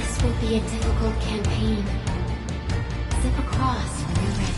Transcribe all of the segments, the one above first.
This will be a difficult campaign. Zip across when you're ready.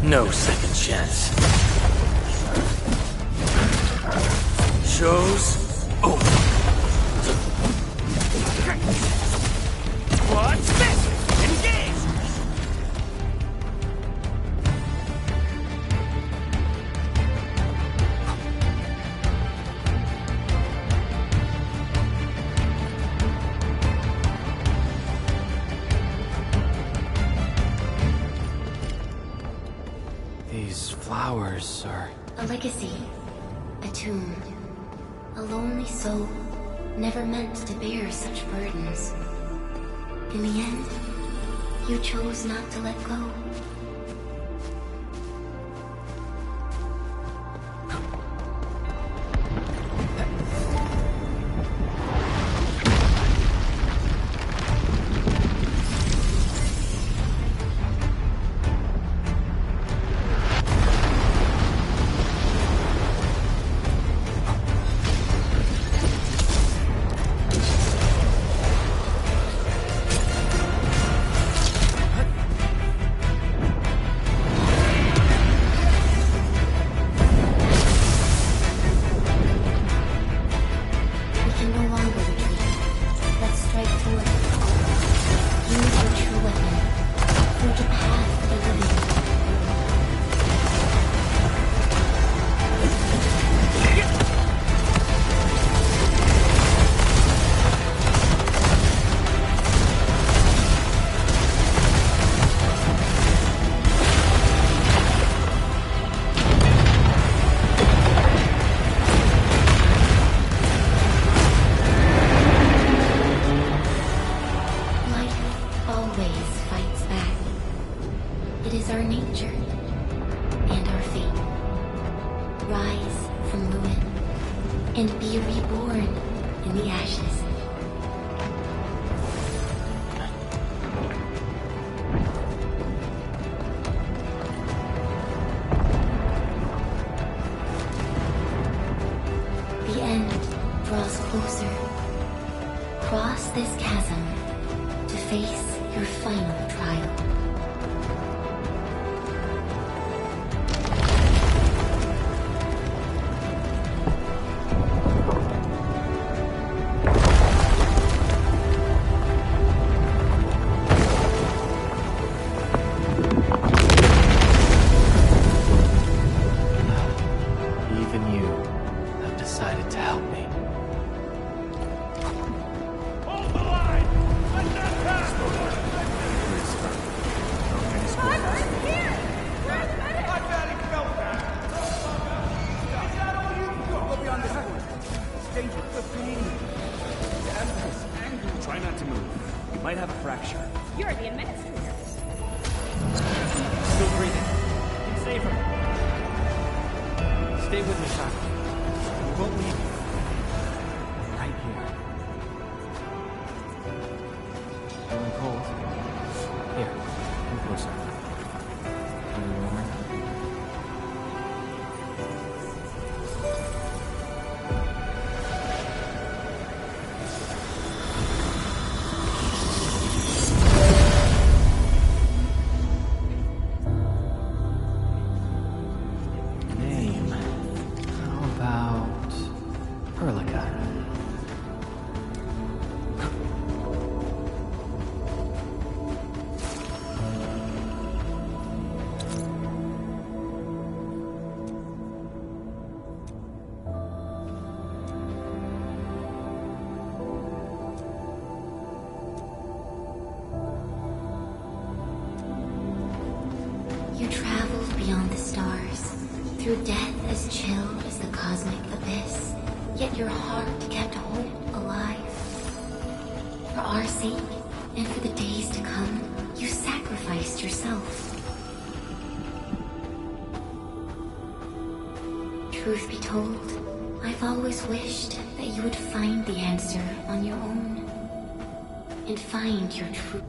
No second chance. Show's over. What's this? Engage! These flowers are... A legacy. A tomb. A lonely soul, never meant to bear such burdens. In the end, you chose not to let go. And be reborn in the ashes. final trial. Even you have decided to help me. Hold the line! Let that pass! Automatic meltdown! Is that all you've got? Go beyond this point. It's dangerous. What's the meaning? The Empress angry. Try not to move. You might have a fracture. You're the administrator. Still breathing. You can save her. Stay with me, Shaka. We won't leave you. Right here. Feeling cold? Here, come closer. Feeling warmer? Name. How about Perlica? You traveled beyond the stars, through death as chill as the cosmic abyss, yet your heart kept hope alive. For our sake, and for the days to come, you sacrificed yourself. Truth be told, I've always wished that you would find the answer on your own, and find your true...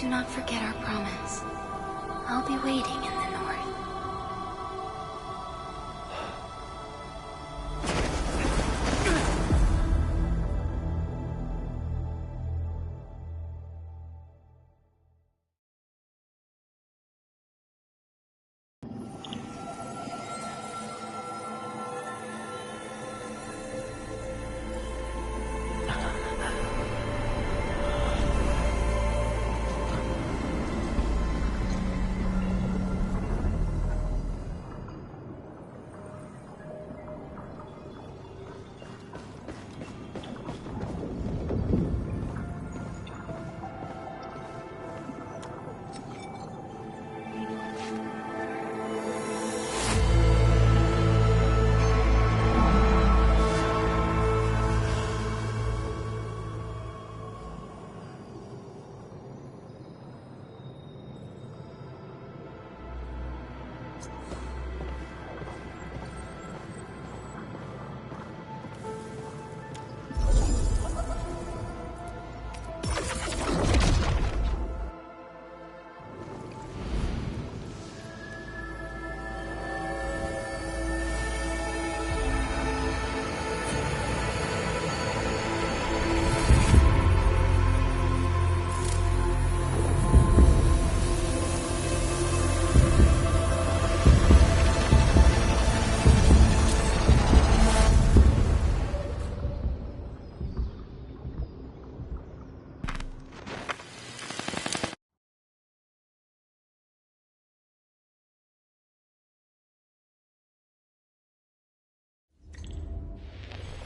Do not forget our promise. I'll be waiting in the north.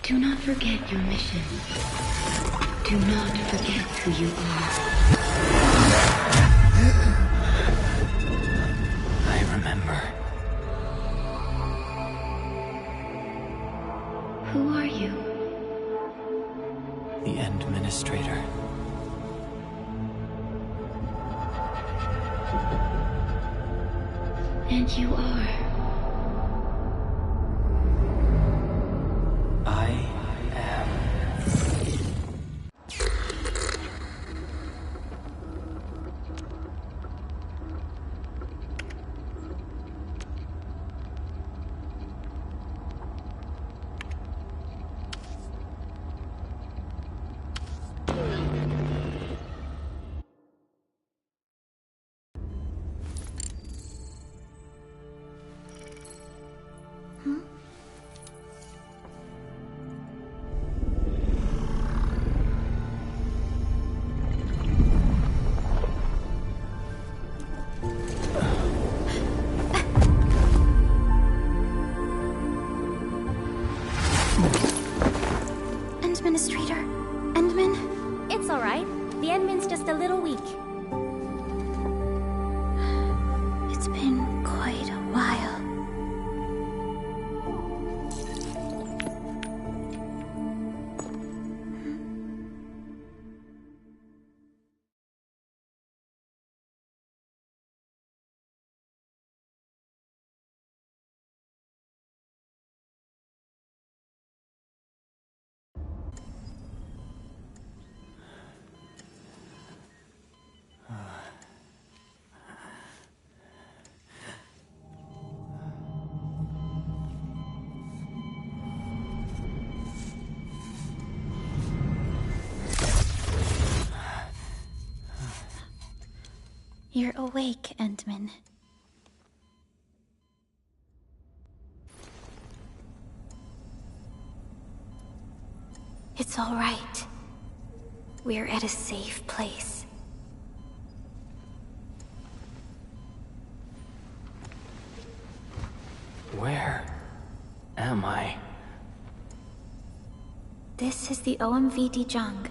Do not forget your mission. Do not forget who you are. I remember. Who are you? The Administrator. And you are. I am. Administrator? Endman? It's alright. The Endman's just a little weak. It's been quite a while. You're awake, Endman. It's all right. We're at a safe place. Where am I? This is the OMV Dijong,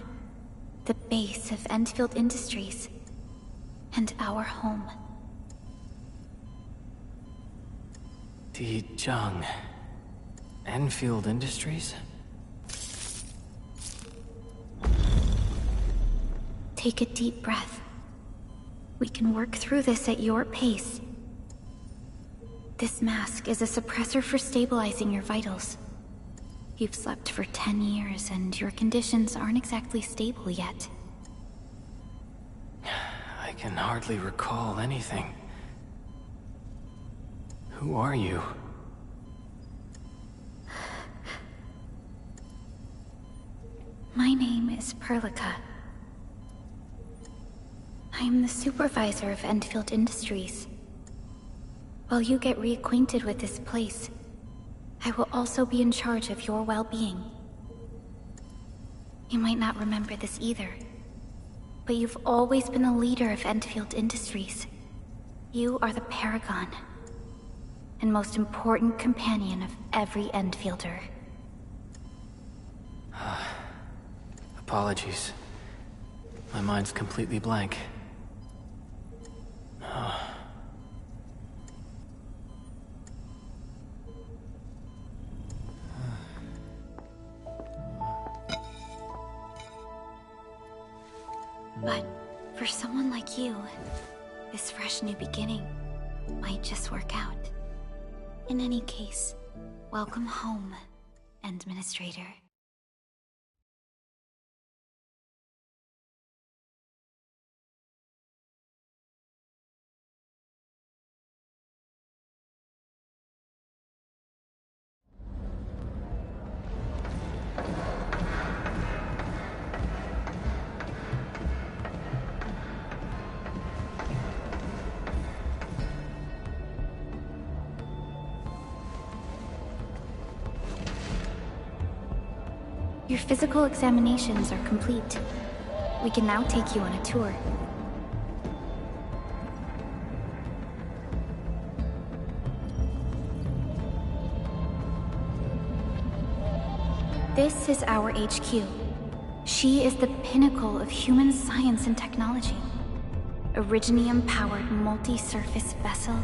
the base of Endfield Industries, and our home. Dijong. Endfield Industries? Take a deep breath. We can work through this at your pace. This mask is a suppressor for stabilizing your vitals. You've slept for 10 years, and your conditions aren't exactly stable yet. I I can hardly recall anything. Who are you? My name is Perlica. I am the supervisor of Endfield Industries. While you get reacquainted with this place, I will also be in charge of your well-being. You might not remember this either, but you've always been the leader of Endfield Industries. You are the paragon, and most important companion of every Endfielder. Apologies. My mind's completely blank. But for someone like you, this fresh new beginning might just work out. In any case, welcome home, Administrator. Your physical examinations are complete. We can now take you on a tour. This is our HQ. She is the pinnacle of human science and technology. Originium-powered multi-surface vessel,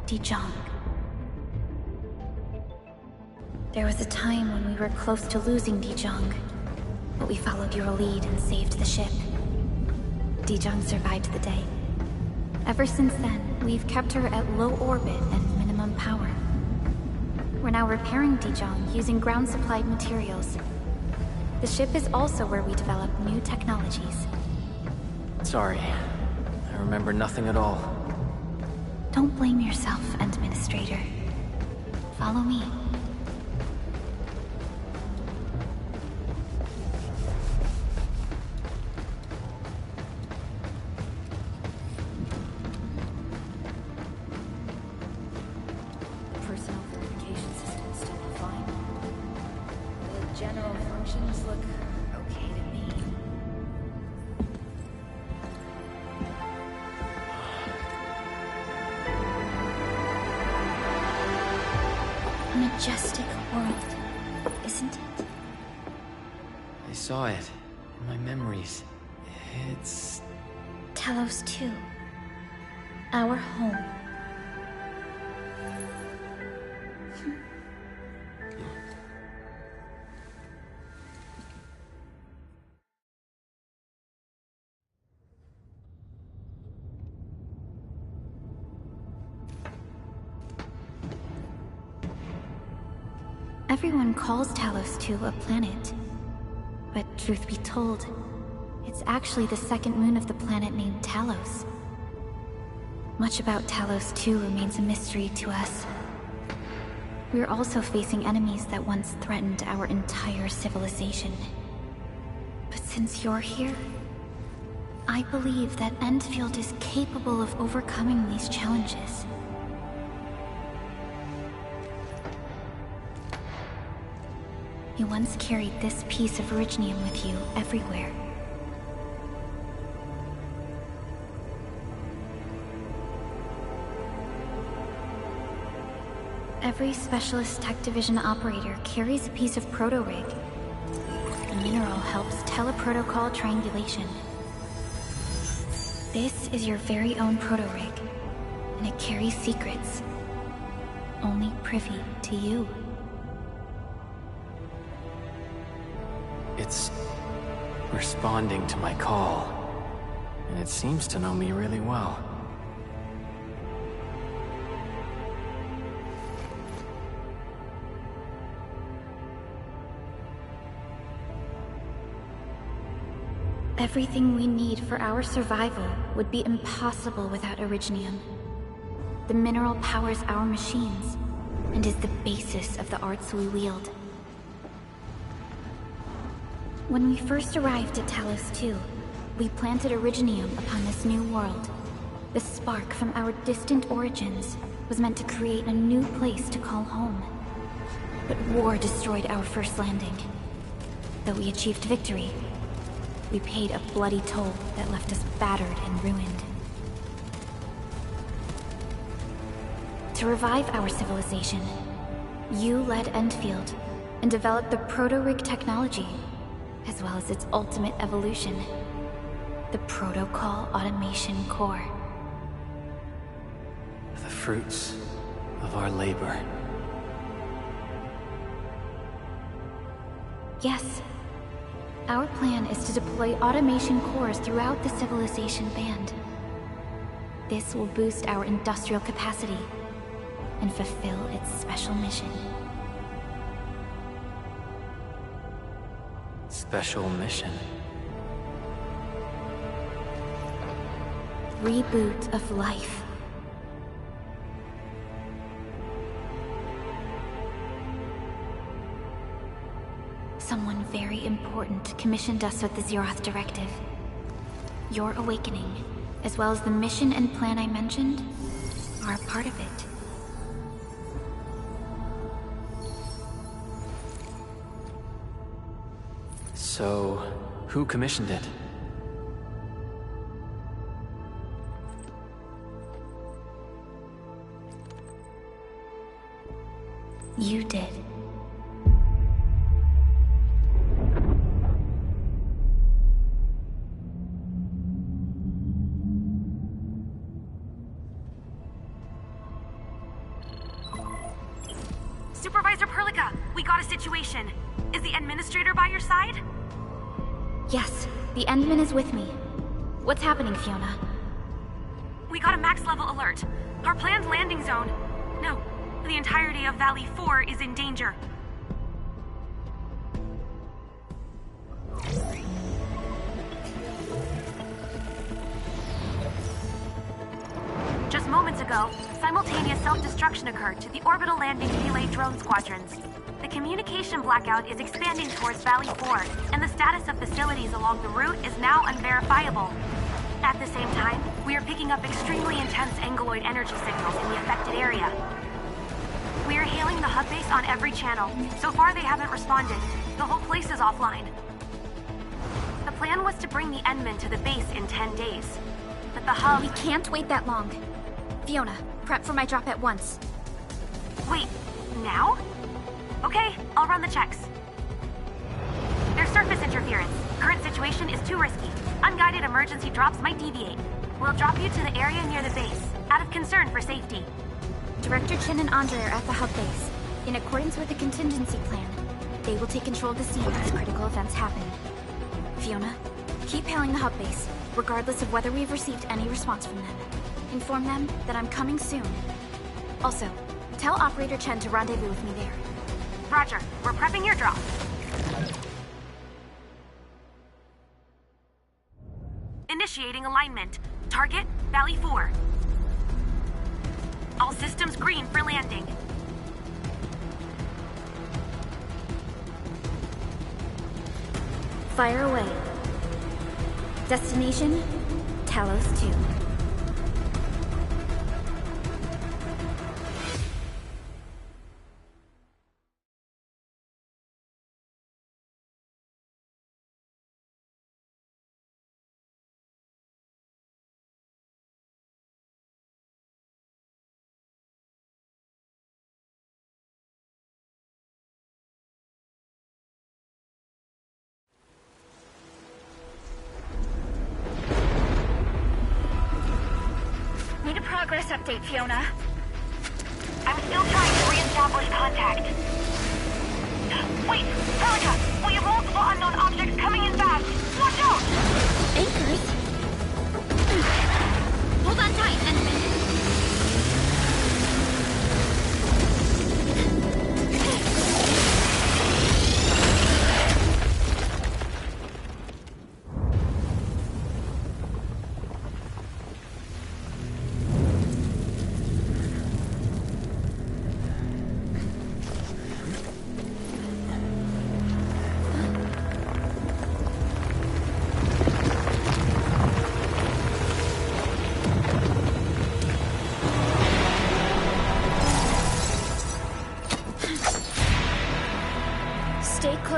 Dijong. There was a time when we were close to losing Dijong, but we followed your lead and saved the ship. Dijong survived the day. Ever since then, we've kept her at low orbit and minimum power. We're now repairing Dijong using ground-supplied materials. The ship is also where we develop new technologies. Sorry. I remember nothing at all. Don't blame yourself, Administrator. Follow me. Personal verification system still fine. The general functions look okay to me. A majestic world, isn't it? I saw it in my memories. It's... Talos 2. Our home. Everyone calls Talos 2 a planet. But truth be told, it's actually the second moon of the planet named Talos. Much about Talos 2 remains a mystery to us. We're also facing enemies that once threatened our entire civilization. But since you're here, I believe that Endfield is capable of overcoming these challenges. You once carried this piece of Originium with you everywhere. Every Specialist Tech Division operator carries a piece of proto-rig. The mineral helps teleprotocol triangulation. This is your very own proto-rig, and it carries secrets, only privy to you. It's responding to my call, and it seems to know me really well. Everything we need for our survival would be impossible without Originium. The mineral powers our machines, and is the basis of the arts we wield. When we first arrived at Talos 2, we planted Originium upon this new world. The spark from our distant origins was meant to create a new place to call home. But war destroyed our first landing. Though we achieved victory, we paid a bloody toll that left us battered and ruined. To revive our civilization, you led Endfield and developed the proto-rig technology, as well as its ultimate evolution, the Protocol Automation Core. The fruits of our labor. Yes. Our plan is to deploy automation cores throughout the civilization band. This will boost our industrial capacity and fulfill its special mission. Special mission. Reboot of life. Someone very important commissioned us with the Zeroth Directive. Your awakening, as well as the mission and plan I mentioned, are a part of it. So, who commissioned it? You did. Supervisor Perlica, we got a situation. Is the administrator by your side? Yes, the Endman is with me. What's happening, Fiona? We got a max level alert. Our planned landing zone... No, the entirety of Valley 4 is in danger. Just moments ago, simultaneous self-destruction occurred to the orbital landing relay drone squadrons. The communication blackout is expanding towards Valley 4, and the status of facilities along the route is now unverifiable. At the same time, we are picking up extremely intense angeloid energy signals in the affected area. We are hailing the hub base on every channel. So far, they haven't responded. The whole place is offline. The plan was to bring the Endman to the base in 10 days. But the hub... We can't wait that long. Fiona, prep for my drop at once. Wait, now? Okay, I'll run the checks. There's surface interference. Current situation is too risky. Unguided emergency drops might deviate. We'll drop you to the area near the base, out of concern for safety. Director Chen and Andre are at the hub base. In accordance with the contingency plan, they will take control of the scene as critical events happen. Fiona, keep hailing the hub base, regardless of whether we've received any response from them. Inform them that I'm coming soon. Also, tell Operator Chen to rendezvous with me there. Roger, we're prepping your drop. Initiating alignment. Target, Valley 4. All systems green for landing. Fire away. Destination, Talos 2. Need a progress update, Fiona. I'm still trying to re-establish contact. Wait, Perlica! We have multiple unknown objects coming in fast! Watch out! Anchors? Hold on tight, Endman.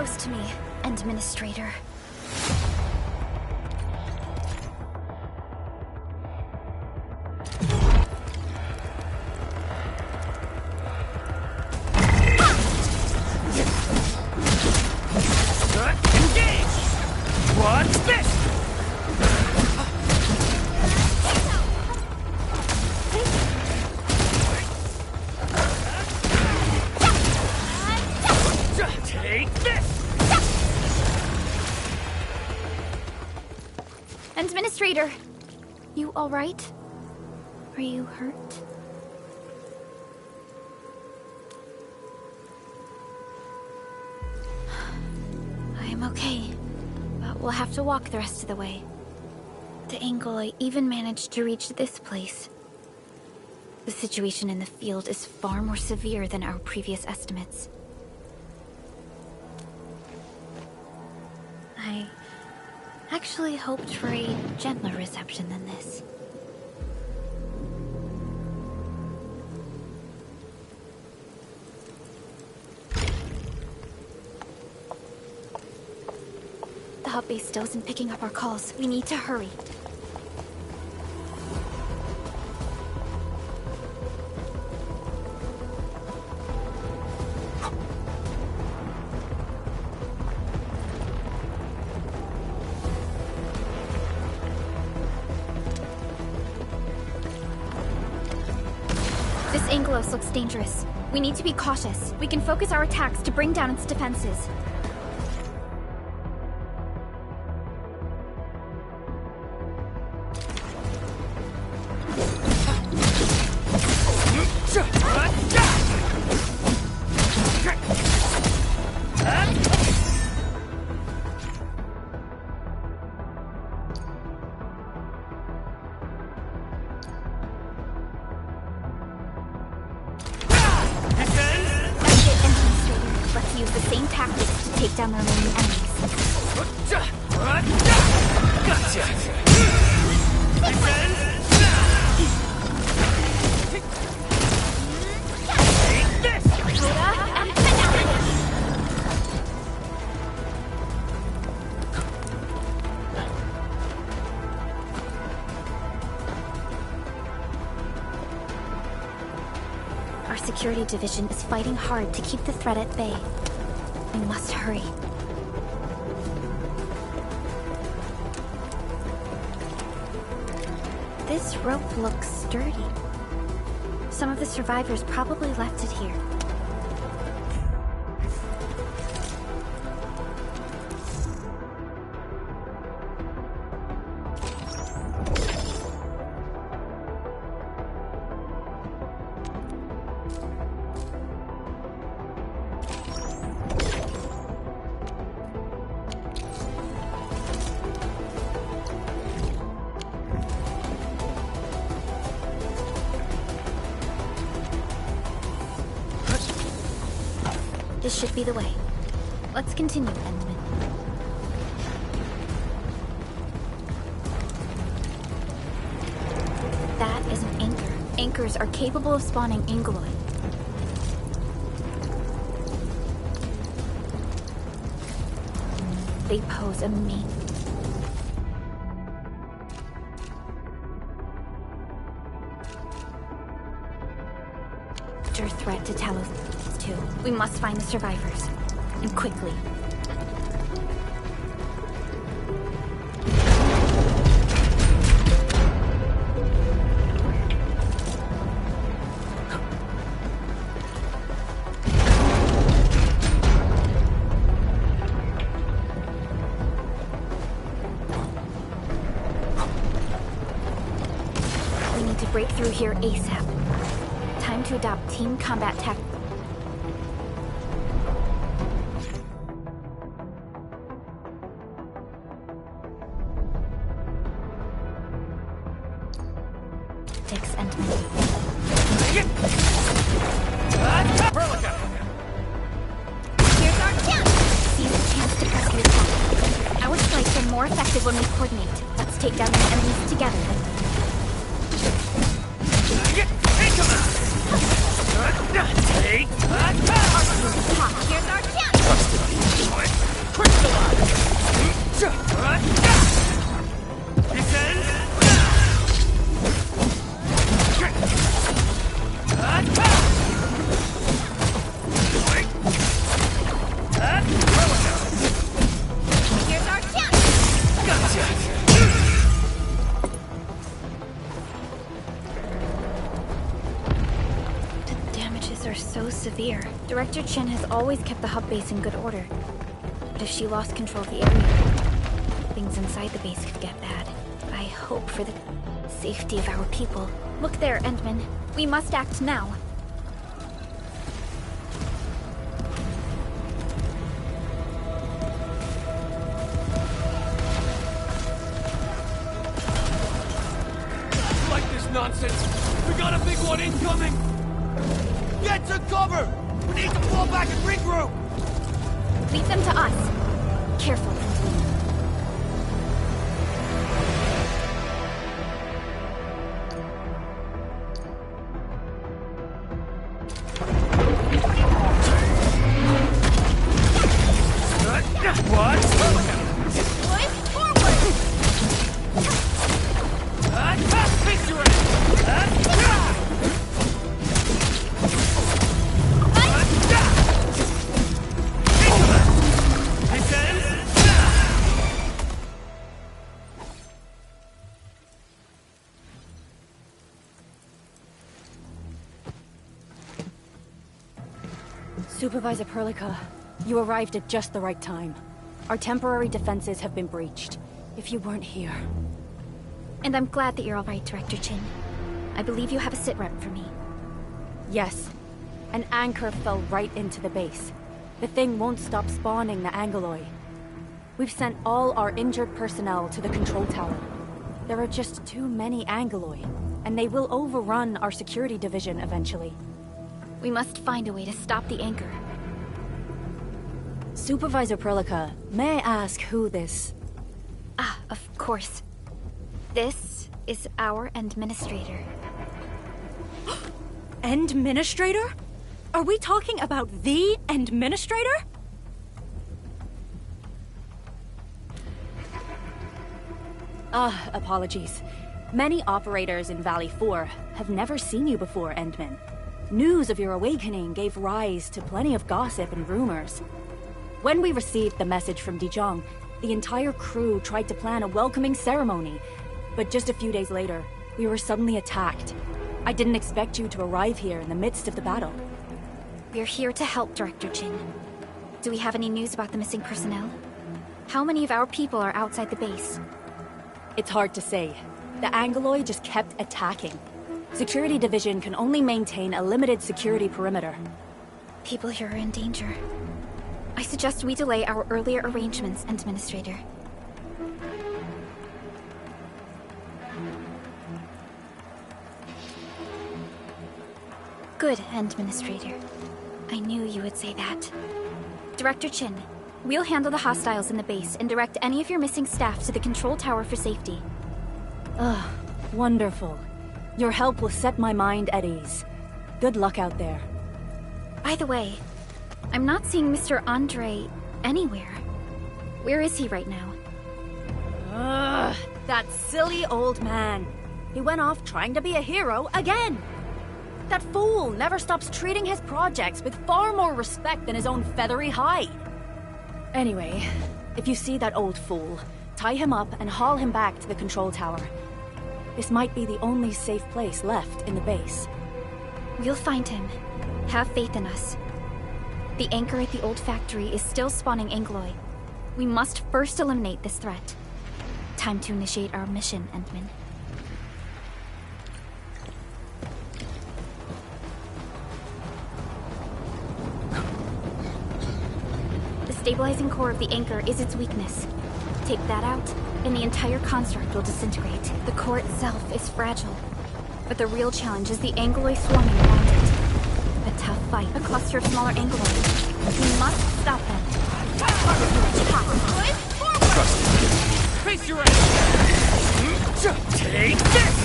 close to me, Administrator. Engage! What's this? Take this! Administrator! You alright? Are you hurt? I'm okay, but we'll have to walk the rest of the way. The angle I even managed to reach this place. The situation in the field is far more severe than our previous estimates. I actually hoped for a gentler reception than this. The hub base still isn't picking up our calls. We need to hurry. This Angelos looks dangerous. We need to be cautious. We can focus our attacks to bring down its defenses. Let's use the same tactics to take down the remaining enemies. Gotcha! Take this! And finale! Our security division is fighting hard to keep the threat at bay. We must hurry. This rope looks sturdy. Some of the survivors probably left it here. This should be the way. Let's continue, Endman. That is an anchor. Anchors are capable of spawning Angeloid. They pose a major threat to Talos too. We must find the survivors. And quickly. We need to break through here ASAP. Time to adopt team combat tactics. And here's our chance! Seize the chance to press the attack. Our strikes are more effective when we coordinate. Let's take down the enemies together. Here's our chance! Here's our chance! The damages are so severe. Director Chen has always kept the hub base in good order. But if she lost control of the area, things inside the base could get bad. I hope for the safety of our people. Look there, Endman. We must act now. Like this nonsense! We got a big one incoming! Get to cover! We need to fall back and regroup! Leave them to us. Careful, Endman. What? Push forward! Supervisor Perlica, you arrived at just the right time. Our temporary defenses have been breached. If you weren't here... And I'm glad that you're all right, Director Chin. I believe you have a sitrep for me. Yes. An anchor fell right into the base. The thing won't stop spawning the Angoloi. We've sent all our injured personnel to the control tower. There are just too many Angoloi, and they will overrun our security division eventually. We must find a way to stop the anchor. Supervisor Perlica, may I ask who this... Ah, of course. This is our administrator. Administrator? Are we talking about the administrator? Apologies. Many operators in Valley 4 have never seen you before, Endman. News of your awakening gave rise to plenty of gossip and rumors. When we received the message from Dijon, the entire crew tried to plan a welcoming ceremony, but just a few days later, we were suddenly attacked. I didn't expect you to arrive here in the midst of the battle. We're here to help, Director Chin. Do we have any news about the missing personnel? How many of our people are outside the base? It's hard to say. The Angoloi just kept attacking. Security Division can only maintain a limited security perimeter. People here are in danger. I suggest we delay our earlier arrangements, Administrator. Good, Administrator. I knew you would say that. Director Chin, we'll handle the hostiles in the base and direct any of your missing staff to the control tower for safety. Ugh, wonderful. Your help will set my mind at ease. Good luck out there. By the way, I'm not seeing Mr. Andre anywhere. Where is he right now? Ugh, that silly old man. He went off trying to be a hero again. That fool never stops treating his projects with far more respect than his own feathery hide. Anyway, if you see that old fool, tie him up and haul him back to the control tower. This might be the only safe place left in the base. We'll find him. Have faith in us. The anchor at the old factory is still spawning Angoloi. We must first eliminate this threat. Time to initiate our mission, Endman. The stabilizing core of the anchor is its weakness. Take that out, and the entire construct will disintegrate. The core itself is fragile. But the real challenge is the Angoloi swarming around it. A tough fight, a cluster of smaller Angoloi. We must stop them. Face your ass! Take this!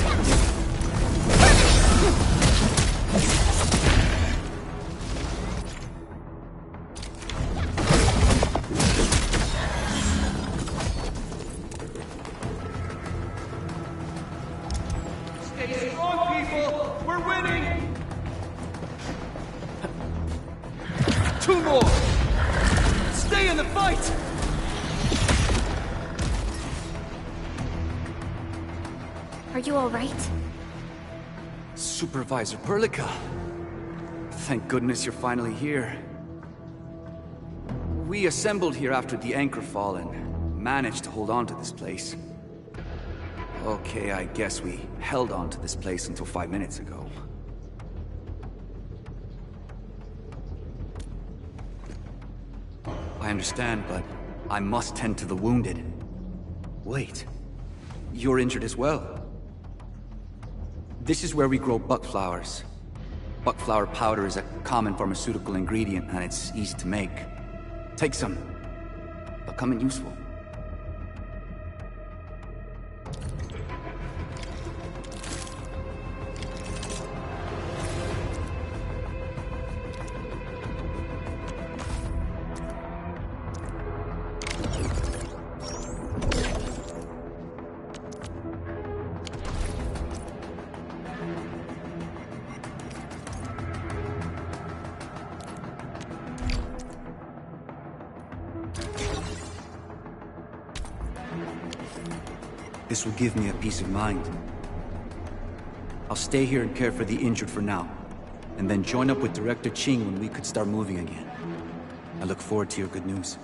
Stay strong, people! We're winning! 2 more! Stay in the fight! Are you alright? Supervisor Perlica. Thank goodness you're finally here. We assembled here after the anchor fall and managed to hold on to this place. Okay, I guess we held on to this place until 5 minutes ago. I understand, but I must tend to the wounded. Wait, you're injured as well. This is where we grow buckflowers. Buckflower powder is a common pharmaceutical ingredient and it's easy to make. Take some. They'll come in useful. This will give me a peace of mind. I'll stay here and care for the injured for now, and then join up with Director Ching when we could start moving again. I look forward to your good news.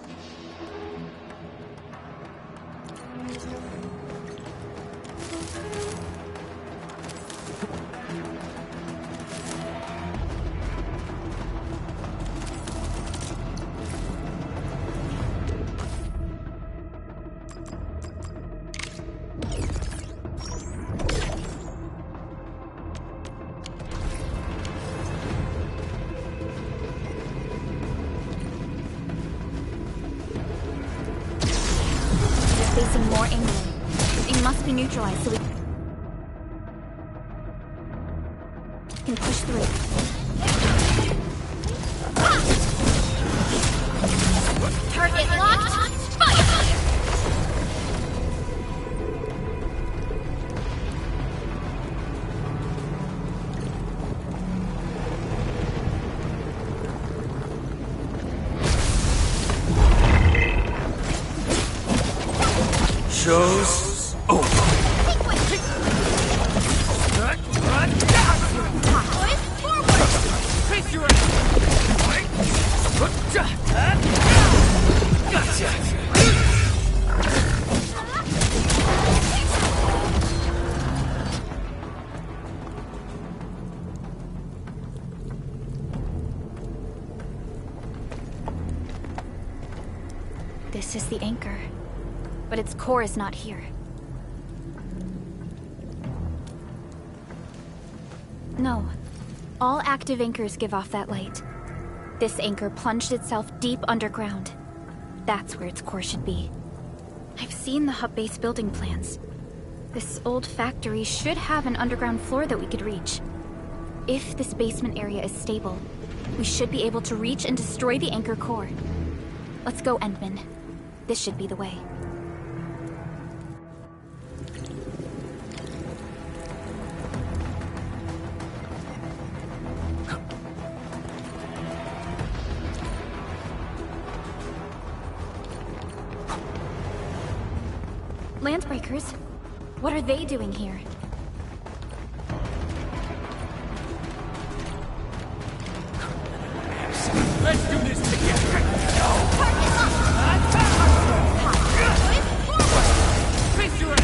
Facing more England. It must be neutralized so we can push through. Target locked. Fire! Show's over. Face your This is the anchor, but its core is not here. No. All active anchors give off that light. This anchor plunged itself deep underground. That's where its core should be. I've seen the hub base building plans. This old factory should have an underground floor that we could reach. If this basement area is stable, we should be able to reach and destroy the anchor core. Let's go, Endman. This should be the way. Landbreakers? What are they doing here? Let's do this together. Face your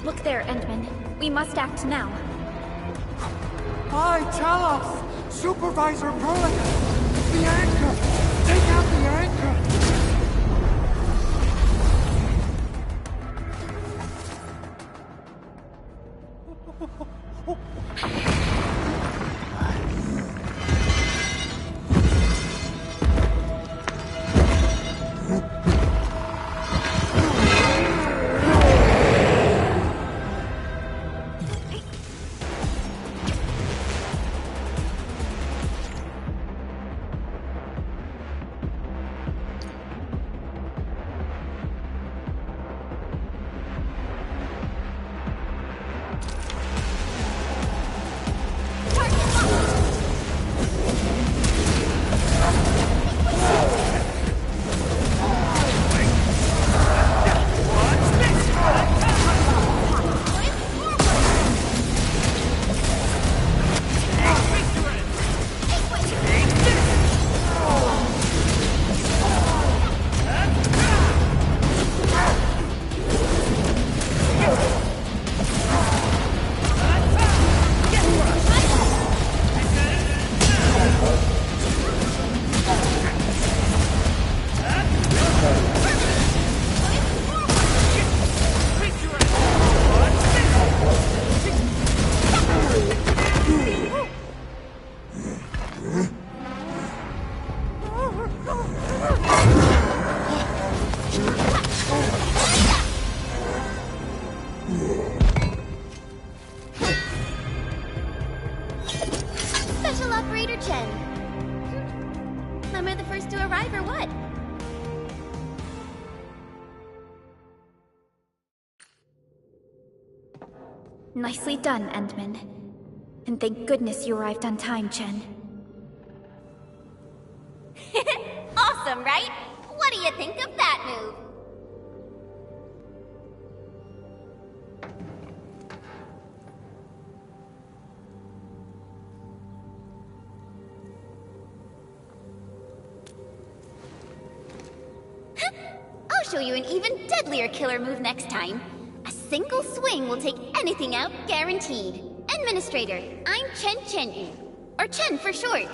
Look there, Endman. We must act now. Hi, tell us! Supervisor Perlica! The anchor! Take out the anchor! here, Chen. Am I the first to arrive or what? Nicely done, Endman. And thank goodness you arrived on time, Chen. Awesome, right? What do you think of that move? I'll show you an even deadlier killer move next time. A single swing will take anything out, guaranteed. Administrator, I'm Chen Chen. Or Chen for short.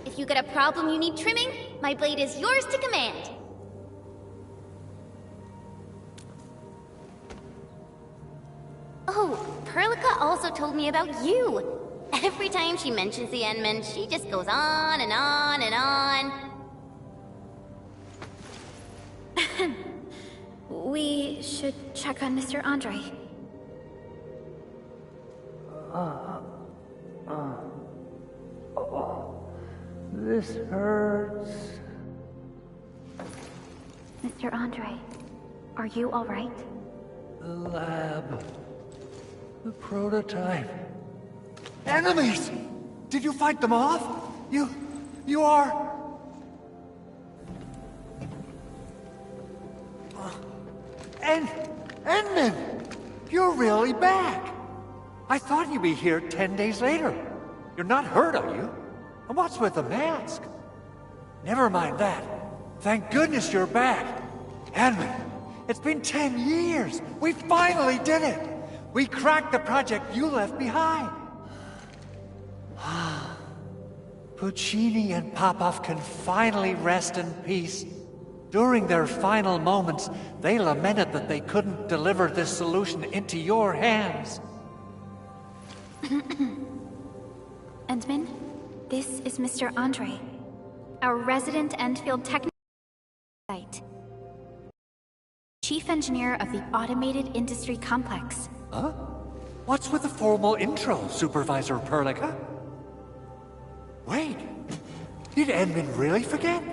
If you got a problem you need trimming, my blade is yours to command. Oh, Perlica also told me about you. Every time she mentions the Endman, she just goes on and on and on. We should check on Mr. Andre. This hurts. Mr. Andre, are you all right? The lab. The prototype. Enemies! Did you fight them off? You are... Endman! You're really back! I thought you'd be here 10 days later. You're not hurt, are you? And what's with the mask? Never mind that. Thank goodness you're back. Endman, it's been 10 years. We finally did it. We cracked the project you left behind. Puccini and Popov can finally rest in peace. During their final moments, they lamented that they couldn't deliver this solution into your hands. Endman, this is Mr. Andre, our resident Endfield technical site. Chief engineer of the Automated Industry Complex. Huh? What's with the formal intro, Supervisor Perlica? Wait, did Endman really forget?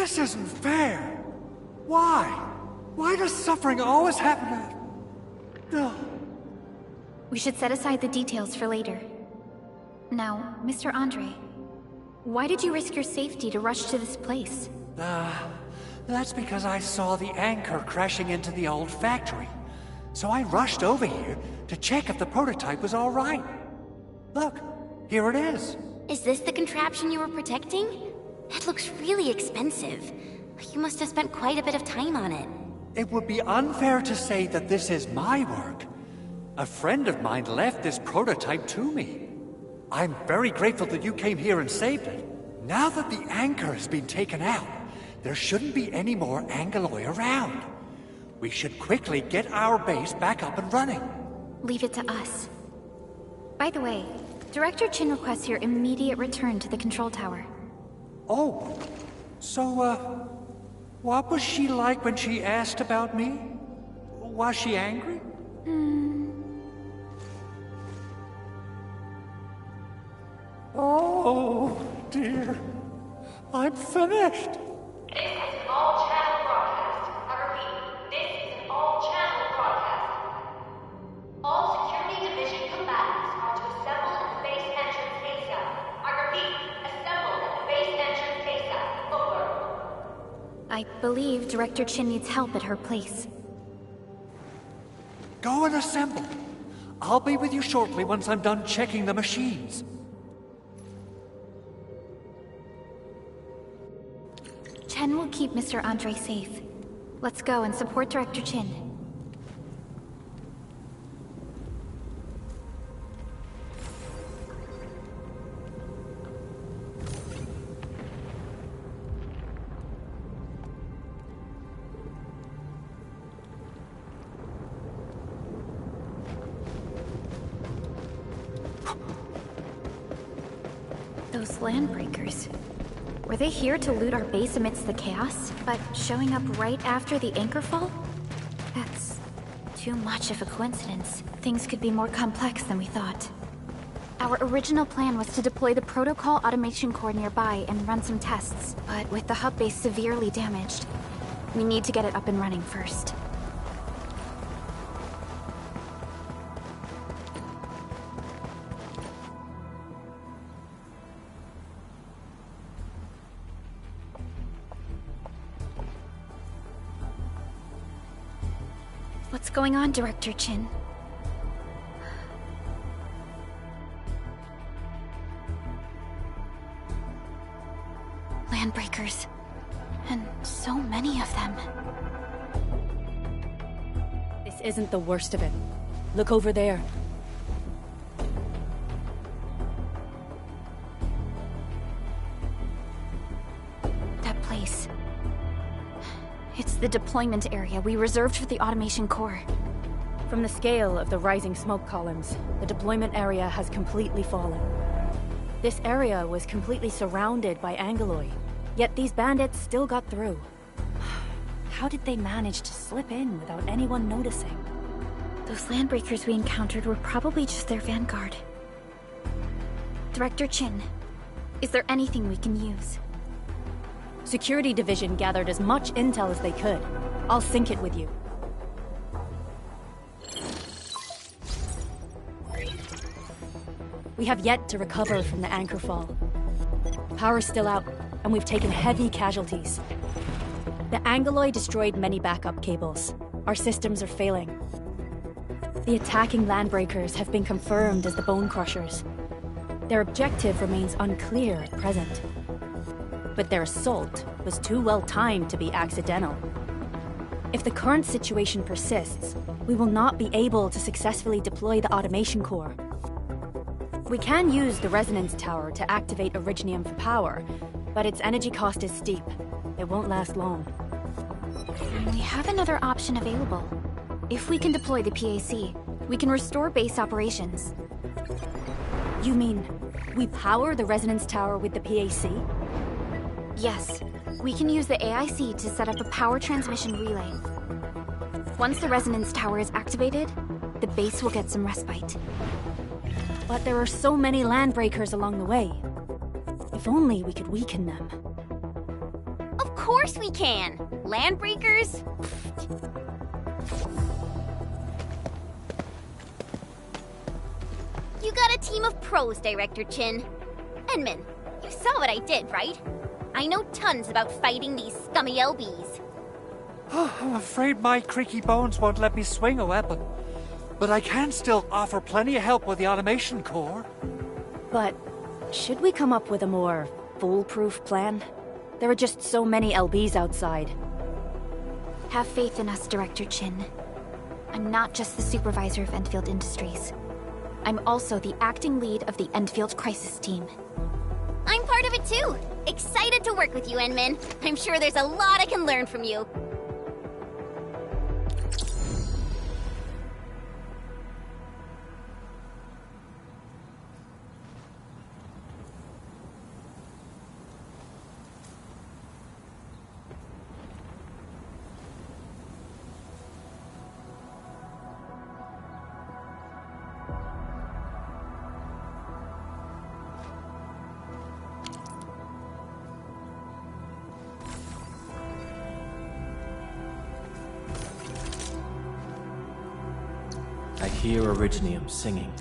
This isn't fair. Why? Why does suffering always happen to... No. We should set aside the details for later. Now, Mr. Andre, why did you risk your safety to rush to this place? That's because I saw the anchor crashing into the old factory. So I rushed over here to check if the prototype was all right. Look, here it is. Is this the contraption you were protecting? It looks really expensive. You must have spent quite a bit of time on it. It would be unfair to say that this is my work. A friend of mine left this prototype to me. I'm very grateful that you came here and saved it. Now that the anchor has been taken out, there shouldn't be any more Angaloi around. We should quickly get our base back up and running. Leave it to us. By the way, Director Chin requests your immediate return to the control tower. Oh, so, what was she like when she asked about me? Was she angry? Oh, dear. I'm finished. This is an all-channel broadcast. I repeat, this is an all-channel broadcast. All Security Division combatants are to assemble at the base entrance ASAP. I repeat, assemble at the base entrance ASAP. Over. I believe Director Chin needs help at her place. Go and assemble. I'll be with you shortly once I'm done checking the machines. Chen will keep Mr. Andre safe. Let's go and support Director Chin. Those landbreakers. Were they here to loot our base amidst the chaos, but showing up right after the anchor fall? That's too much of a coincidence. Things could be more complex than we thought. Our original plan was to deploy the protocol automation core nearby and run some tests, but with the hub base severely damaged, we need to get it up and running first. What's going on, Director Chin? Landbreakers. And so many of them. This isn't the worst of it. Look over there. That place. It's the deployment area we reserved for the automation core. From the scale of the rising smoke columns, the deployment area has completely fallen. This area was completely surrounded by Angaloi, yet these bandits still got through. How did they manage to slip in without anyone noticing? Those landbreakers we encountered were probably just their vanguard. Director Chin, is there anything we can use? Security Division gathered as much intel as they could. I'll sync it with you. We have yet to recover from the anchor fall. Power's still out, and we've taken heavy casualties. The Angaloi destroyed many backup cables. Our systems are failing. The attacking landbreakers have been confirmed as the Bone Crushers. Their objective remains unclear at present. But their assault was too well timed to be accidental. If the current situation persists, we will not be able to successfully deploy the automation core. We can use the resonance tower to activate Originium for power, but its energy cost is steep. It won't last long. We have another option available. If we can deploy the PAC, we can restore base operations. You mean, we power the resonance tower with the PAC? Yes, we can use the AIC to set up a power transmission relay. Once the resonance tower is activated, the base will get some respite. But there are so many landbreakers along the way. If only we could weaken them. Of course course we can. Landbreakers? You got a team of pros, Director Chin. Edmund, you saw what I did, right? I know tons about fighting these scummy LBs. I'm afraid my creaky bones won't let me swing a weapon. But I can still offer plenty of help with the automation core. But should we come up with a more foolproof plan? There are just so many LBs outside. Have faith in us, Director Chin. I'm not just the supervisor of Endfield Industries. I'm also the acting lead of the Endfield Crisis Team. I'm part of it too. Excited to work with you, Enmin. I'm sure there's a lot I can learn from you. I hear Originium singing.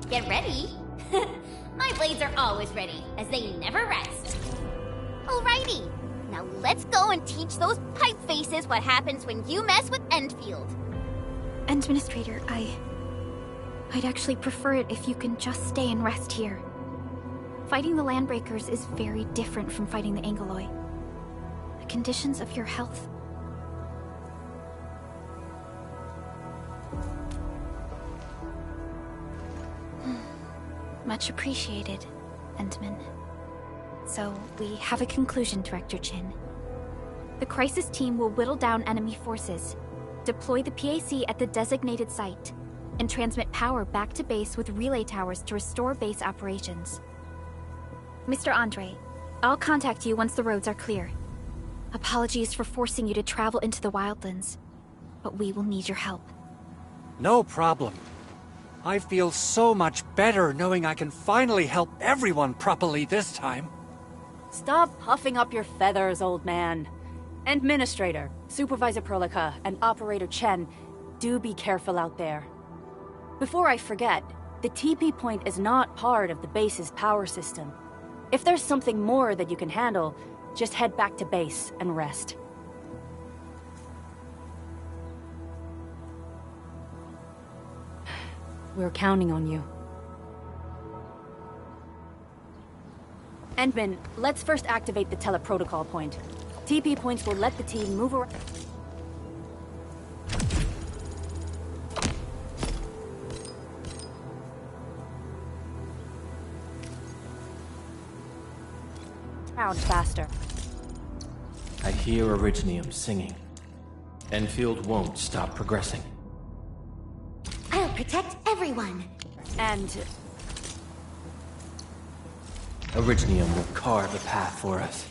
Get ready. My blades are always ready, as they never rest. Alrighty, now let's go and teach those pipe faces what happens when you mess with Endfield. Administrator, I'd actually prefer it if you can just stay and rest here. Fighting the Landbreakers is very different from fighting the Angoloi. The conditions of your health... Much appreciated, Entman. So, we have a conclusion, Director Chin. The Crisis Team will whittle down enemy forces, deploy the PAC at the designated site, and transmit power back to base with relay towers to restore base operations. Mr. Andre, I'll contact you once the roads are clear. Apologies for forcing you to travel into the wildlands, but we will need your help. No problem. I feel so much better knowing I can finally help everyone properly this time. Stop puffing up your feathers, old man. Administrator, Supervisor Perlica, and Operator Chen, do be careful out there. Before I forget, the TP point is not part of the base's power system. If there's something more that you can handle, just head back to base and rest. We're counting on you. Endman, let's first activate the teleprotocol point. TP points will let the team move around. Faster. I hear Originium singing. Enfield won't stop progressing. I'll protect everyone. And... Originium will carve a path for us.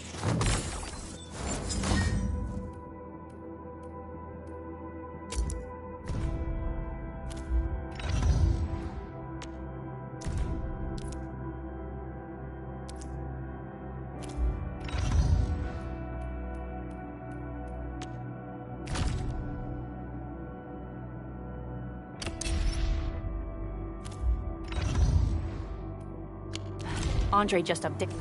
Andre just updated.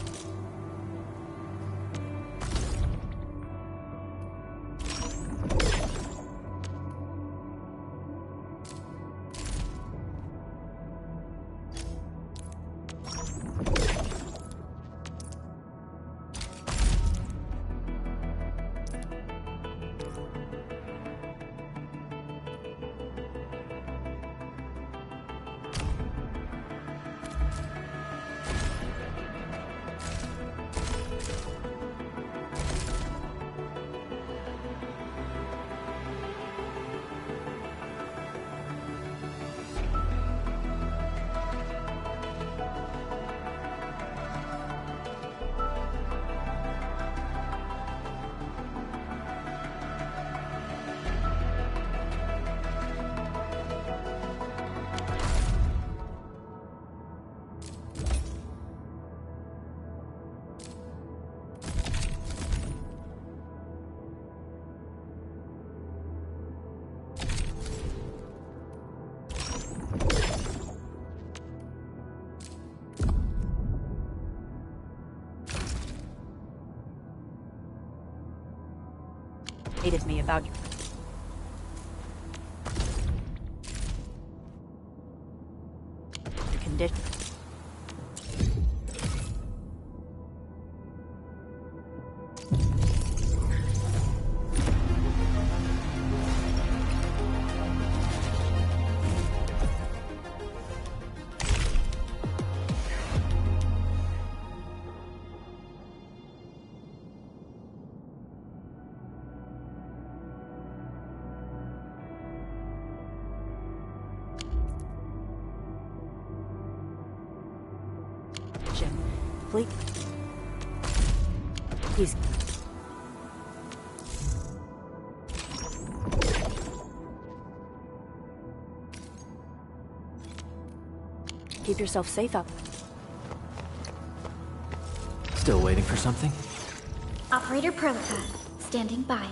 hated me about your condition. Please. Please. Keep yourself safe up. Still waiting for something? Operator Prota, standing by.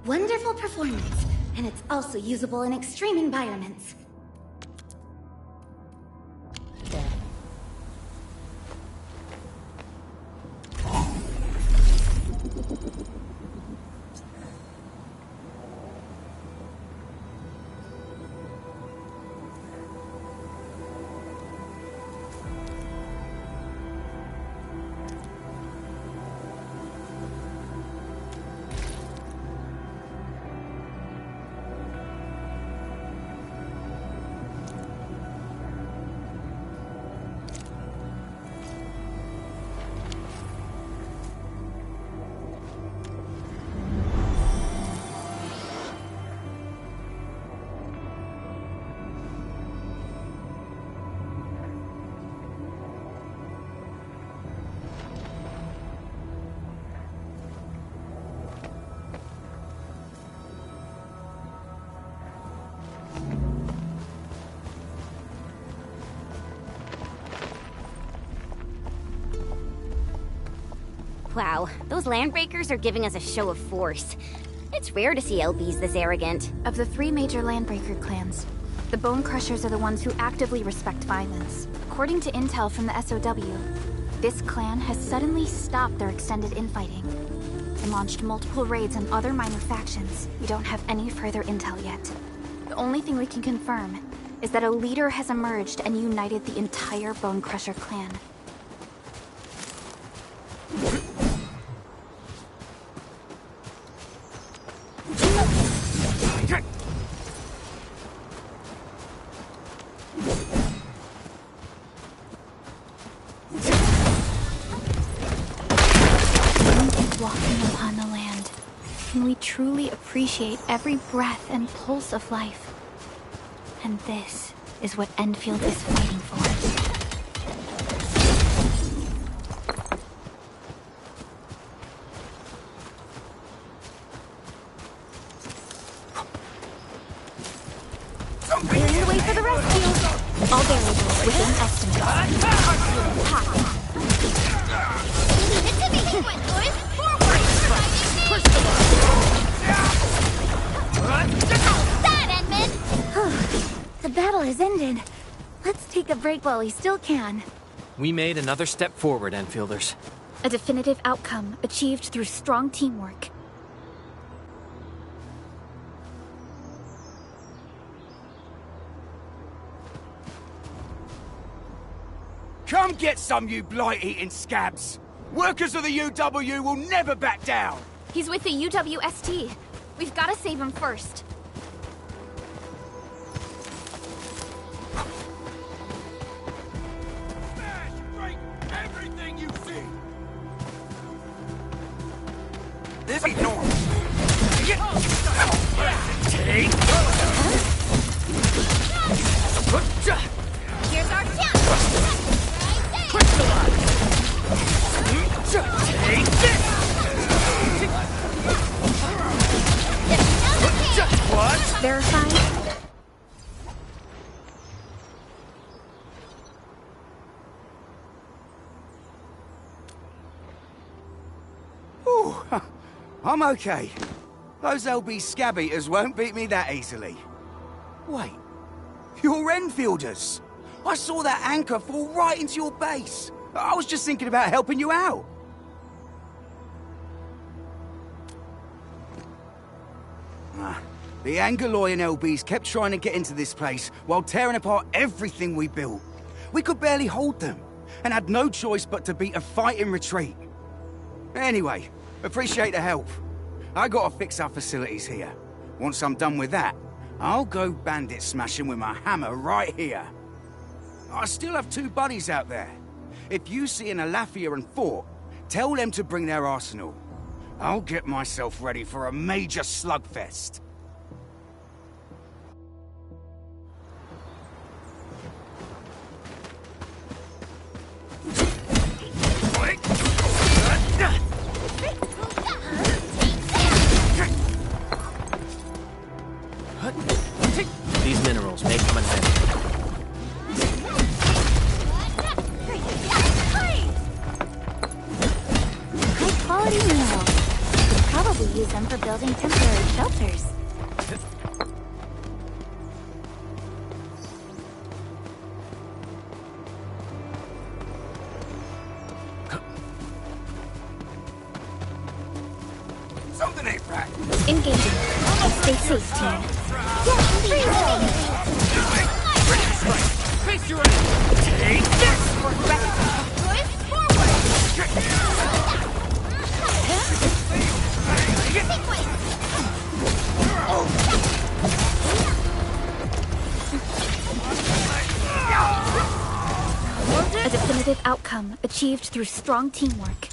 Wonderful performance, and it's also usable in extreme environments. Wow, those landbreakers are giving us a show of force. It's rare to see LBs this arrogant. Of the 3 major landbreaker clans, the Bone Crushers are the ones who actively respect violence. According to intel from the SOW, this clan has suddenly stopped their extended infighting and launched multiple raids on other minor factions. We don't have any further intel yet. The only thing we can confirm is that a leader has emerged and united the entire Bone Crusher clan. Walking upon the land, can we truly appreciate every breath and pulse of life? And this is what Endfield is fighting for. Clearing the way for the rescue. All variables within estimate. Leave it to me, boys! Forward! That, Edmund! The battle has ended. Let's take a break while we still can. We made another step forward, Enfielders. A definitive outcome achieved through strong teamwork. Come get some, you blight-eating scabs! Workers of the UW will never back down! He's with the UWST. We've got to save him first. Smash! Break everything you see! This ain't normal! Take! Here's our chance! Take this! What? Verified. Ooh, I'm okay. Those LB scab eaters won't beat me that easily. Wait, you're Enfielders. I saw that anchor fall right into your base. I was just thinking about helping you out. The Angaloy and LBs kept trying to get into this place while tearing apart everything we built. We could barely hold them, and had no choice but to beat a fight in retreat. Anyway, appreciate the help. I gotta fix our facilities here. Once I'm done with that, I'll go bandit smashing with my hammer right here. I still have 2 buddies out there. If you see an Alafia and Fort, tell them to bring their arsenal. I'll get myself ready for a major slugfest. These minerals may come in handy. High quality minerals. You could probably use them for building temporary shelters. Something ain't right. Engaging. Stay safe, team. Face your enemy! Take this! A definitive outcome achieved through strong teamwork.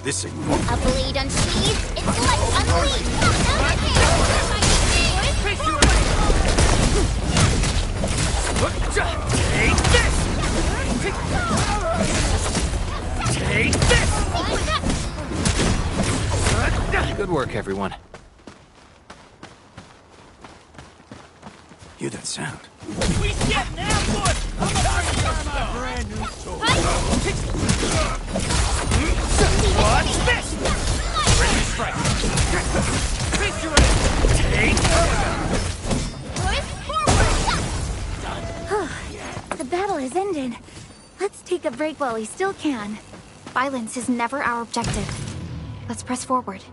This ain't A blade unsheathed, its light unleashed! Take this! Take this! Good work, everyone. Hear that sound? We get an ambush! I'm a my brand new sword. What's this? Ready to strike. Face your enemy. Take The battle has ended. Let's take a break while we still can. Violence is never our objective. Let's press forward.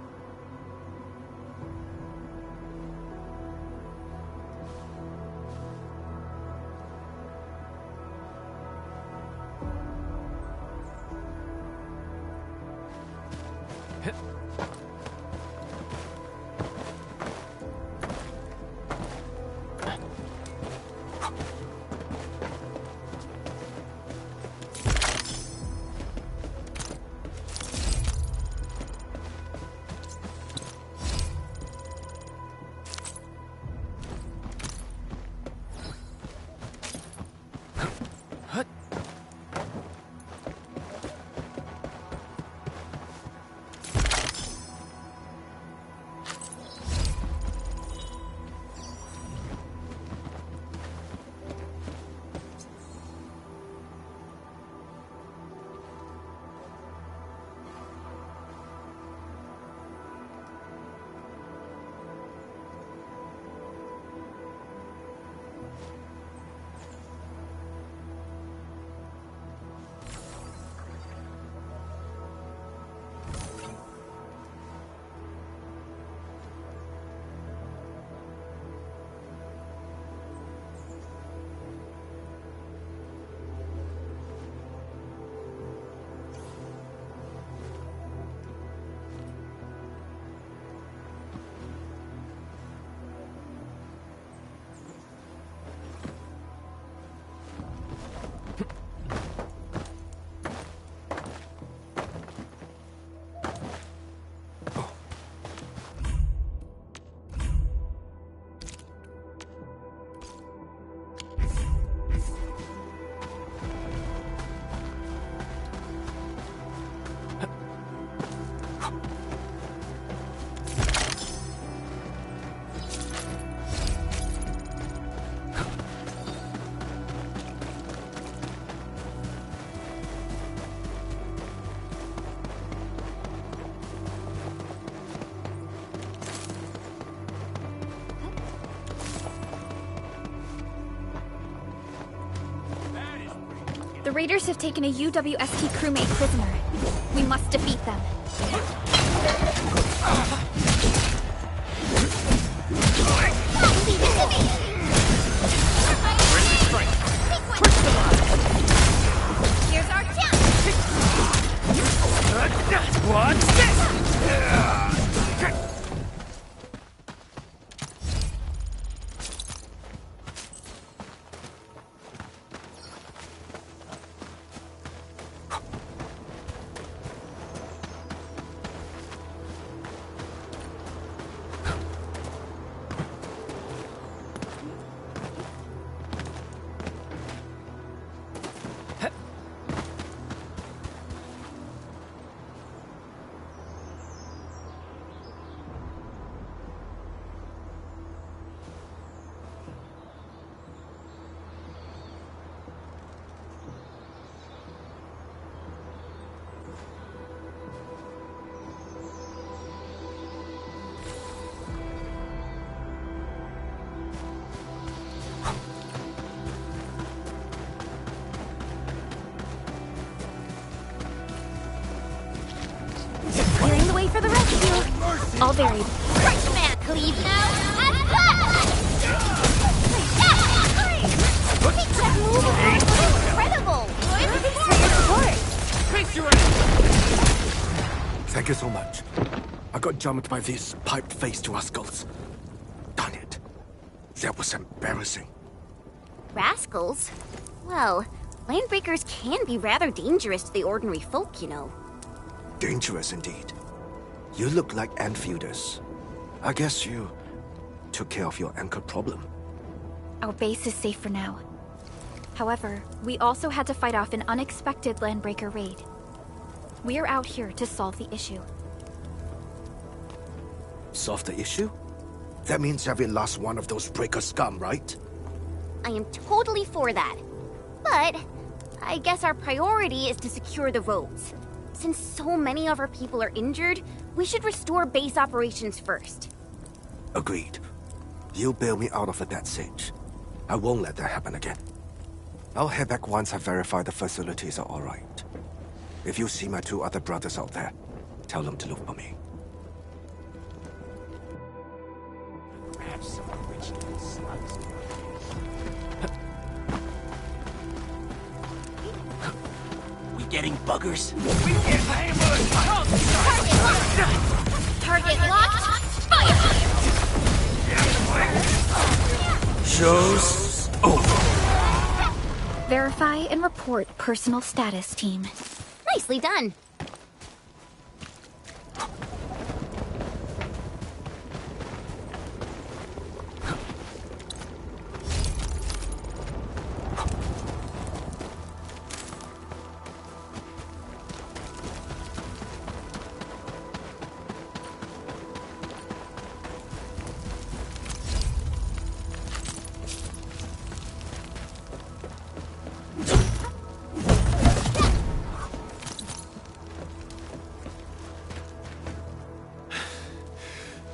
The raiders have taken a UWST crewmate prisoner. We must defeat them. Here's our chance! What's this? Clearing the way for the rescue. All buried. Right, man! Cleave now! And incredible! Thank you so much. I got jumped by these pipe-faced rascals. Darn it. That was embarrassing. Rascals? Well, landbreakers can be rather dangerous to the ordinary folk, you know. Dangerous indeed. You look like Enfielders. I guess you took care of your anchor problem. Our base is safe for now. However, we also had to fight off an unexpected landbreaker raid. We are out here to solve the issue. Solve the issue? That means every last one of those breaker scum, right? I am totally for that. But I guess our priority is to secure the roads. Since so many of our people are injured, we should restore base operations first. Agreed. You bail me out of a death sitch. I won't let that happen again. I'll head back once I verify the facilities are alright. If you see my 2 other brothers out there, tell them to look for me. We getting buggers? We get hammered! Target locked! Fire! Show's over. Verify and report personal status, team. Nicely done.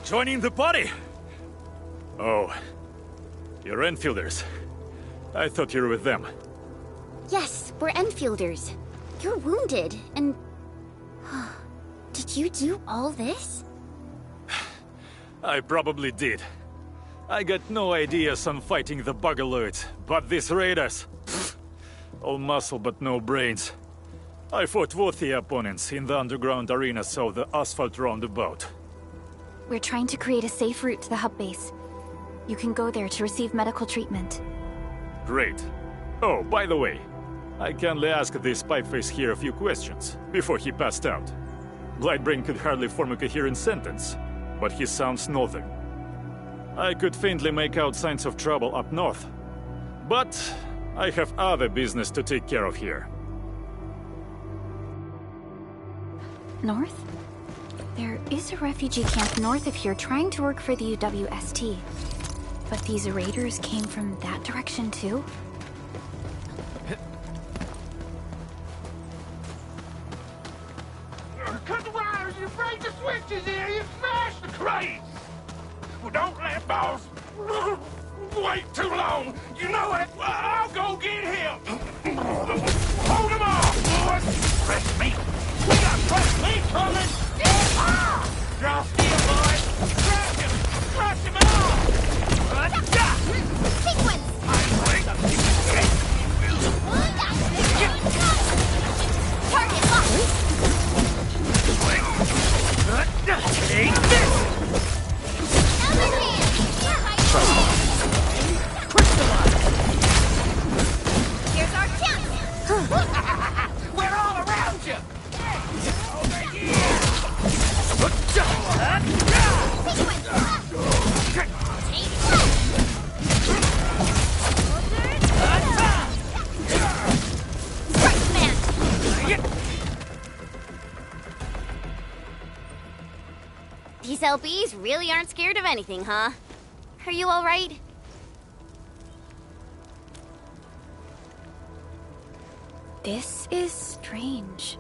Joining the party? Oh, you're Enfielders. I thought you were with them. Yes, we're Enfielders. You're wounded, and... Did you do all this? I probably did. I got no ideas on fighting the Bugaloids, but these raiders... all muscle but no brains. I fought worthy opponents in the underground arenas of the asphalt roundabout. We're trying to create a safe route to the hub base. You can go there to receive medical treatment. Great. Oh, by the way, I kindly asked this pipeface here a few questions before he passed out. Blightbrain could hardly form a coherent sentence, but he sounds northern. I could faintly make out signs of trouble up north, but I have other business to take care of here. North? There is a refugee camp north of here trying to work for the UWST. But these raiders came from that direction too? Cut the wires, you break the switches here, you smash the crates! Well, don't let boss wait too long. You know it. I'll go get him. SLBs really aren't scared of anything, huh? Are you alright? This is strange.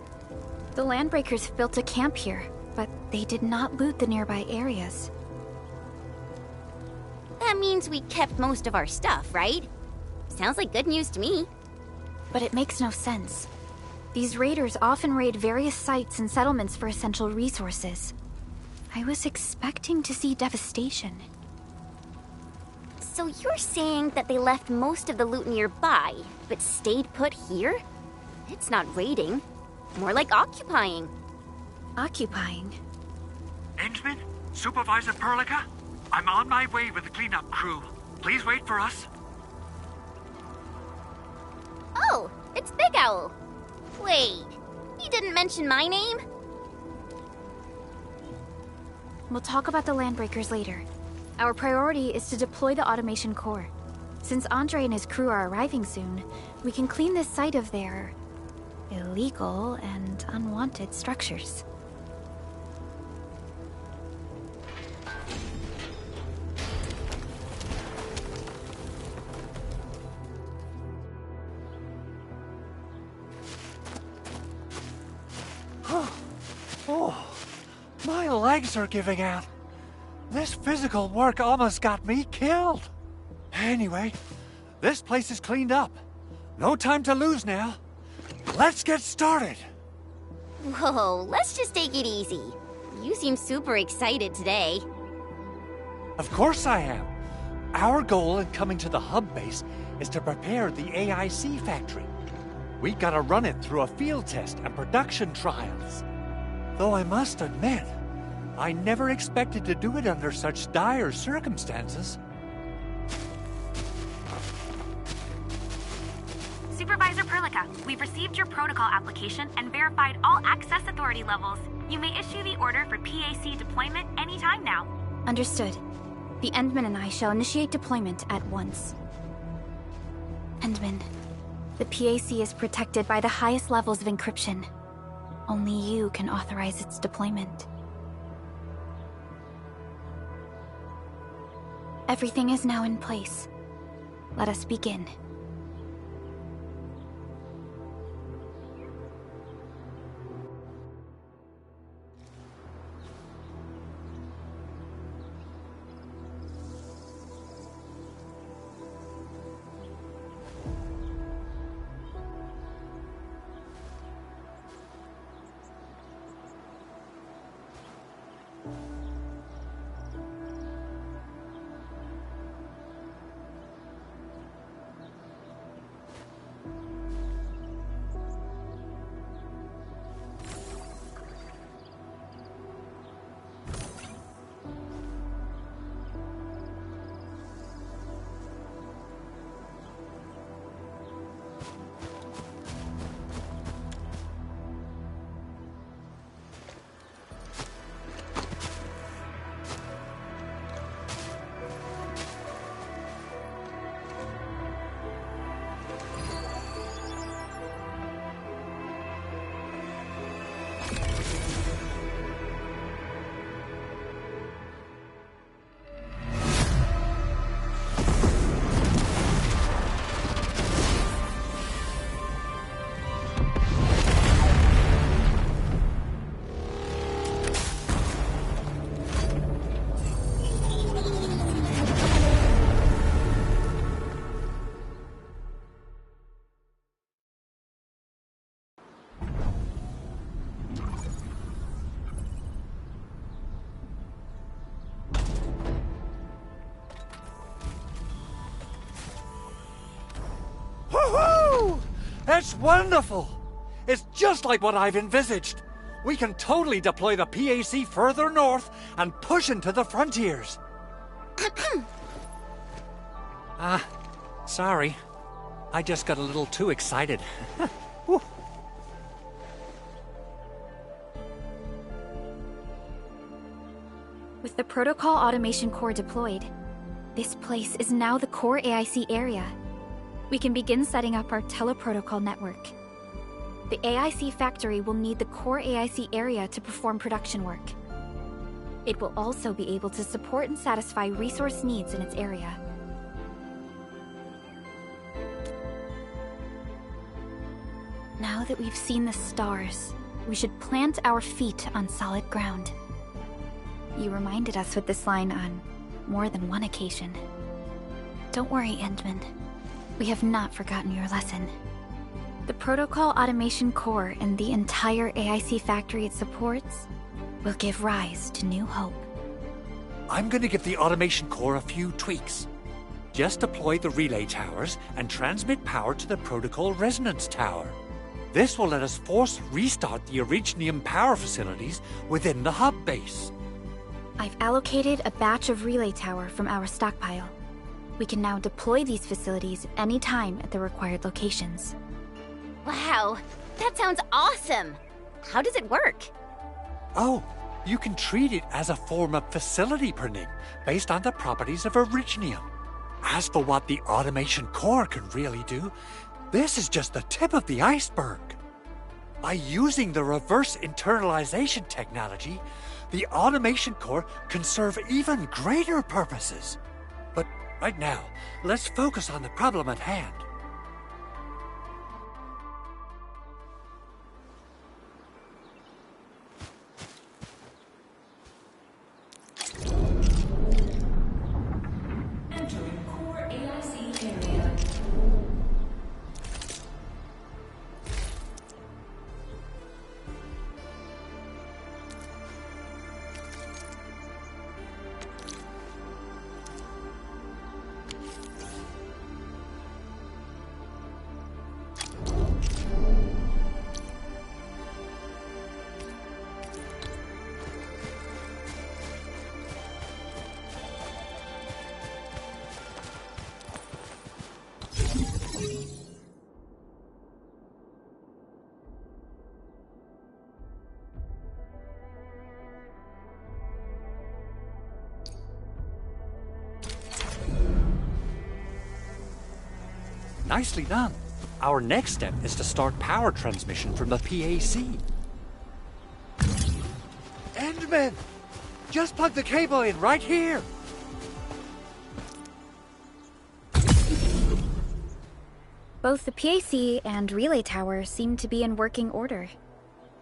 The Landbreakers built a camp here, but they did not loot the nearby areas. That means we kept most of our stuff, right? Sounds like good news to me. But it makes no sense. These raiders often raid various sites and settlements for essential resources. I was expecting to see devastation. So you're saying that they left most of the loot nearby, but stayed put here? It's not raiding. More like occupying. Occupying? Endman? Supervisor Perlica? I'm on my way with the cleanup crew. Please wait for us. Oh, it's Big Owl. Wait, you didn't mention my name? We'll talk about the Landbreakers later. Our priority is to deploy the automation core. Since Andre and his crew are arriving soon, we can clean this site of their illegal and unwanted structures. Oh, my legs are giving out. This physical work almost got me killed. Anyway, this place is cleaned up. No time to lose now. Let's get started. Whoa, let's just take it easy. You seem super excited today. Of course I am. Our goal in coming to the hub base is to prepare the AIC factory. We gotta run it through a field test and production trials. Though I must admit, I never expected to do it under such dire circumstances. Supervisor Perlica, we've received your protocol application and verified all access authority levels. You may issue the order for PAC deployment anytime now. Understood. The Endman and I shall initiate deployment at once. Endman, the PAC is protected by the highest levels of encryption. Only you can authorize its deployment. Everything is now in place. Let us begin. That's wonderful! It's just like what I've envisaged. We can totally deploy the PAC further north and push into the frontiers. Sorry. I just got a little too excited. With the protocol automation core deployed, this place is now the core AIC area. We can begin setting up our teleprotocol network. The AIC factory will need the core AIC area to perform production work. It will also be able to support and satisfy resource needs in its area. Now that we've seen the stars, we should plant our feet on solid ground. You reminded us with this line on more than one occasion. Don't worry, Endman. We have not forgotten your lesson. The Protocol Automation Core and the entire AIC factory it supports will give rise to new hope. I'm gonna give the Automation Core a few tweaks. Just deploy the relay towers and transmit power to the Protocol Resonance Tower. This will let us force restart the Originium power facilities within the hub base. I've allocated a batch of relay tower from our stockpile. We can now deploy these facilities anytime at the required locations. Wow, that sounds awesome! How does it work? Oh, you can treat it as a form of facility printing based on the properties of Originium. As for what the Automation Core can really do, this is just the tip of the iceberg. By using the reverse internalization technology, the Automation Core can serve even greater purposes. But right now, let's focus on the problem at hand. Entering core AIC area. Nicely done. Our next step is to start power transmission from the PAC. Endman! Just plug the cable in right here! Both the PAC and relay tower seem to be in working order.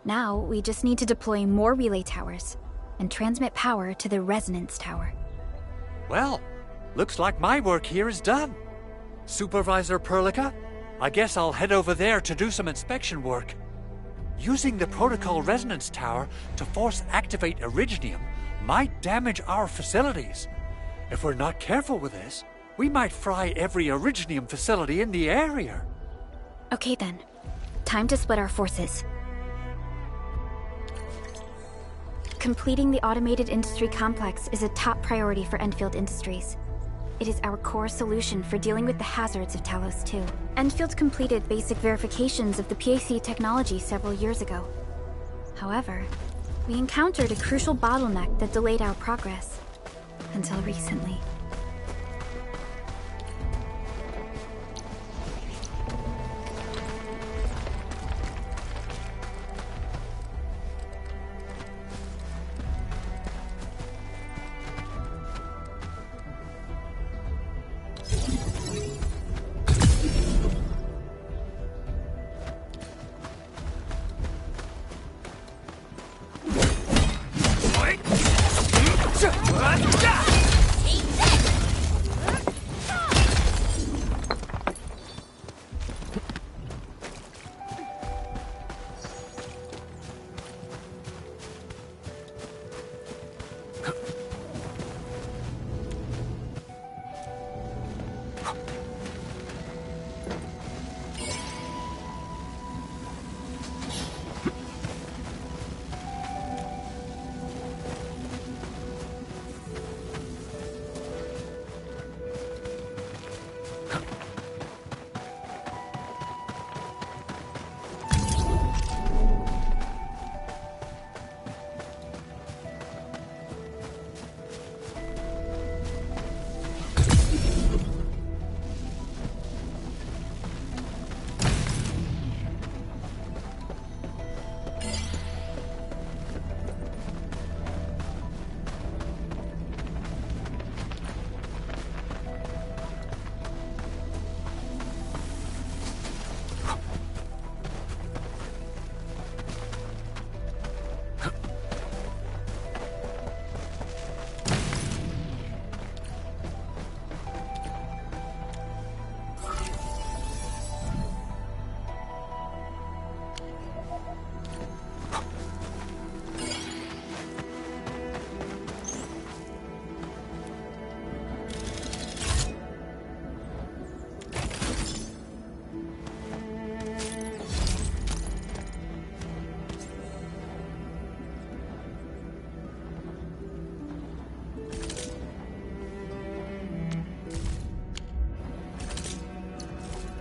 Now, we just need to deploy more relay towers and transmit power to the resonance tower. Well, looks like my work here is done. Supervisor Perlica, I guess I'll head over there to do some inspection work. Using the Protocol Resonance Tower to force activate Originium might damage our facilities. If we're not careful with this, we might fry every Originium facility in the area. Okay then, time to split our forces. Completing the automated industry complex is a top priority for Endfield Industries. It is our core solution for dealing with the hazards of Talos 2. Endfield completed basic verifications of the PAC technology several years ago. However, we encountered a crucial bottleneck that delayed our progress. Until recently. Take that!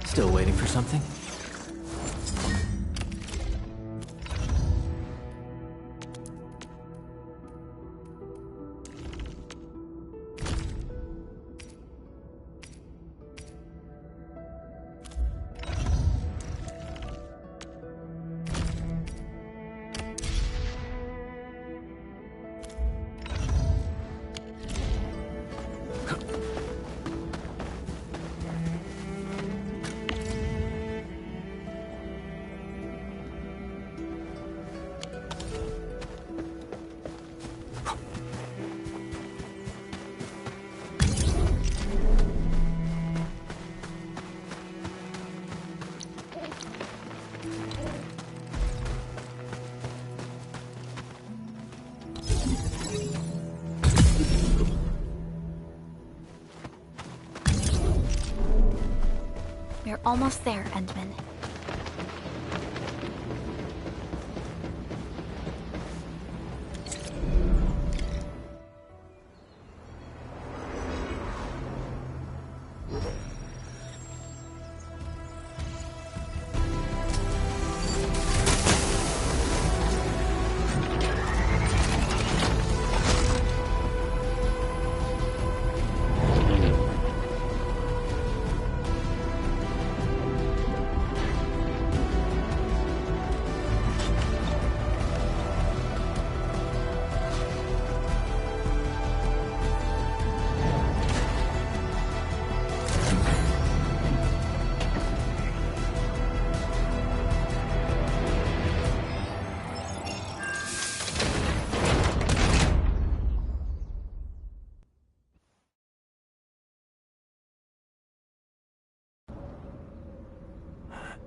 Still waiting for something? We're almost there, Endman.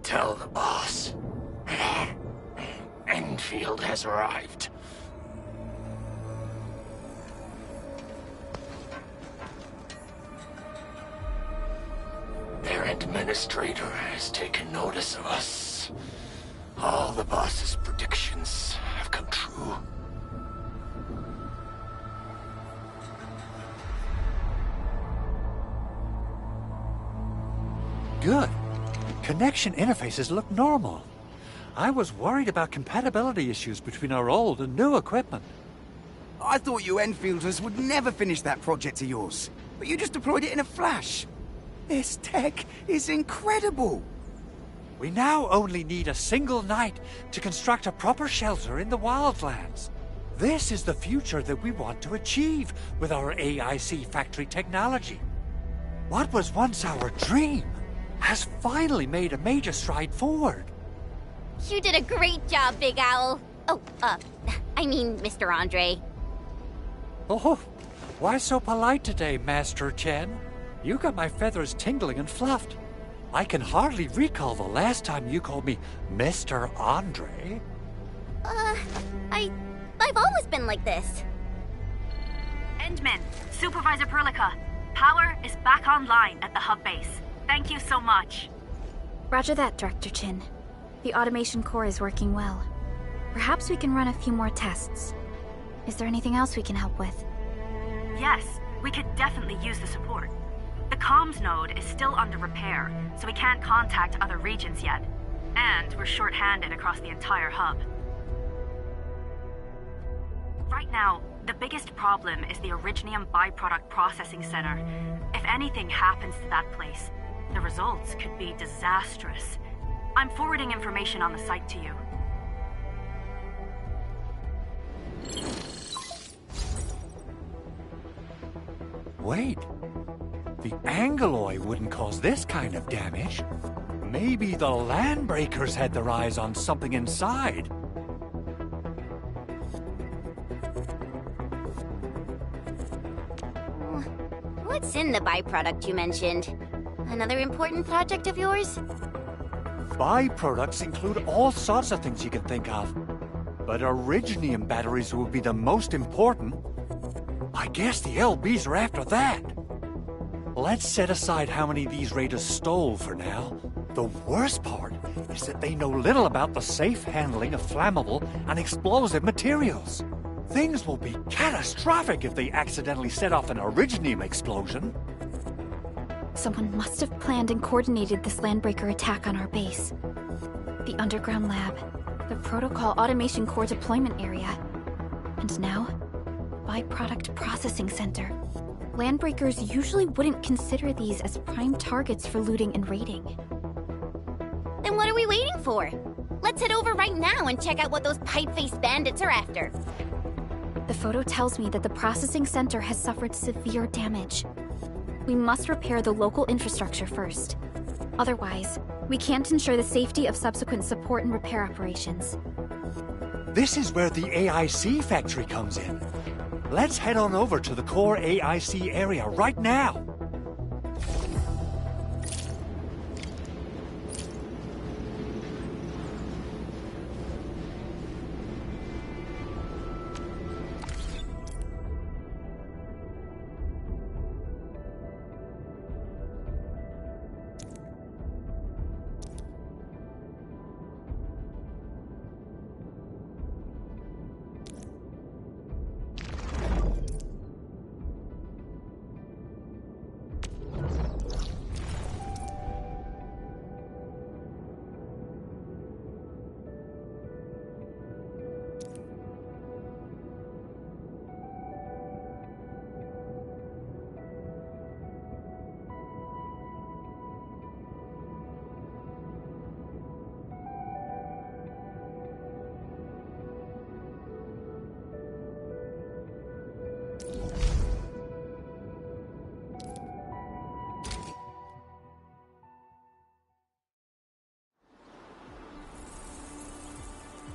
Tell the boss. Endfield has arrived. Their administrator has taken notice of us. All the boss's predictions have come true. Good. Connection interfaces look normal. I was worried about compatibility issues between our old and new equipment. I thought you Enfielders would never finish that project of yours, but you just deployed it in a flash. This tech is incredible. We now only need a single night to construct a proper shelter in the wildlands. This is the future that we want to achieve with our AIC factory technology. What was once our dream has finally made a major stride forward. You did a great job, Big Owl. Oh, I mean, Mr. Andre. Oh, why so polite today, Master Chen? You got my feathers tingling and fluffed. I can hardly recall the last time you called me Mr. Andre. I've always been like this. Endman, Supervisor Perlica, power is back online at the hub base. Thank you so much. Roger that, Director Chin. The automation core is working well. Perhaps we can run a few more tests. Is there anything else we can help with? Yes, we could definitely use the support. The comms node is still under repair, so we can't contact other regions yet. And we're short-handed across the entire hub. Right now, the biggest problem is the Originium byproduct processing center. If anything happens to that place, the results could be disastrous. I'm forwarding information on the site to you. Wait. The Angeloy wouldn't cause this kind of damage. Maybe the Landbreakers had their eyes on something inside. What's in the byproduct you mentioned? Another important project of yours? Byproducts include all sorts of things you can think of. But Originium batteries will be the most important. I guess the LBs are after that. Let's set aside how many these raiders stole for now. The worst part is that they know little about the safe handling of flammable and explosive materials. Things will be catastrophic if they accidentally set off an Originium explosion. Someone must have planned and coordinated this landbreaker attack on our base. The underground lab, the protocol automation core deployment area, and now, byproduct processing center. Landbreakers usually wouldn't consider these as prime targets for looting and raiding. Then what are we waiting for? Let's head over right now and check out what those pipe-faced bandits are after. The photo tells me that the processing center has suffered severe damage. We must repair the local infrastructure first. Otherwise, we can't ensure the safety of subsequent support and repair operations. This is where the AIC factory comes in. Let's head on over to the core AIC area right now.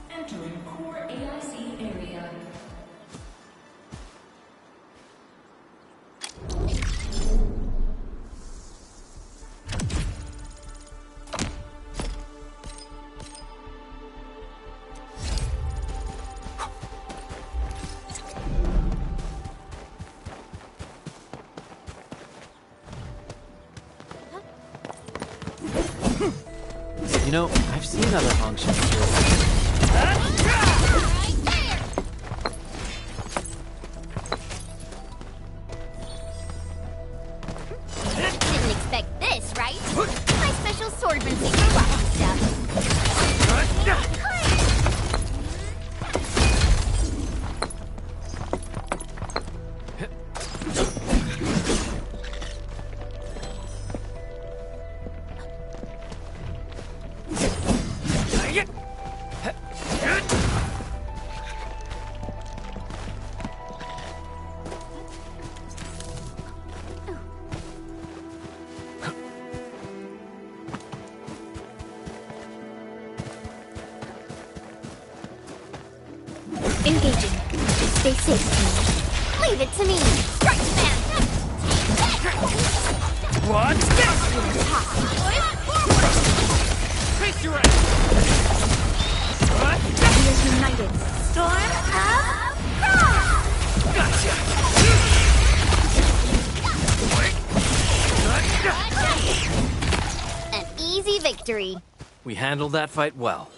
Entering core AIC area. You know, I've seen other functions here. Didn't expect this, right? My special swordsmanship for rocky stuff. Engaging. Stay safe. Leave it to me. Right, man. What? Face your ass. We are united. Storm of Frost. Gotcha. An easy victory. We handled that fight well.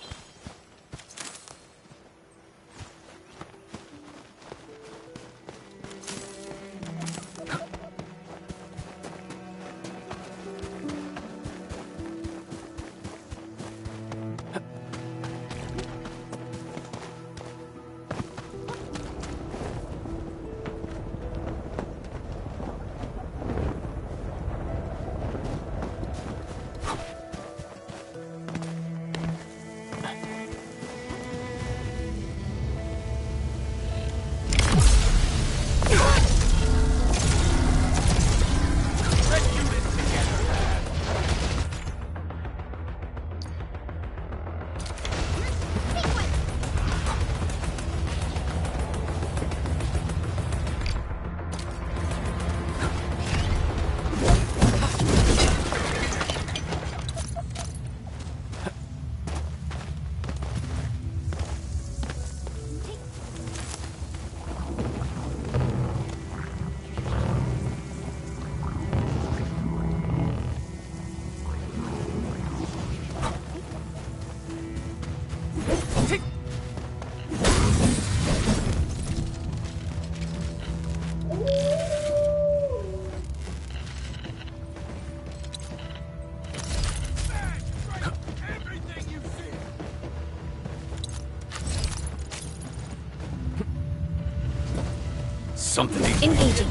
something to... Engaging.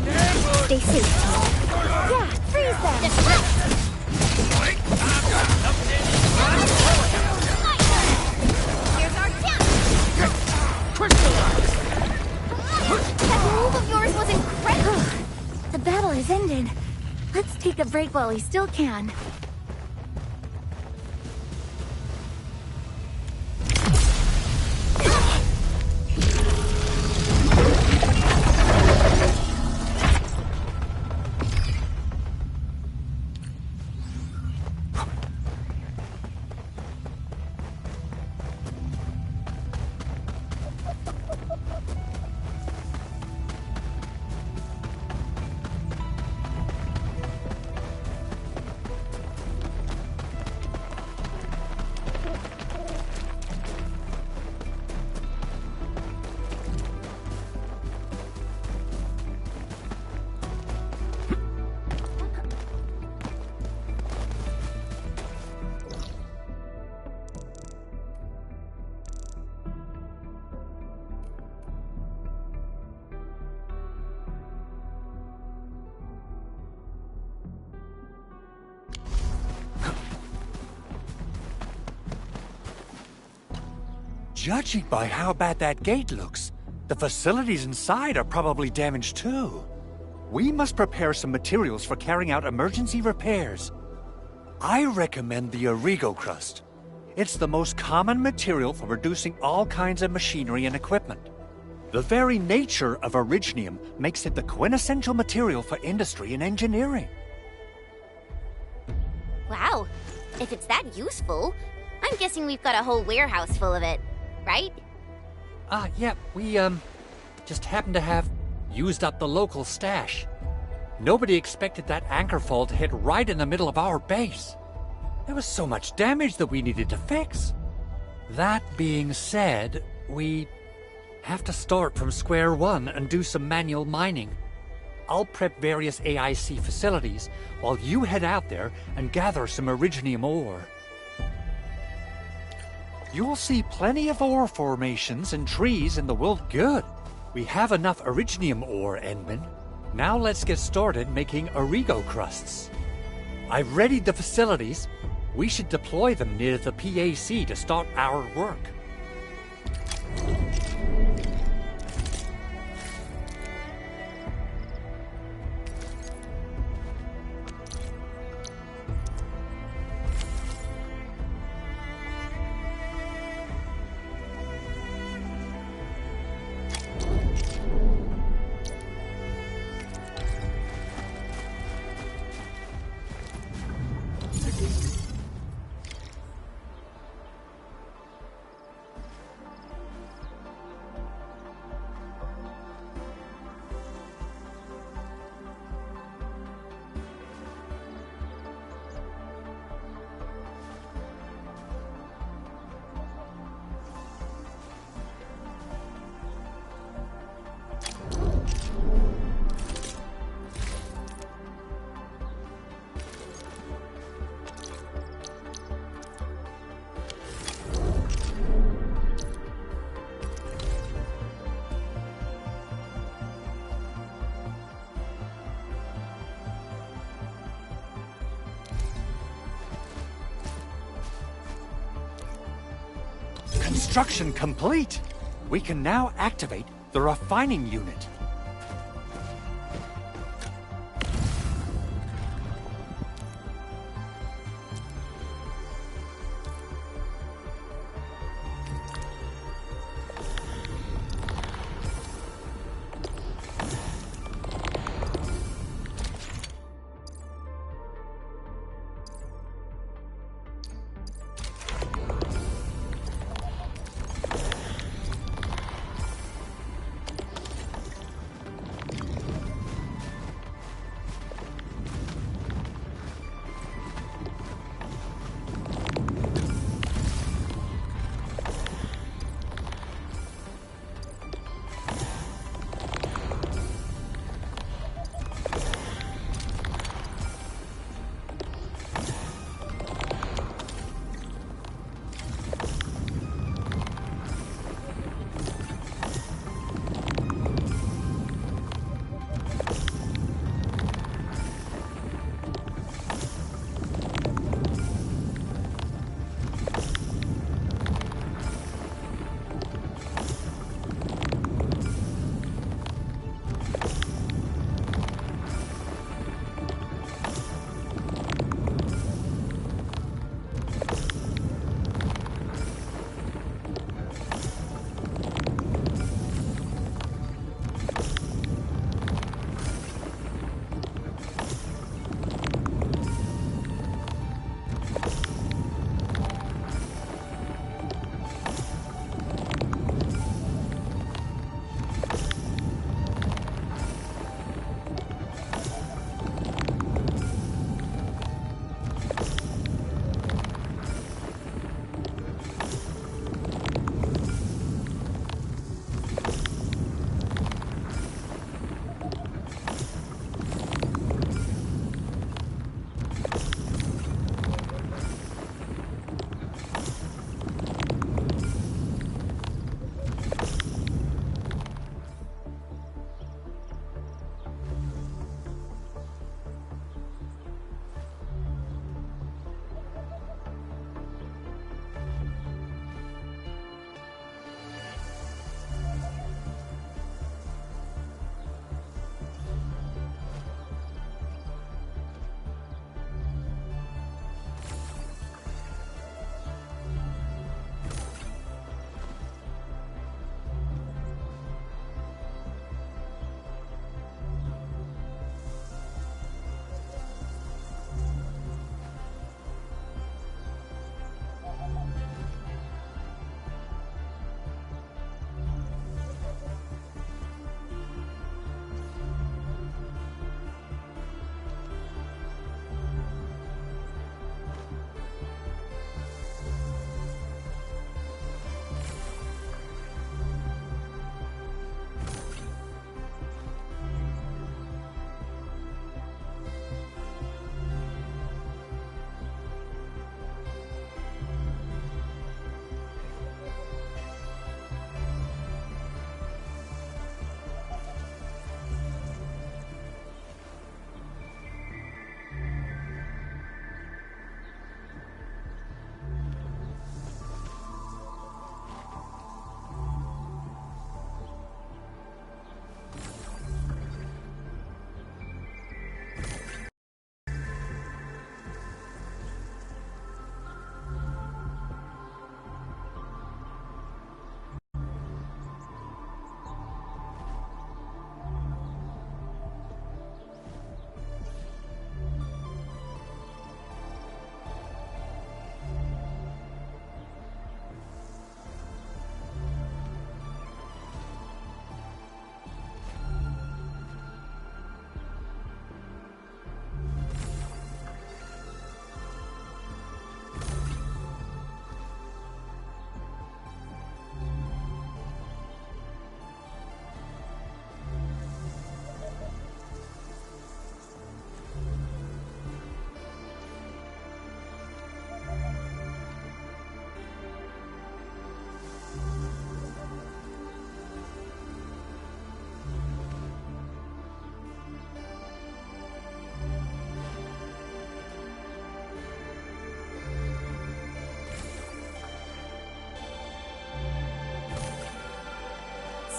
Stay safe, team. Yeah, freeze them! Here's our chance! That move of yours was incredible! The battle has ended. Let's take a break while we still can. Judging by how bad that gate looks, the facilities inside are probably damaged too. We must prepare some materials for carrying out emergency repairs. I recommend the Origo crust. It's the most common material for producing all kinds of machinery and equipment. The very nature of originium makes it the quintessential material for industry and engineering. Wow, if it's that useful, I'm guessing we've got a whole warehouse full of it, right? Yeah, we, just happen to have used up the local stash. Nobody expected that anchor fall to hit right in the middle of our base. There was so much damage that we needed to fix. That being said, we have to start from square one and do some manual mining. I'll prep various AIC facilities while you head out there and gather some originium ore. You'll see plenty of ore formations and trees in the world good. We have enough originium ore, Endman. Now let's get started making Origo crusts. I've readied the facilities. We should deploy them near the PAC to start our work. Construction complete! We can now activate the refining unit.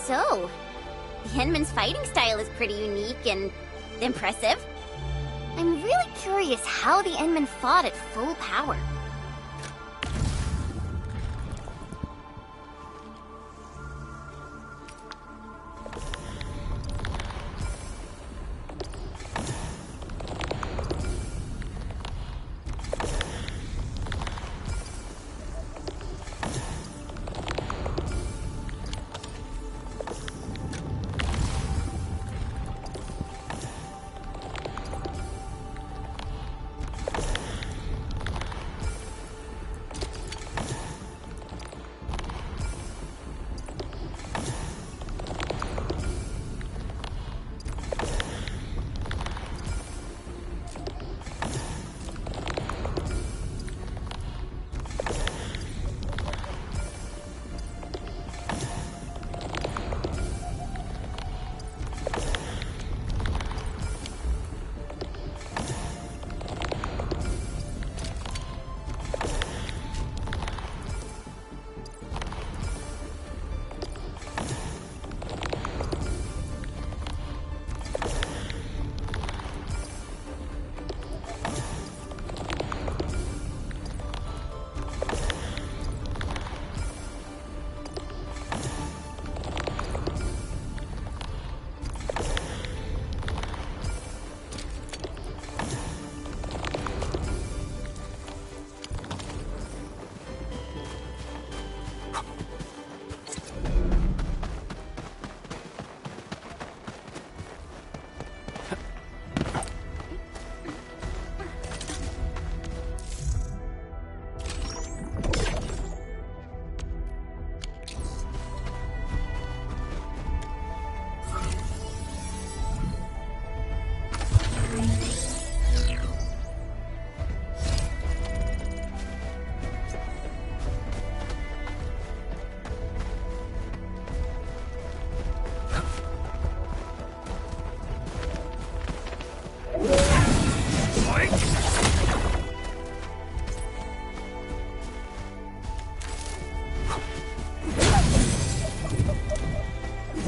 so. The Endman's fighting style is pretty unique and impressive. I'm really curious how the Endman fought at full power.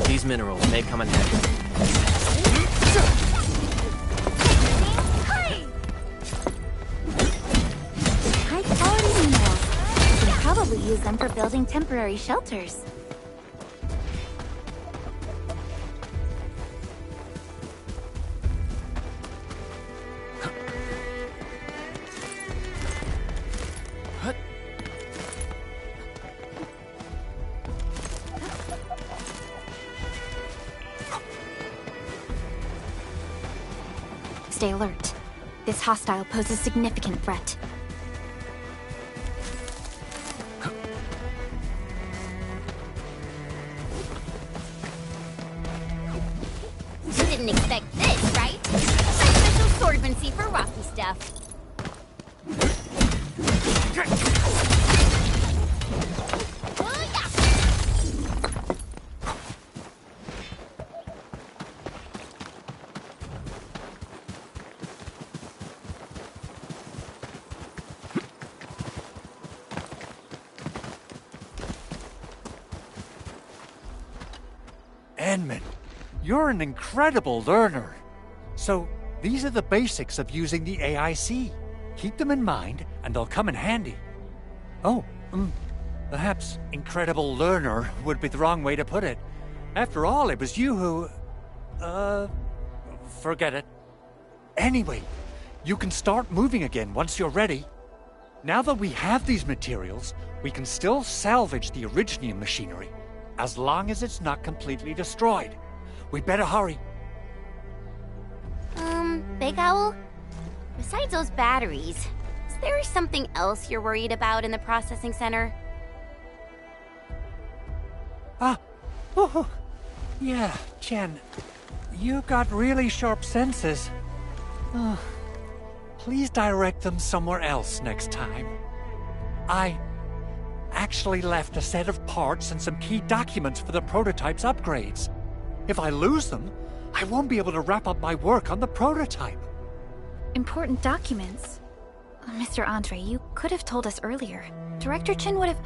These minerals may come in handy. High-quality minerals. We can probably use them for building temporary shelters. Stay alert. This hostile poses significant threat. You didn't expect this, right? My special swordmancy for rocky stuff. Endman, you're an incredible learner. So, these are the basics of using the AIC. Keep them in mind, and they'll come in handy. Oh, perhaps incredible learner would be the wrong way to put it. After all, it was you who... forget it. Anyway, you can start moving again once you're ready. Now that we have these materials, we can still salvage the Originium machinery, as long as it's not completely destroyed. We better hurry. Big Owl? Besides those batteries, is there something else you're worried about in the processing center? Yeah, Jen. You got really sharp senses. Please direct them somewhere else next time. I actually left a set of parts and some key documents for the prototype's upgrades. If I lose them, I won't be able to wrap up my work on the prototype. Important documents? Mr. Andre, you could have told us earlier. Director Chin would have...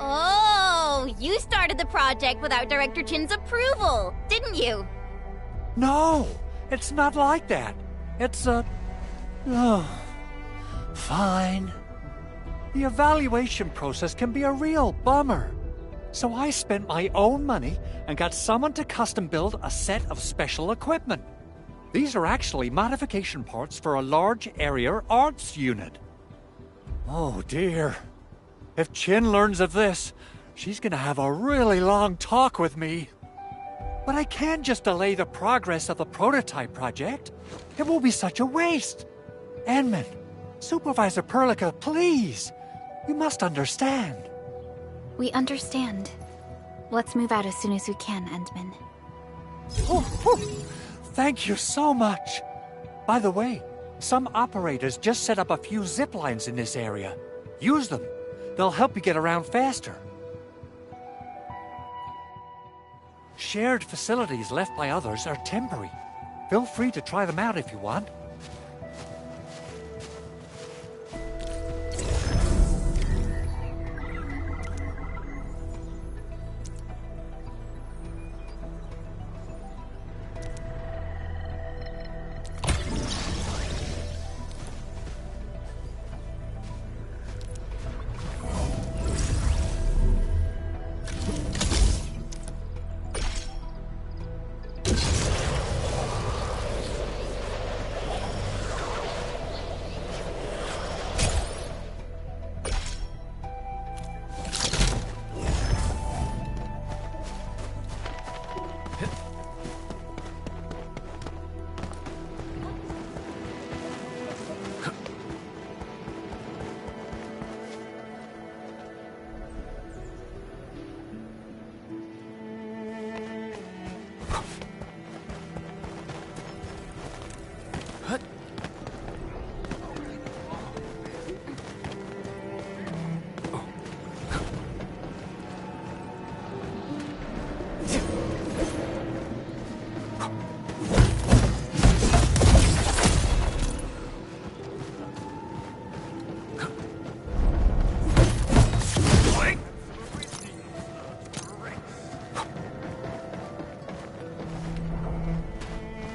Oh, Oh, you started the project without Director Chin's approval, didn't you? No, it's not like that. It's fine. The evaluation process can be a real bummer. So I spent my own money and got someone to custom build a set of special equipment. These are actually modification parts for a large area arts unit. Oh dear. If Chin learns of this, she's gonna have a really long talk with me. But I can't just delay the progress of the prototype project. It will be such a waste. Enman, Supervisor Perlica, please. You must understand. We understand. Let's move out as soon as we can, Endman. Thank you so much. By the way, some operators just set up a few zip lines in this area. Use them. They'll help you get around faster. Shared facilities left by others are temporary. Feel free to try them out if you want.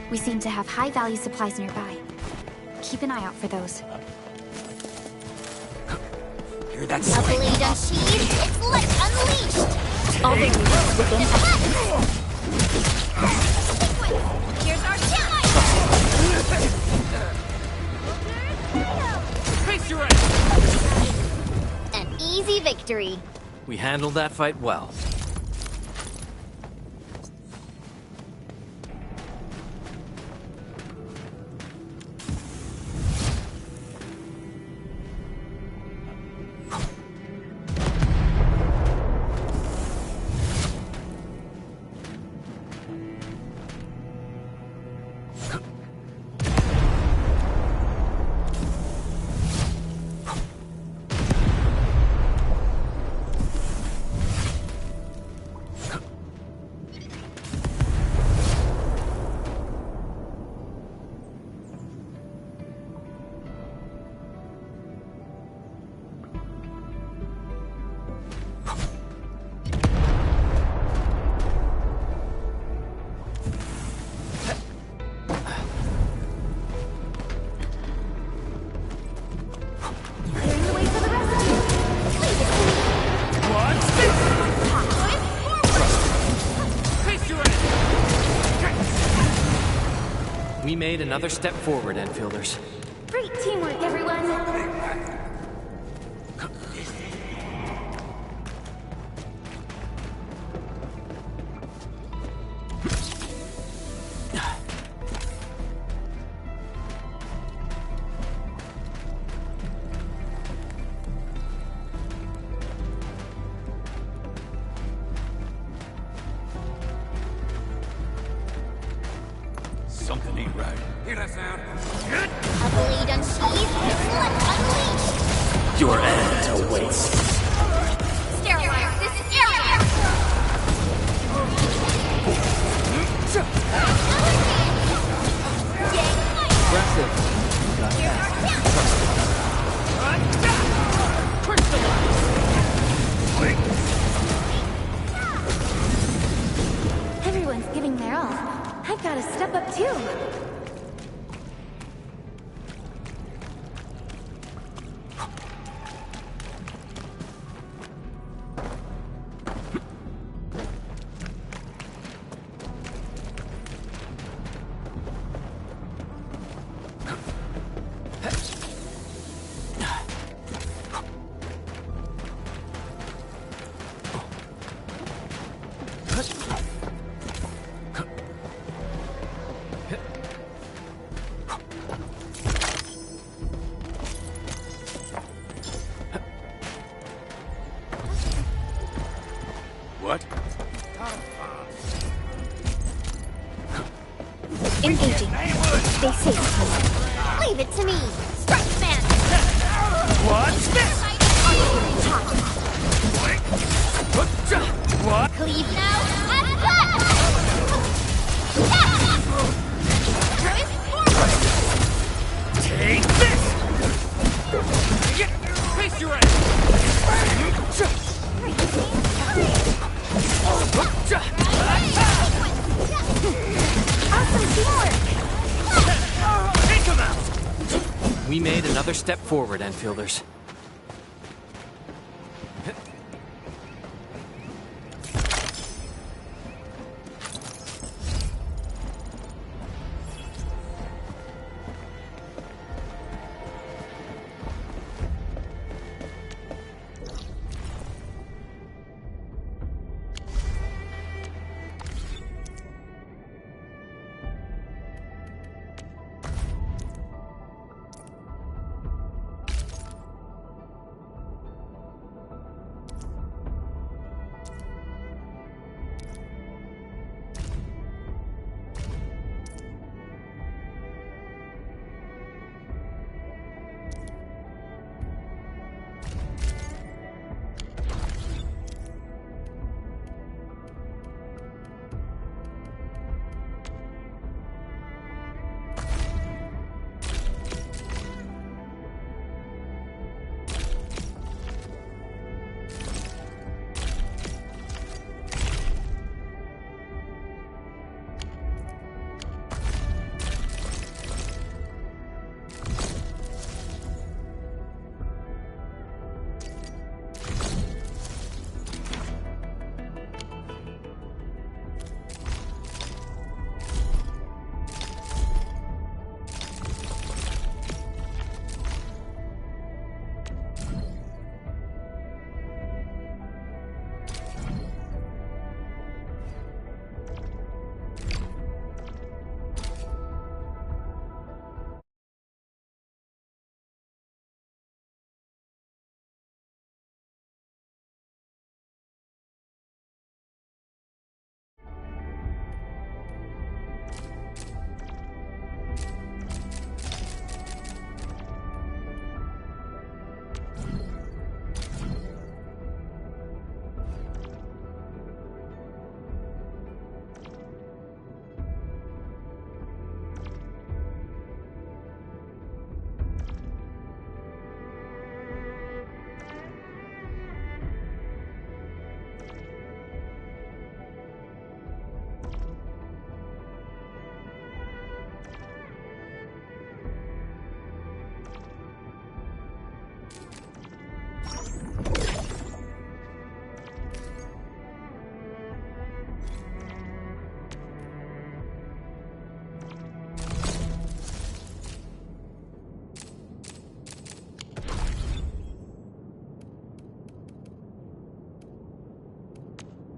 We seem to have high-value supplies nearby. Keep an eye out for those. Hear that A scream? blade unsheathed, its lips unleashed! All the units within Here's our challenge! Face your aim! An easy victory. We handled that fight well. We made another step forward, Enfielders. Great teamwork, everyone! Something ain't right. Hear that sound? A blade unsheathed, its lips unleashed! Your end awaits. Sterilize this area! Aggressive. Got fast. Crystallize. What? Engaging. Stay safe. Leave it to me. Strike man. What's this? What? Cleave now. Attack! Drive forward. Take this! Face your Awesome teamwork. Take him out! We made another step forward, Enfielders.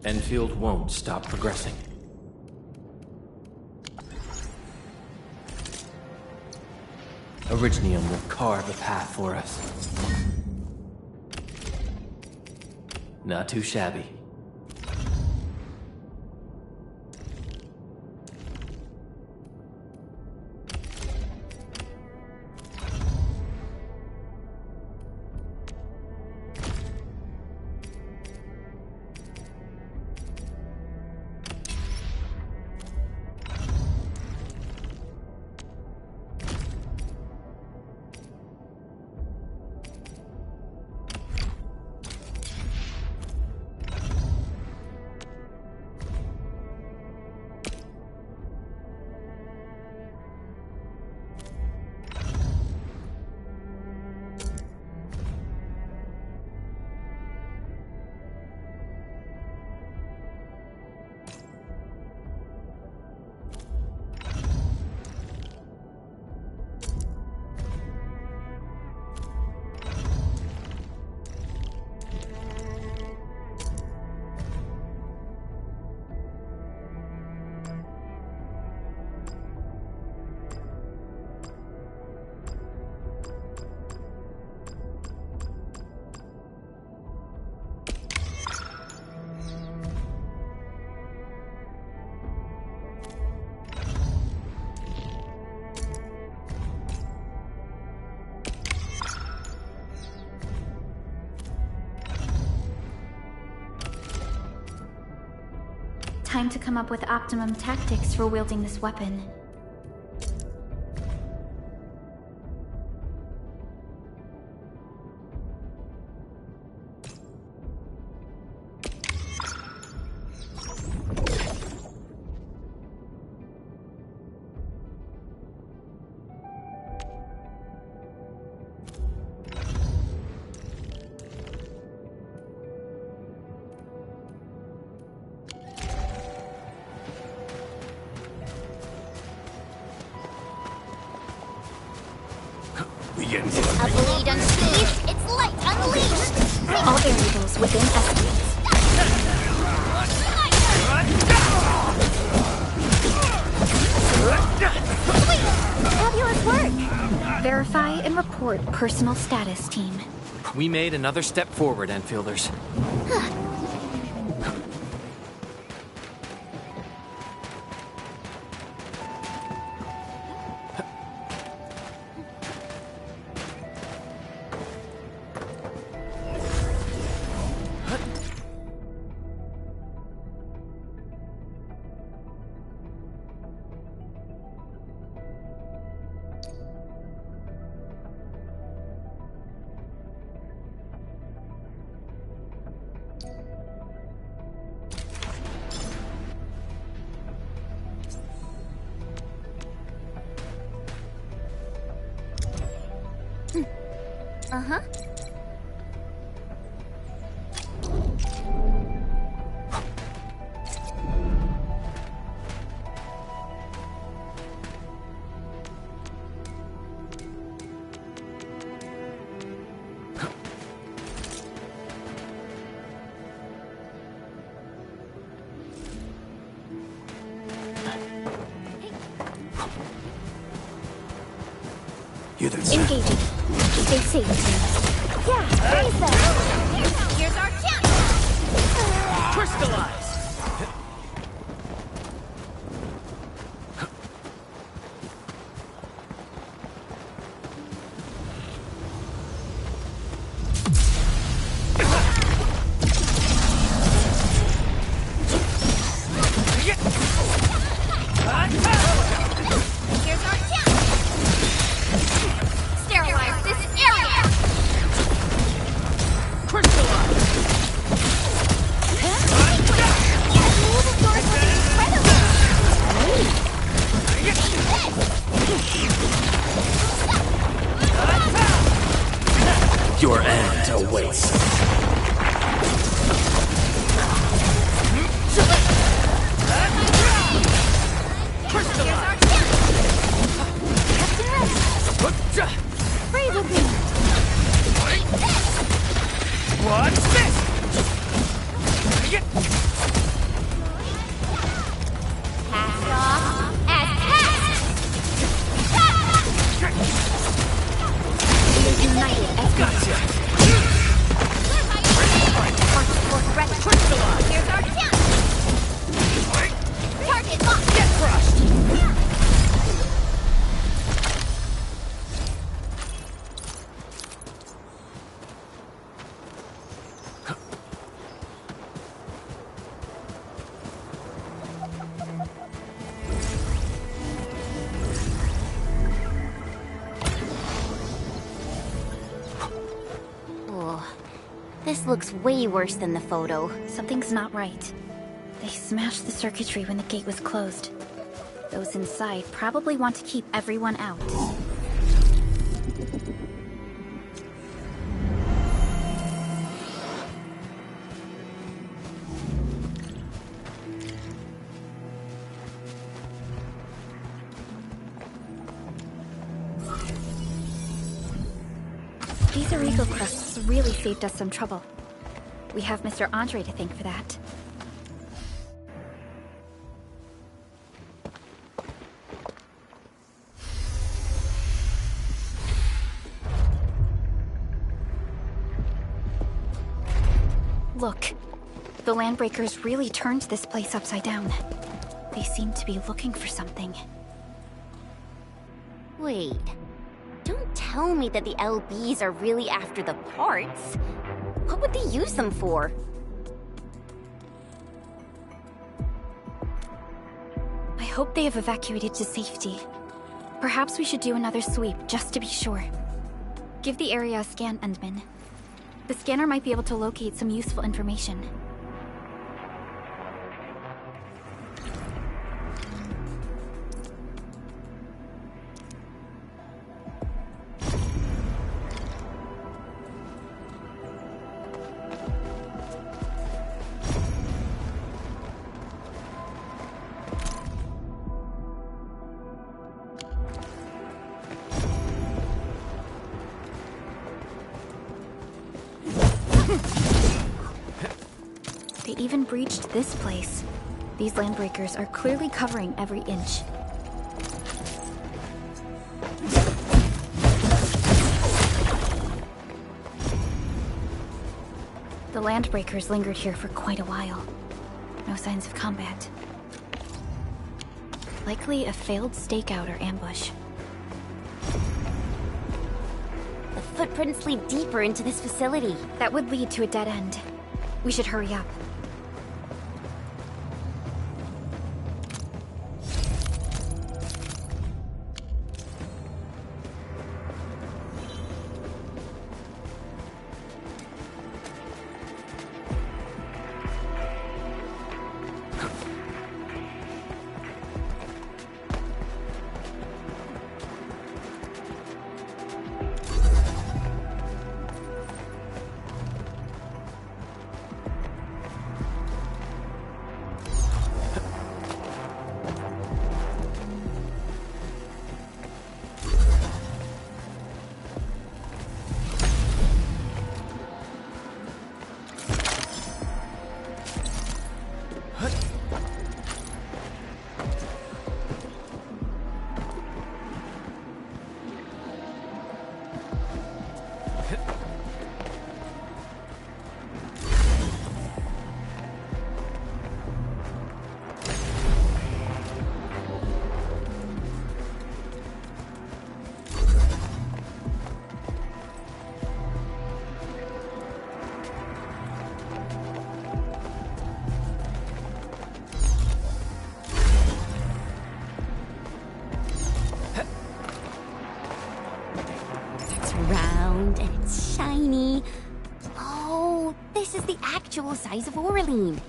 Enfield won't stop progressing. Originium will carve a path for us. Not too shabby. Time to come up with optimum tactics for wielding this weapon. A blade unsheathed, its light unleashed! All variables within estimates. Fabulous work! Verify and report personal status, team. We made another step forward, Enfielders. Uh-huh. You did Engaging. Stay safe, team. Yeah, raise them! Here's our chance! Crystallize! Here's our chance! Sterilize this area! Crystallize! Your end awaits. Brave with me! What's this? Pass off as passed! United as Gotcha! Here's our chance! Target locked! Get crushed! Oh, this looks way worse than the photo. Something's not right. They smashed the circuitry when the gate was closed. Those inside probably want to keep everyone out. These illegal crusts really saved us some trouble. We have Mr. Andre to thank for that. Look, the Landbreakers really turned this place upside down. They seem to be looking for something. Wait, don't tell me that the LBs are really after the parts. What would they use them for? hope they have evacuated to safety. Perhaps we should do another sweep, just to be sure. Give the area a scan, Endman. The scanner might be able to locate some useful information. They even breached this place. These landbreakers are clearly covering every inch. The landbreakers lingered here for quite a while. No signs of combat. Likely a failed stakeout or ambush. The footprints lead deeper into this facility. That would lead to a dead end. We should hurry up. Round and it's shiny. Oh, this is the actual size of Aureline.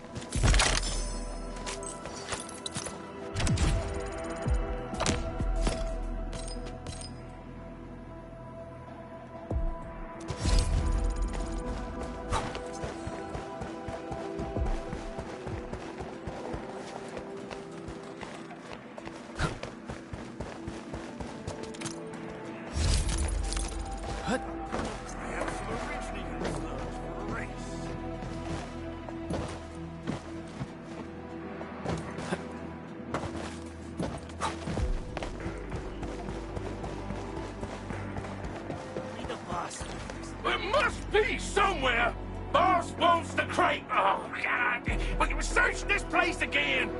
There must be somewhere! Boss wants the crate! Oh, God! We can search this place again!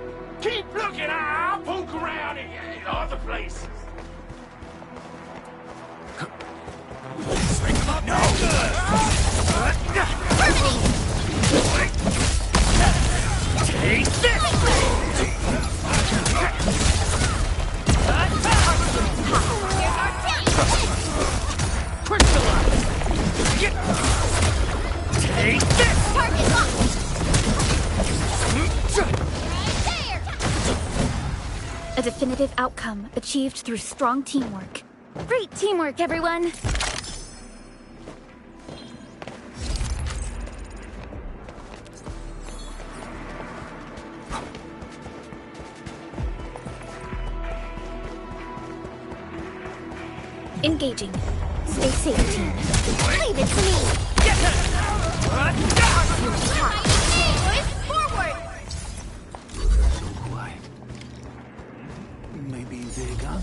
Keep looking! I'll poke around in other places. Take this! Take this! Target locked! A definitive outcome achieved through strong teamwork. Great teamwork, everyone! Engaging. Stay safe, team. Leave it to me! Forward! Maybe they're gone?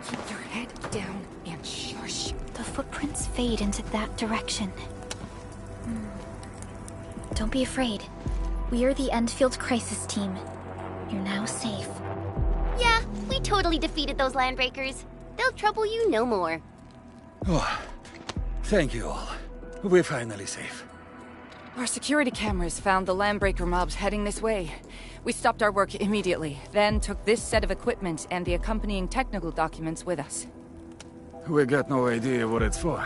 Keep your head down and shush. The footprints fade into that direction. Don't be afraid. We are the Endfield crisis team. You're now safe. Yeah, we totally defeated those landbreakers. They'll trouble you no more. Oh, thank you all. We're finally safe. Our security cameras found the landbreaker mobs heading this way. We stopped our work immediately, then took this set of equipment and the accompanying technical documents with us. We got no idea what it's for,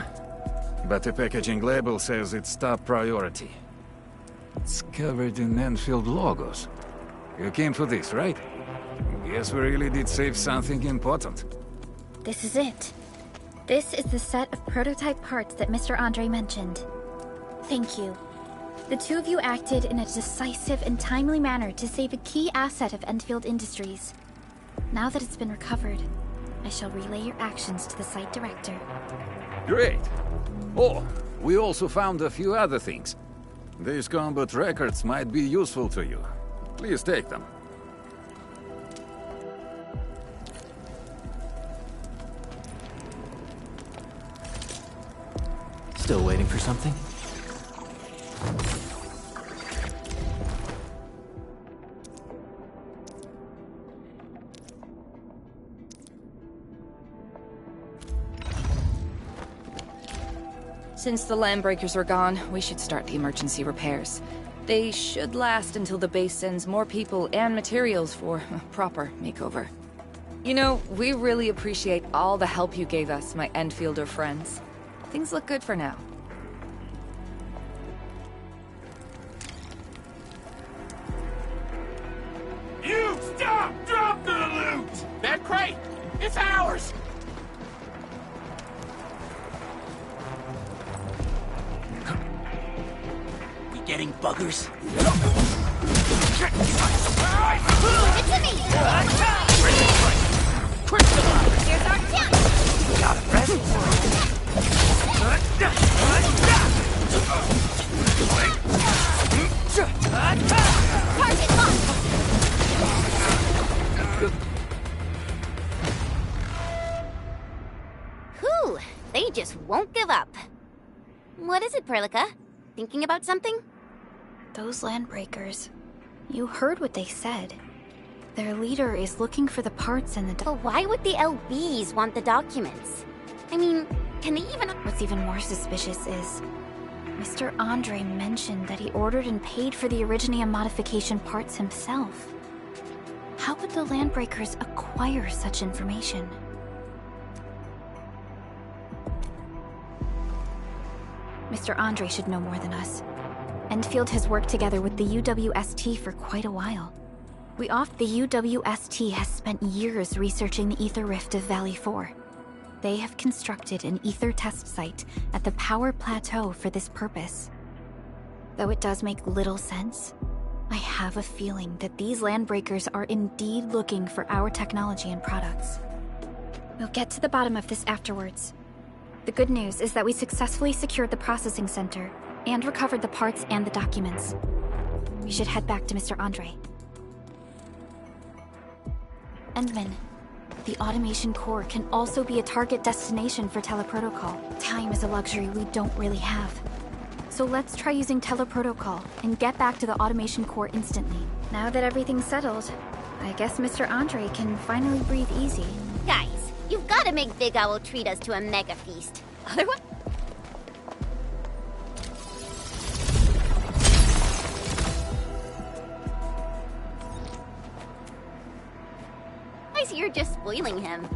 but the packaging label says it's top priority. It's covered in Endfield logos. You came for this, right? Guess we really did save something important. This is it. This is the set of prototype parts that Mr. Andre mentioned. Thank you. The two of you acted in a decisive and timely manner to save a key asset of Endfield Industries. Now that it's been recovered, I shall relay your actions to the site director. Great. Oh, we also found a few other things. These combat records might be useful to you. Please take them. Still waiting for something? Since the landbreakers are gone, we should start the emergency repairs. They should last until the base sends more people and materials for a proper makeover. You know, we really appreciate all the help you gave us, my Endfielder friends. Things look good for now. You stop! Drop the loot! That crate! It's ours! We getting buggers? It's a me! Quick them up! Here's our chance! Got a present for Target locked! Whew, they just won't give up. What is it, Perlica? Thinking about something? Those landbreakers. You heard what they said. Their leader is looking for the parts in the But why would the LBs want the documents? I mean, can they even... What's even more suspicious is... Mr. Andre mentioned that he ordered and paid for the Originium modification parts himself. How would the landbreakers acquire such information? Mr. Andre should know more than us. Endfield has worked together with the UWST for quite a while. The UWST has spent years researching the Ether Rift of Valley 4. They have constructed an Ether test site at the Power Plateau for this purpose. Though it does make little sense, I have a feeling that these landbreakers are indeed looking for our technology and products. We'll get to the bottom of this afterwards. The good news is that we successfully secured the processing center and recovered the parts and the documents. We should head back to Mr. Andre. Endman, the automation core can also be a target destination for teleprotocol. Time is a luxury we don't really have. So let's try using teleprotocol and get back to the automation core instantly. Now that everything's settled, I guess Mr. Andre can finally breathe easy. Guys, you've got to make Big Owl treat us to a mega feast. Otherwise... You're just spoiling him.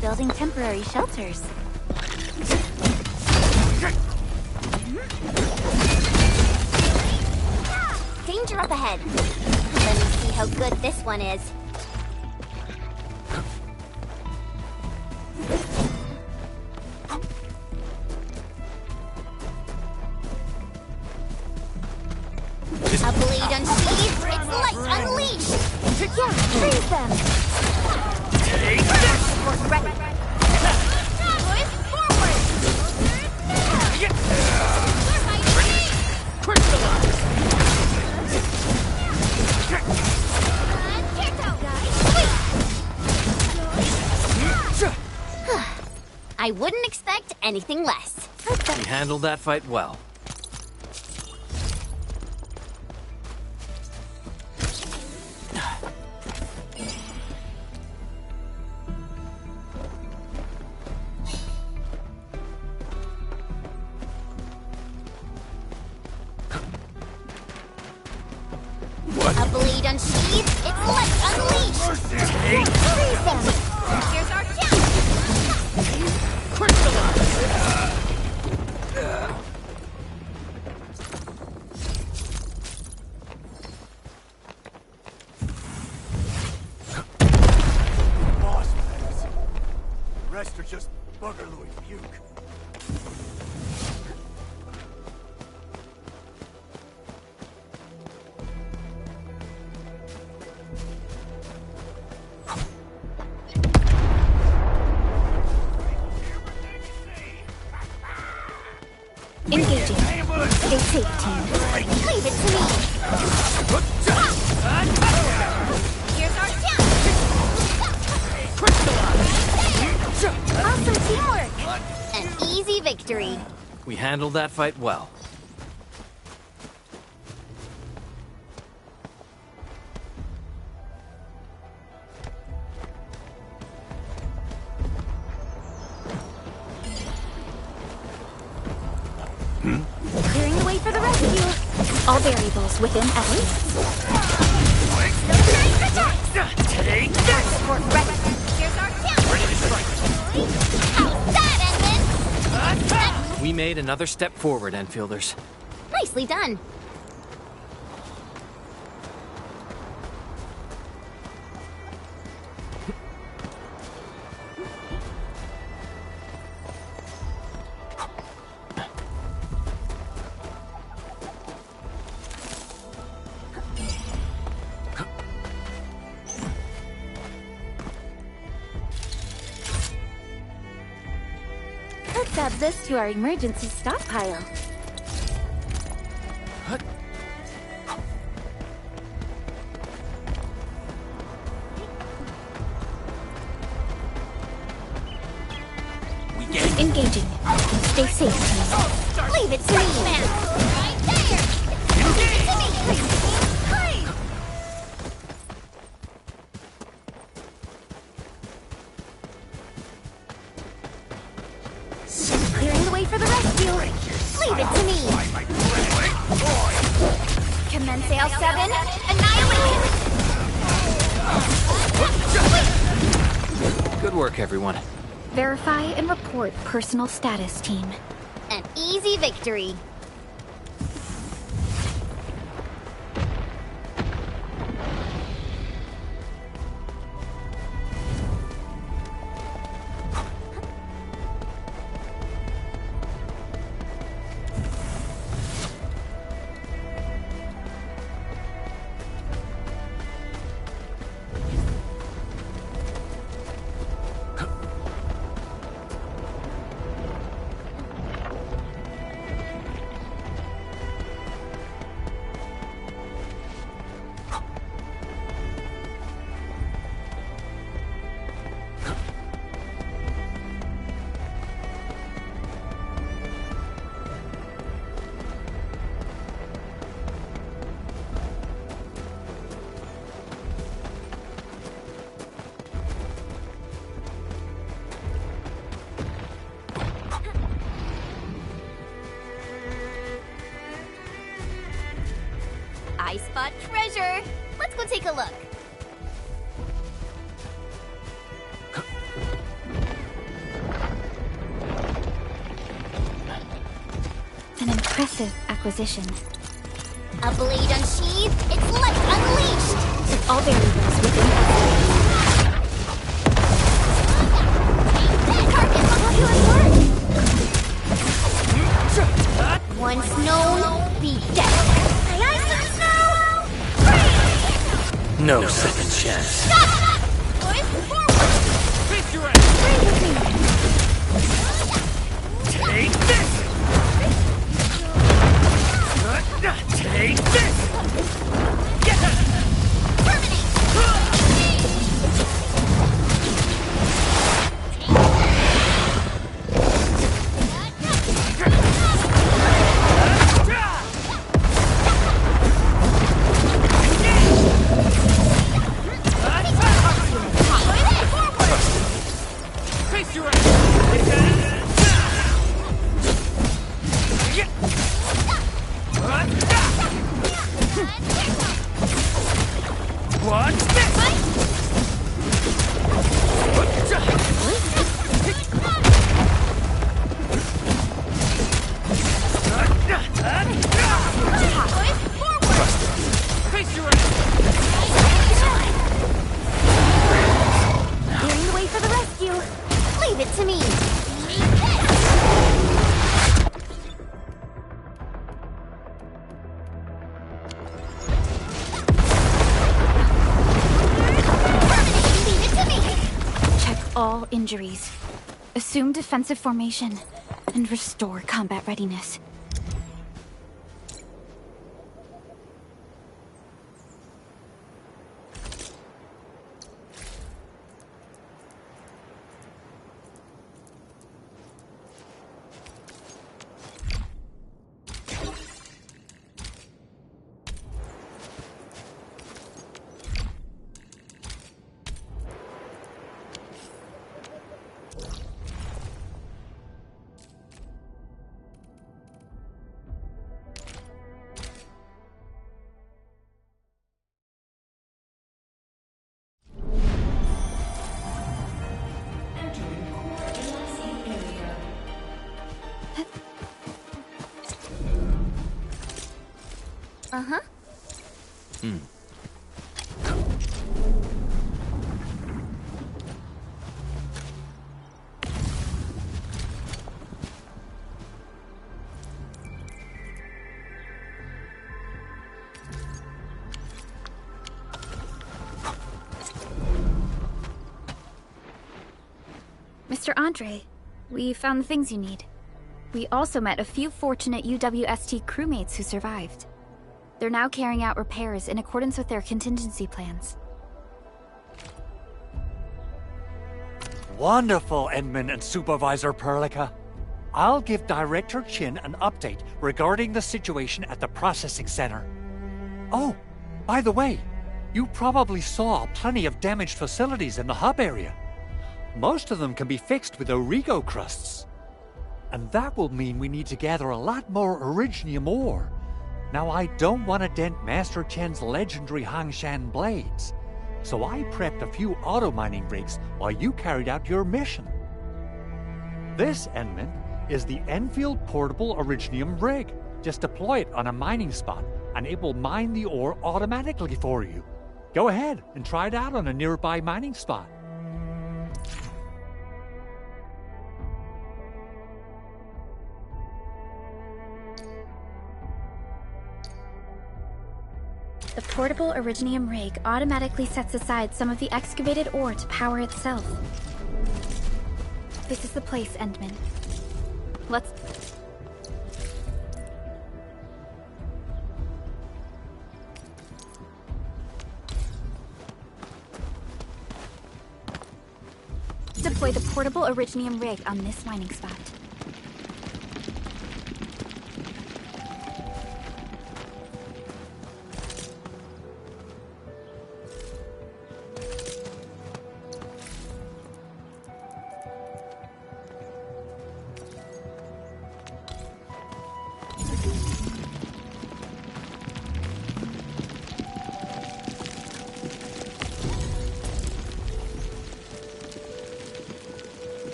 Building temporary shelters. Danger up ahead. Let me see how good this one is. A blade unsheathed, its light unleashed! Yeah, freeze them! Take this! Force ready! Boys, forward! Crystallize! I wouldn't expect anything less. We handled that fight well. A blade unsheathed, its light unleashed! Freeze them! Here's our chance! Boss matters. The rest are just buggerlooey puke. Engaging. Stay safe, team. Leave it to me! Here's our chance! Awesome teamwork! An easy victory. We handled that fight well. Clearing the way for the rescue. All variables within evidence. Take this! Force ready. Here's our chance! Ready to strike. How's that, Edmund? We made another step forward, Enfielders. Nicely done. Let's add this to our emergency stockpile. Engaging. Stay safe, team. Leave it to me, man. Right there. Leave it to me. Hey. Clearing the way for the rescue. Leave it to me. Commence AL7. Annihilate. Good work, everyone. Verify and report personal status, team. An easy victory. I spot treasure. Let's go take a look. An impressive acquisition. A blade unsheathed, its light unleashed. All variables within evidence. Once known, be dead. Aye, aye, sir. No second chance. Stop! Boys, forward! Face your ass! Take this! Take this! Face your ass! What's this? Face your ass! Clearing the way for the rescue. Leave it to me. Leave it to me. Check all injuries. Assume defensive formation. And restore combat readiness. Uh-huh. Mr. Andre, we found the things you need. We also met a few fortunate UWST crewmates who survived. They're now carrying out repairs in accordance with their contingency plans. Wonderful, Endman and Supervisor Perlica. I'll give Director Chin an update regarding the situation at the processing center. Oh, by the way, you probably saw plenty of damaged facilities in the hub area. Most of them can be fixed with Origo crusts. And that will mean we need to gather a lot more Originium ore. Now, I don't want to dent Master Chen's legendary Hangshan blades, so I prepped a few auto-mining rigs while you carried out your mission. This, Endman, is the Endfield Portable Originium rig. Just deploy it on a mining spot, and it will mine the ore automatically for you. Go ahead and try it out on a nearby mining spot. The portable Originium rig automatically sets aside some of the excavated ore to power itself. This is the place, Endman. Let's... deploy the portable Originium rig on this mining spot.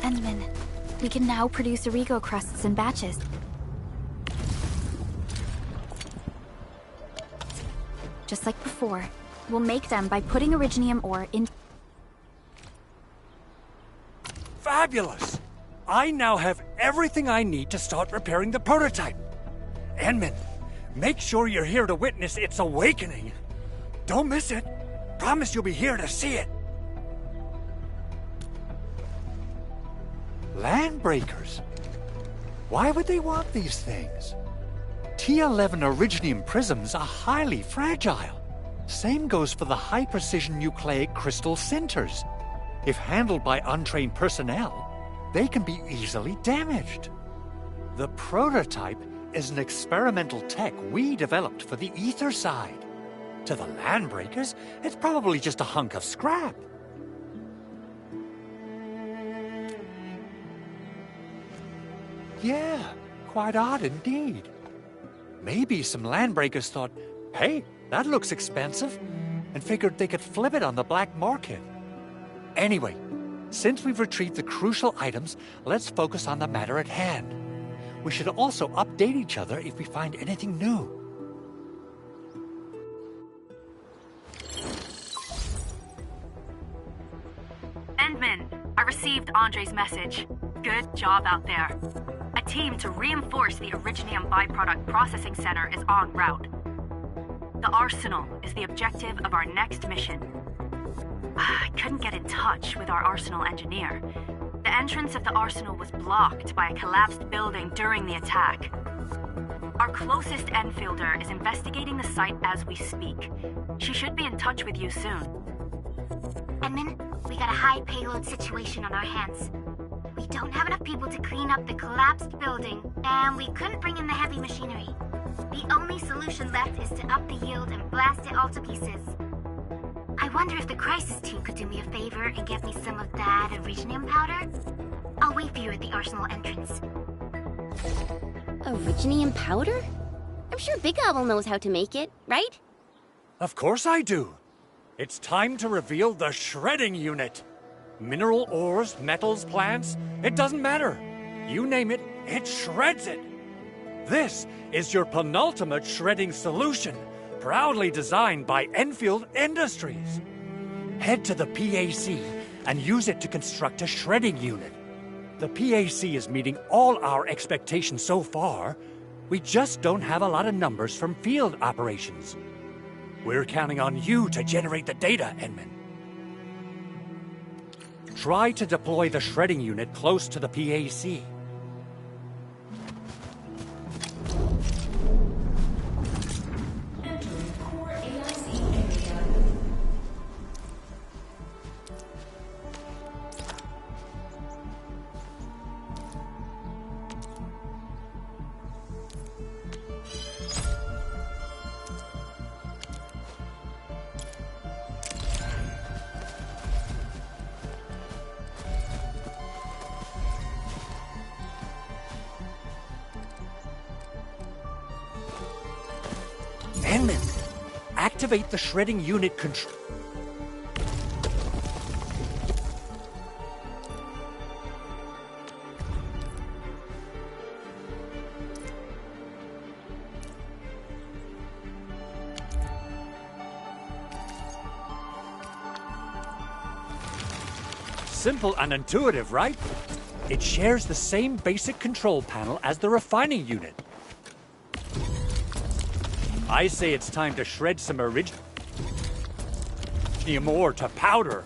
Endman, we can now produce Origo crusts in batches. Just like before, We'll make them by putting Originium ore in... Fabulous! I now have everything I need to start repairing the prototype. Enman, make sure you're here to witness its awakening. Don't miss it. Promise you'll be here to see it. Landbreakers? Why would they want these things? T11 Originium prisms are highly fragile. Same goes for the high-precision nucleic crystal centers. If handled by untrained personnel, they can be easily damaged. The prototype is an experimental tech we developed for the ether side. To the Landbreakers, it's probably just a hunk of scrap. Yeah, quite odd indeed. Maybe some Landbreakers thought, hey, that looks expensive, and figured they could flip it on the black market. Anyway, since we've retrieved the crucial items, let's focus on the matter at hand. We should also update each other if we find anything new. Endman, I received Andre's message. Good job out there. A team to reinforce the Originium byproduct processing center is en route. The Arsenal is the objective of our next mission. I couldn't get in touch with our Arsenal engineer. The entrance of the Arsenal was blocked by a collapsed building during the attack. Our closest Enfielder is investigating the site as we speak. She should be in touch with you soon. Edmund, we got a high payload situation on our hands. We don't have enough people to clean up the collapsed building, and we couldn't bring in the heavy machinery. The only solution left is to up the yield and blast it all to pieces. I wonder if the crisis team could do me a favor and get me some of that Originium powder? I'll wait for you at the Arsenal entrance. Originium powder? I'm sure Big Owl knows how to make it, right? Of course I do. It's time to reveal the shredding unit. Mineral ores, metals, plants, it doesn't matter. You name it, it shreds it. This is your penultimate shredding solution, proudly designed by Enfield Industries. Head to the PAC and use it to construct a shredding unit. The PAC is meeting all our expectations so far. We just don't have a lot of numbers from field operations. We're counting on you to generate the data, Edmund. Try to deploy the shredding unit close to the PAC. Activate the shredding unit control. Simple and intuitive, right? It shares the same basic control panel as the refining unit. I say it's time to shred some originium ore to powder.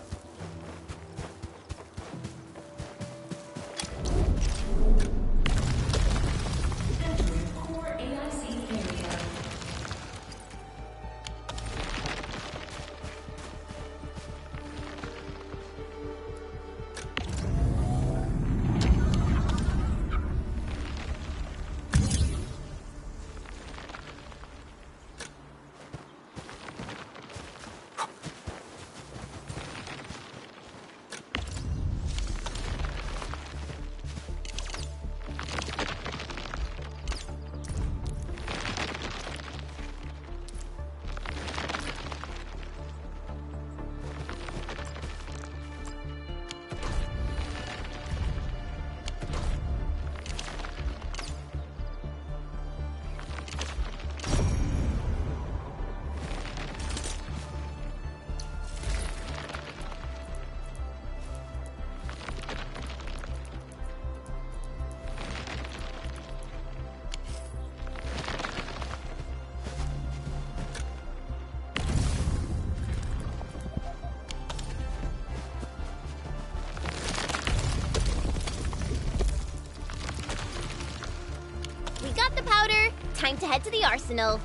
time to head to the arsenal.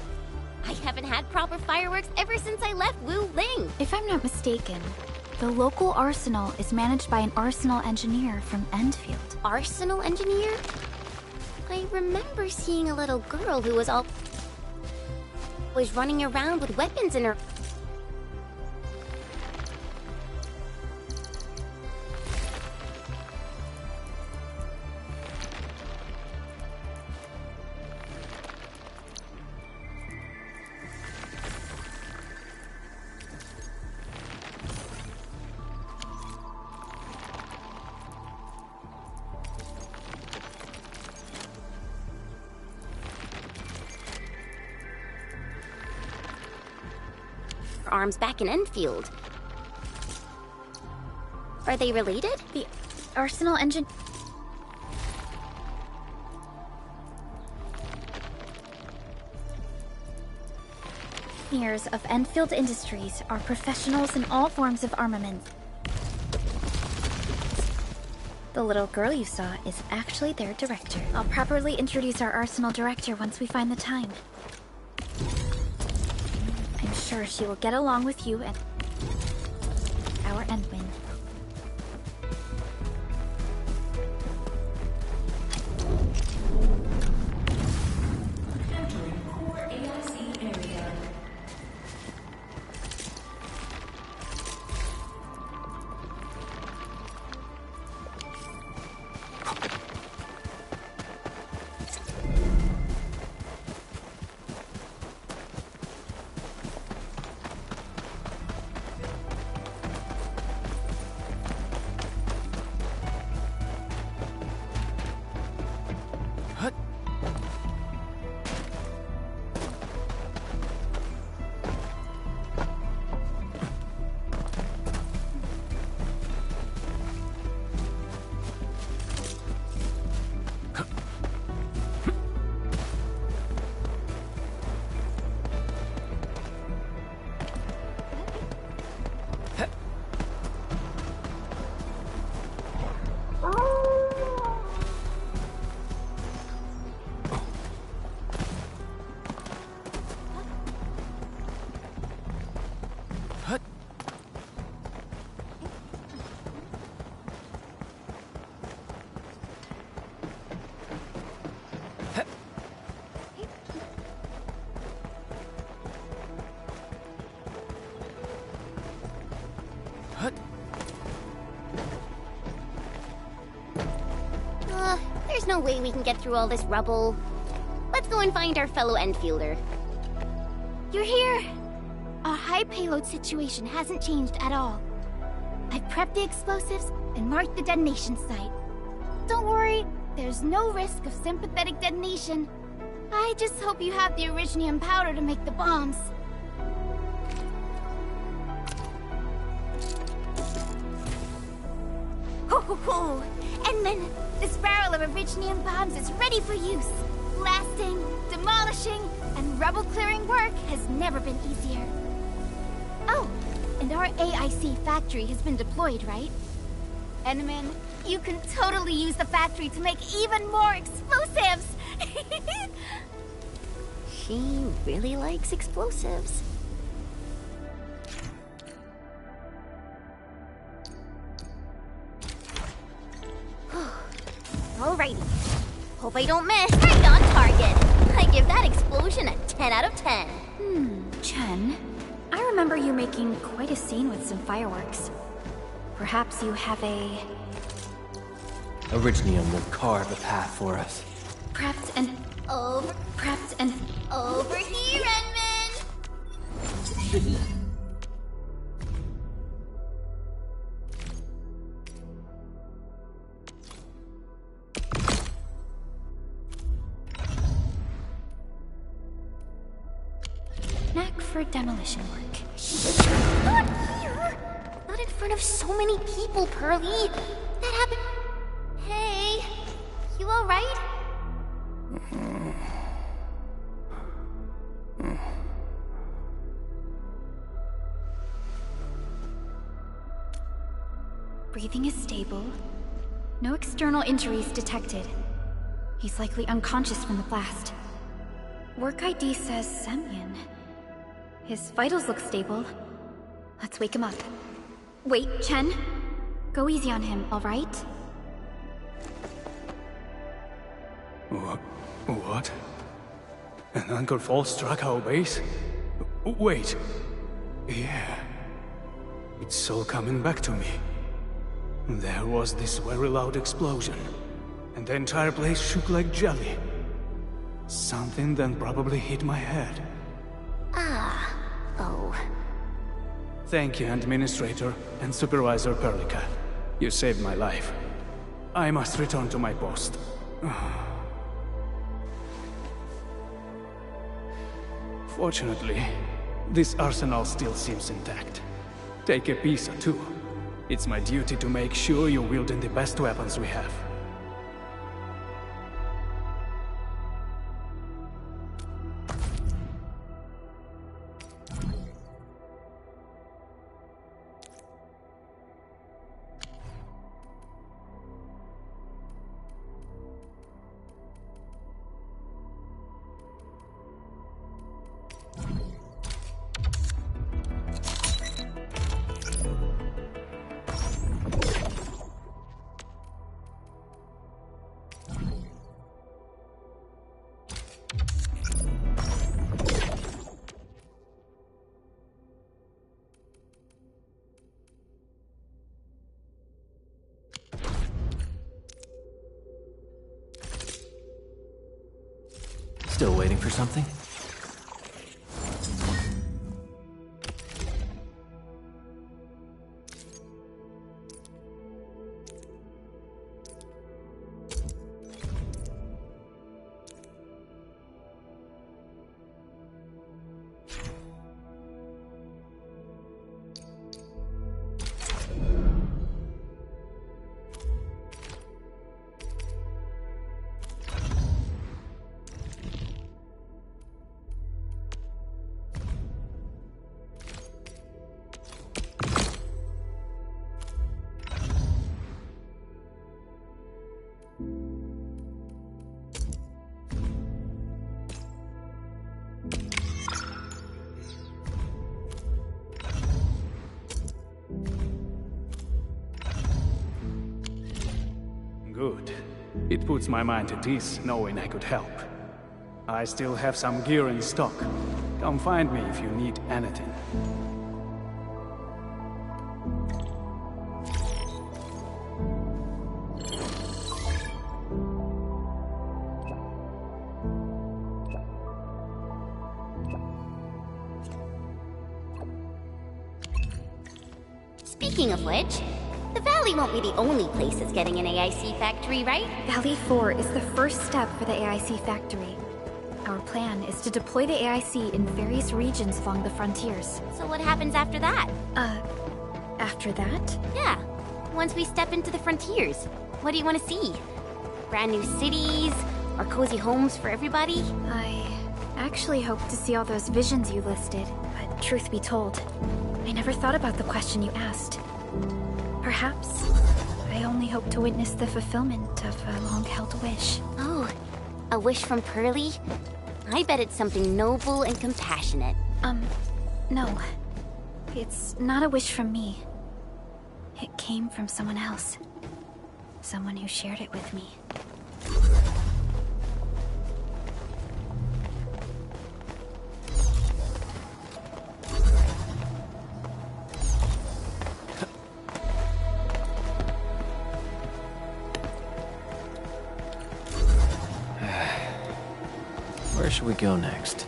I haven't had proper fireworks ever since I left Wu Ling. If I'm not mistaken, the local arsenal is managed by an arsenal engineer from Endfield. Arsenal engineer? I remember seeing a little girl who was running around with weapons in her... arms back in Endfield. Are they related? The arsenal engine... engineers of Endfield Industries are professionals in all forms of armament. The little girl you saw is actually their director. I'll properly introduce our arsenal director once we find the time. I'm sure she will get along with you and our Endwin. There's no way we can get through all this rubble. Let's go and find our fellow Enfielder. You're here! Our high payload situation hasn't changed at all. I've prepped the explosives and marked the detonation site. Don't worry, there's no risk of sympathetic detonation. I just hope you have the originium powder to make the bombs. Ho ho ho! Endman, this barrel of originium bombs is ready for use. Blasting, demolishing, and rubble-clearing work has never been easier. Oh, and our AIC factory has been deployed, right? Endman, you can totally use the factory to make even more explosives! She really likes explosives. Alrighty. Hope I don't miss. Right on target. I give that explosion a 10 out of 10. Chen, I remember you making quite a scene with some fireworks. Perhaps you have a... Originium will carve a path for us. Prepped and... Prepped and... Over here, Endman! Knack for demolition work. Not here! Not in front of so many people, Pearly. That happened... Hey, you alright? Breathing is stable. No external injuries detected. He's likely unconscious from the blast. Work ID says Semyon. His vitals look stable. Let's wake him up. Wait, Chen. Go easy on him, alright? What? An anchor fault struck our base? Wait. Yeah. It's all coming back to me. There was this very loud explosion, and the entire place shook like jelly. Something then probably hit my head. Ah. Oh. Thank you, Administrator and Supervisor Perlica. You saved my life. I must return to my post. Fortunately, this arsenal still seems intact. Take a piece or two. It's my duty to make sure you're wielding the best weapons we have. Still waiting for something? Good. It puts my mind at ease knowing I could help. I still have some gear in stock. Come find me if you need anything. Speaking of which, the Valley won't be the only place that's getting an AIC factory, right? Valley 4 is the first step for the AIC factory. Our plan is to deploy the AIC in various regions along the frontiers. So what happens after that? After that? Yeah. Once we step into the frontiers, what do you want to see? Brand new cities? Or cozy homes for everybody? I actually hoped to see all those visions you listed, but truth be told, I never thought about the question you asked. Perhaps I only hope to witness the fulfillment of a long-held wish. Oh, a wish from Pearly? I bet it's something noble and compassionate. No. It's not a wish from me. It came from someone else. Someone who shared it with me. Where should we go next?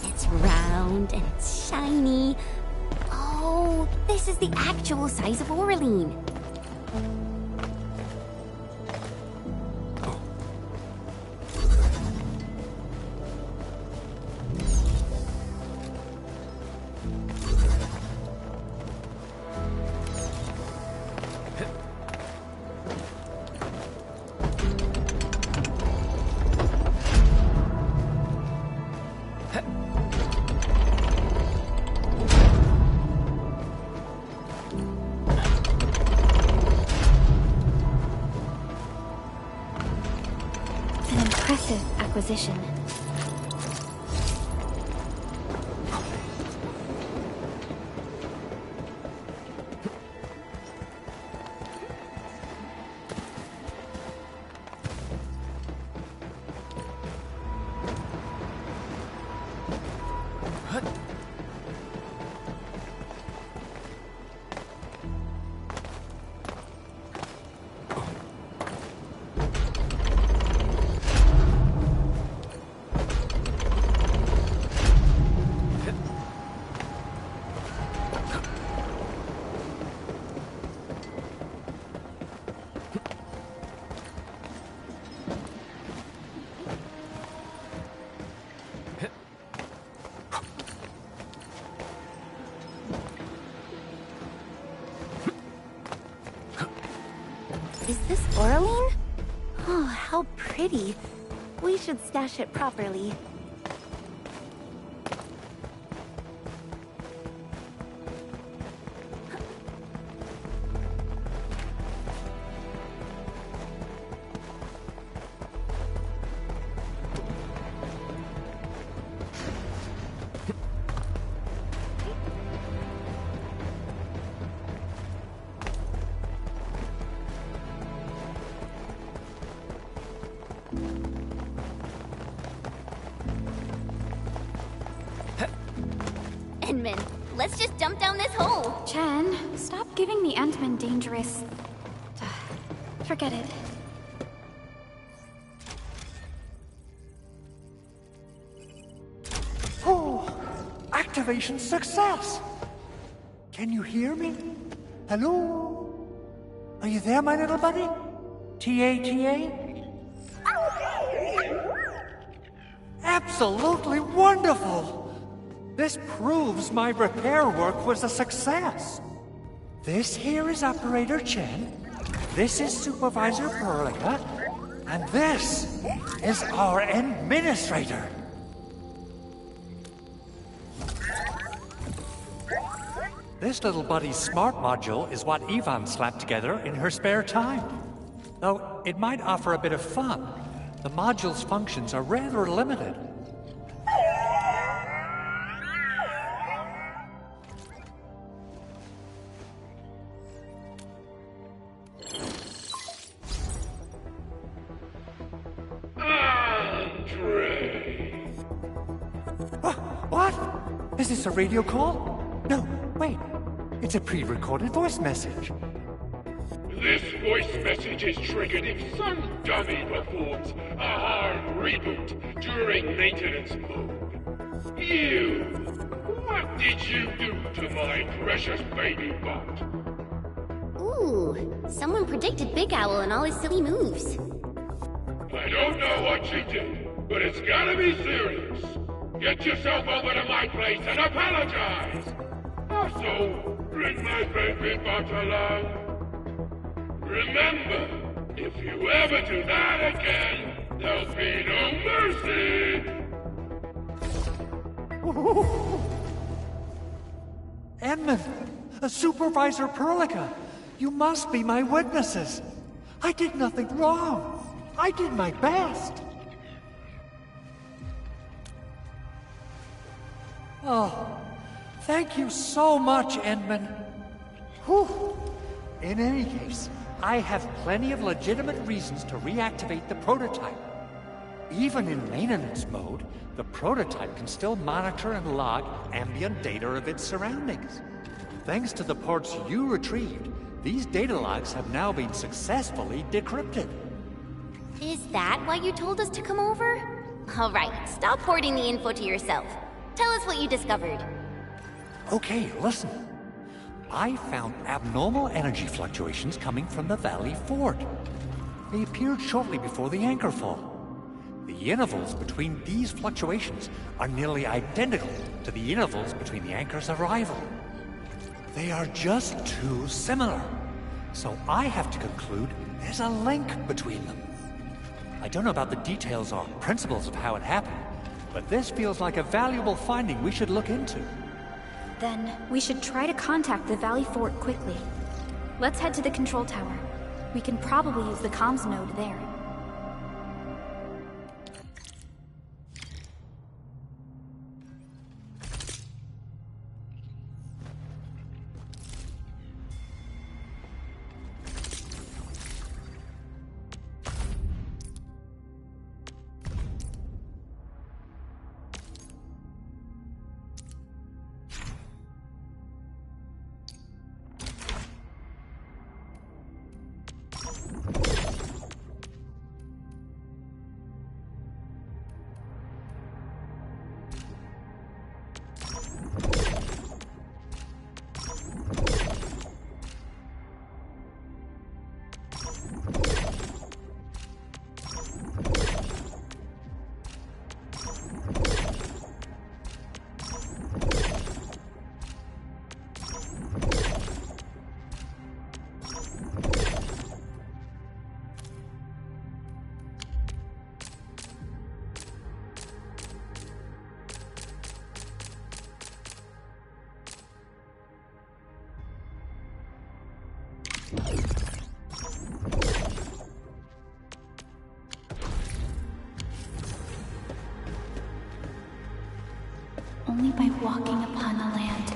It's round and it's shiny. Oh, this is the actual size of Oraline. impressive acquisition. Is this Oraline? Oh, how pretty. We should stash it properly. Endman, let's just jump down this hole! Chen, stop giving the Ant-Man dangerous... Forget it. Oh! Activation success! Can you hear me? Hello? Are you there, my little buddy? T-A-T-A? Absolutely wonderful! This proves my repair work was a success. This here is Operator Chen, this is Supervisor Perlica, and this is our Administrator. This little buddy's smart module is what Yvonne slapped together in her spare time. Though it might offer a bit of fun, the module's functions are rather limited. What? Is this a radio call? No, wait. It's a pre-recorded voice message. This voice message is triggered if some dummy performs a hard reboot during maintenance mode. You! What did you do to my precious baby bot? Ooh, someone predicted Big Owl and all his silly moves. I don't know what you did, but it's gotta be serious. Get yourself over to my place and apologize! Also, bring my baby bot along. Remember, if you ever do that again, there'll be no mercy! Edmund, Supervisor Perlica, you must be my witnesses. I did nothing wrong. I did my best. Oh, thank you so much, Edmund. Whew. In any case, I have plenty of legitimate reasons to reactivate the prototype. Even in maintenance mode, the prototype can still monitor and log ambient data of its surroundings. Thanks to the ports you retrieved, these data logs have now been successfully decrypted. Is that why you told us to come over? All right, stop hoarding the info to yourself. Tell us what you discovered. Okay, listen. I found abnormal energy fluctuations coming from the Valley Fort. They appeared shortly before the anchor fall. The intervals between these fluctuations are nearly identical to the intervals between the anchor's arrival. They are just too similar. So I have to conclude there's a link between them. I don't know about the details or principles of how it happened, but this feels like a valuable finding we should look into. Then, we should try to contact the Valley Fort quickly. Let's head to the control tower. We can probably use the comms node there. Only by walking upon the land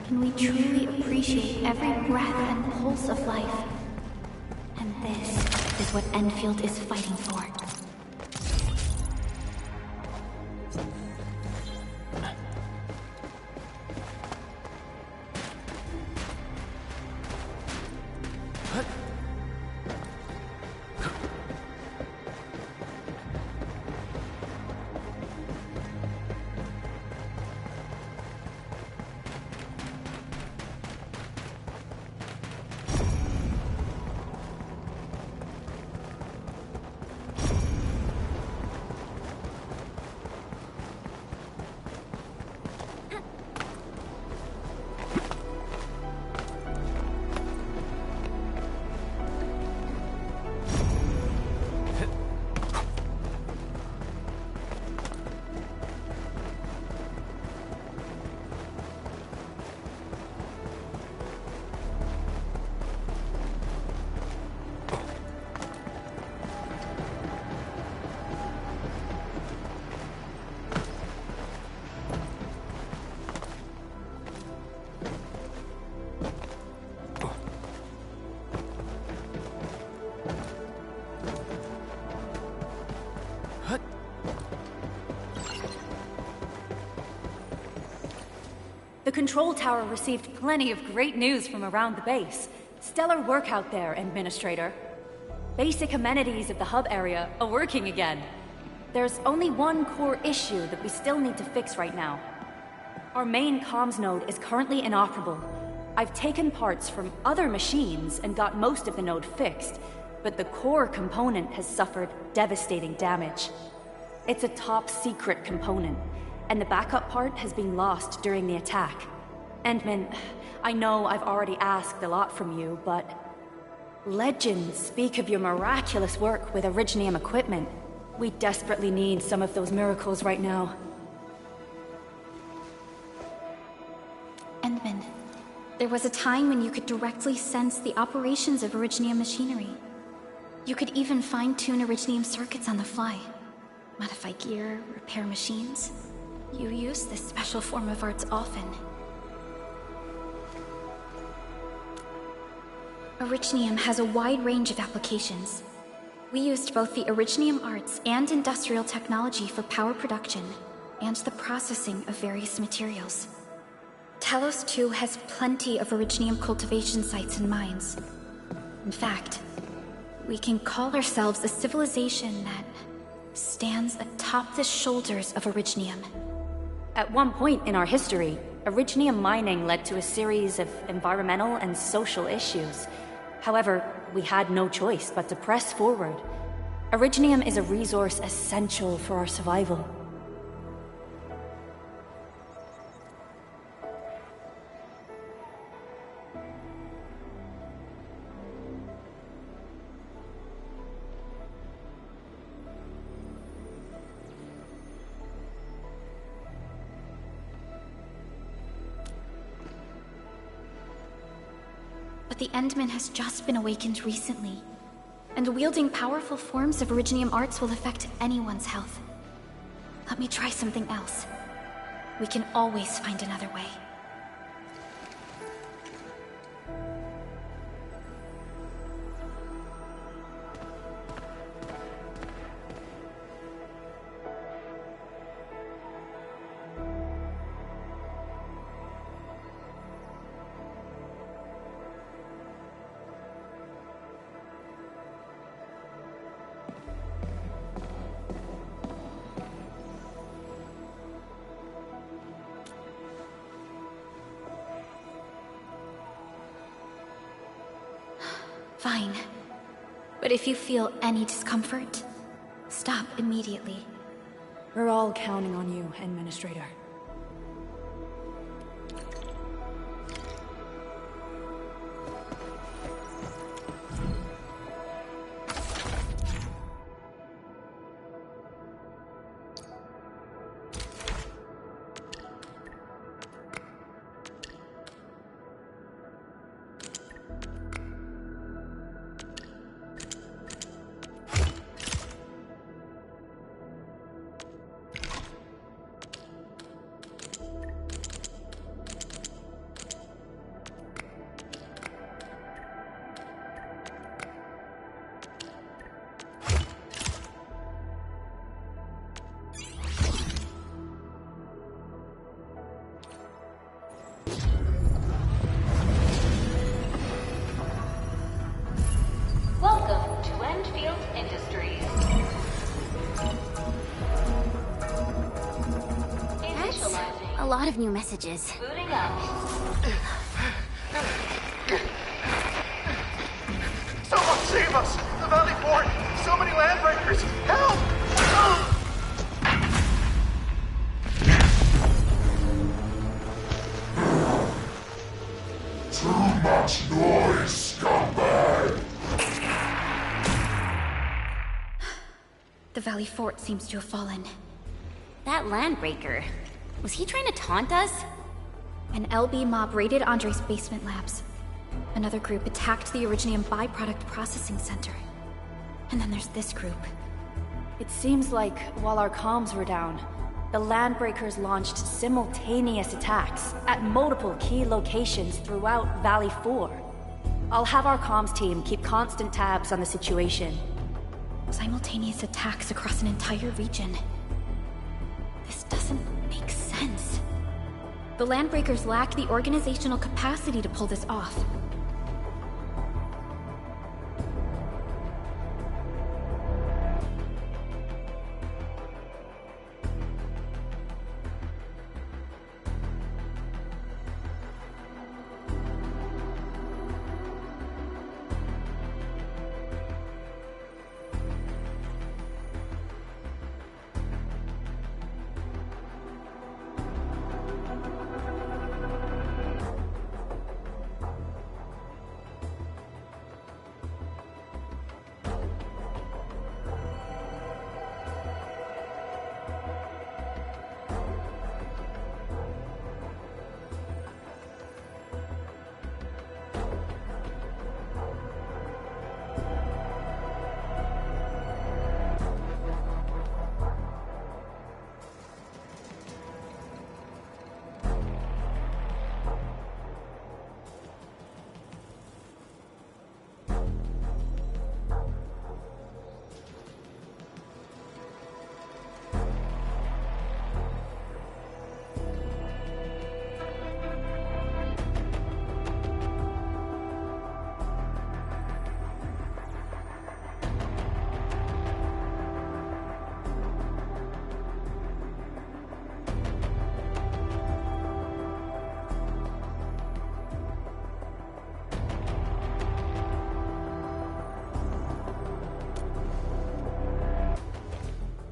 can we truly appreciate every breath and pulse of life. And this is what Endfield is fighting for. The control tower received plenty of great news from around the base. Stellar work out there, Administrator. Basic amenities of the hub area are working again. There's only one core issue that we still need to fix right now. Our main comms node is currently inoperable. I've taken parts from other machines and got most of the node fixed, but the core component has suffered devastating damage. It's a top-secret component, and the backup part has been lost during the attack. Endman, I know I've already asked a lot from you, but legends speak of your miraculous work with Originium equipment. We desperately need some of those miracles right now. Endman, there was a time when you could directly sense the operations of Originium machinery. You could even fine-tune Originium circuits on the fly. Modify gear, repair machines. You use this special form of arts often. Originium has a wide range of applications. We used both the Originium arts and industrial technology for power production and the processing of various materials. Talos 2 has plenty of Originium cultivation sites and mines. In fact, we can call ourselves a civilization that stands atop the shoulders of Originium. At one point in our history, Originium mining led to a series of environmental and social issues. However, we had no choice but to press forward. Originium is a resource essential for our survival. But the Endman has just been awakened recently, and wielding powerful forms of Originium arts will affect anyone's health. Let me try something else. We can always find another way. Fine. But if you feel any discomfort, stop immediately. We're all counting on you, Administrator. Welcome to Endfield Industries. Initializing. A lot of new messages. Booting up. Someone save us! The Valley Fort! So many landbreakers! Help! Too much noise, scumbag! The Valley Fort seems to have fallen. That landbreaker. Was he trying to taunt us? An LB mob raided Andre's basement labs. Another group attacked the Originium byproduct processing center. And then there's this group. It seems like while our comms were down, the Landbreakers launched simultaneous attacks at multiple key locations throughout Valley 4. I'll have our comms team keep constant tabs on the situation. Simultaneous attacks across an entire region. This doesn't make sense. The Landbreakers lack the organizational capacity to pull this off.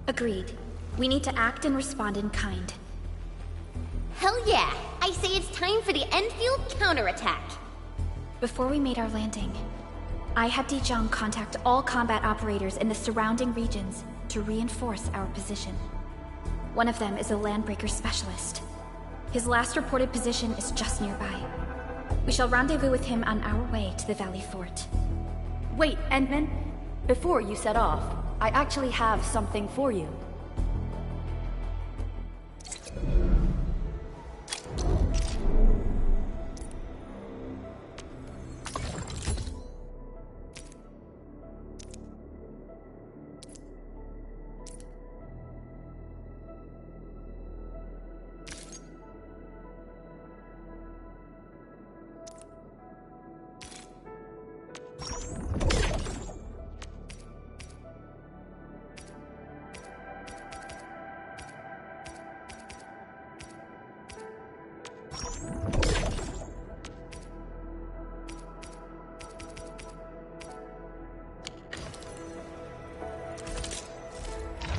Agreed. We need to act and respond in kind. Hell yeah! I say it's time for the Endfield counterattack! Before we made our landing, I had Dijong contact all combat operators in the surrounding regions to reinforce our position. One of them is a Landbreaker specialist. His last reported position is just nearby. We shall rendezvous with him on our way to the Valley Fort. Wait, Endman. Before you set off, I actually have something for you.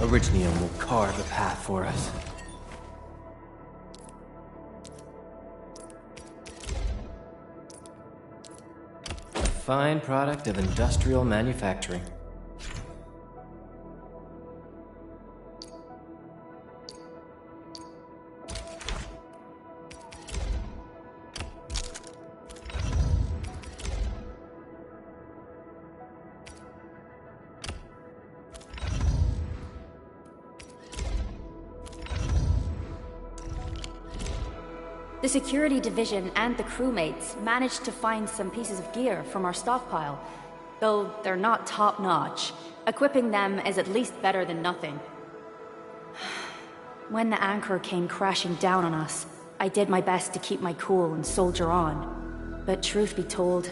Originium will carve a path for us. A fine product of industrial manufacturing. The security division and the crewmates managed to find some pieces of gear from our stockpile. Though they're not top-notch, equipping them is at least better than nothing. When the anchor came crashing down on us, I did my best to keep my cool and soldier on. But truth be told,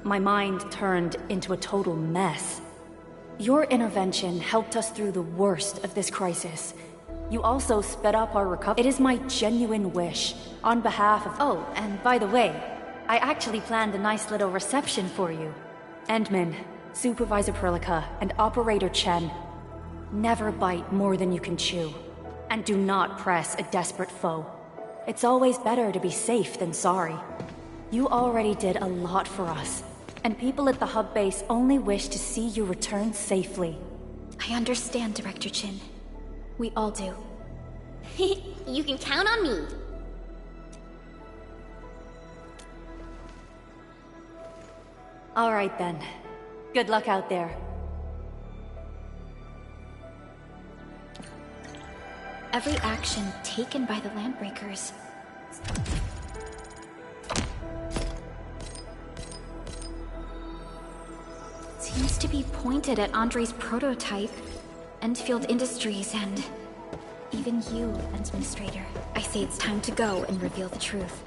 my mind turned into a total mess. Your intervention helped us through the worst of this crisis. You also sped up our recovery. It is my genuine wish, on behalf of— Oh, and by the way, I actually planned a nice little reception for you. Endman, Supervisor Perlica, and Operator Chen. Never bite more than you can chew. And do not press a desperate foe. It's always better to be safe than sorry. You already did a lot for us, and people at the hub base only wish to see you return safely. I understand, Director Chin. We all do. You can count on me. All right then. Good luck out there. Every action taken by the Landbreakers seems to be pointed at Andre's prototype, Endfield Industries, and even you, Administrator. I say it's time to go and reveal the truth.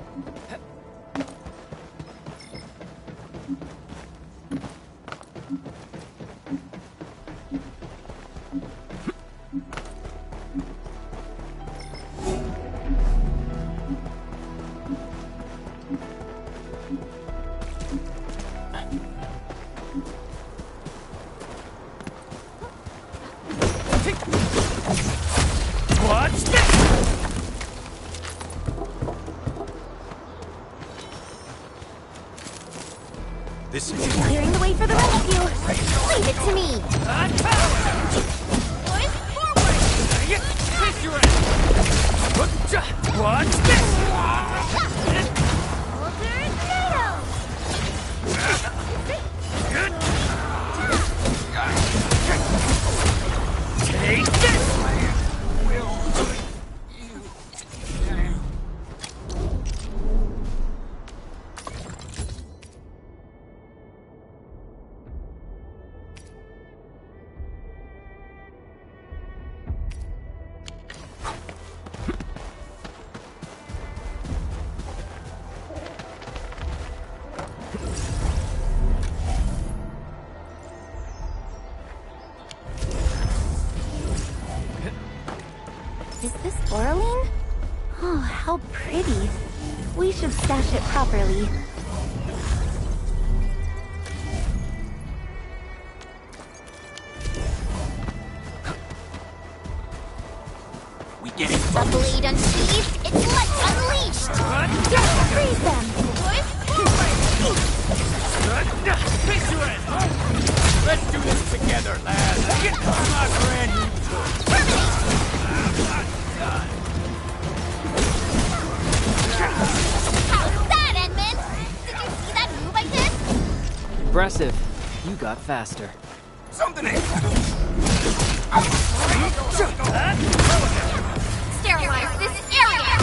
This is clearing the way for the rescue. Leave it to me. Boys, forward! Face your ass. Watch this! Take this! Is this Orling? Oh, how pretty. We should stash it properly. We get it. The blade unsheathed, it's left unleashed! Just freeze them! Boys, forward! Face your ass! Let's do this together, lads! Get my brand new Terminate! How's that, Edmund? Did you see that move I did? Impressive. You got faster. Something Sterilize this area!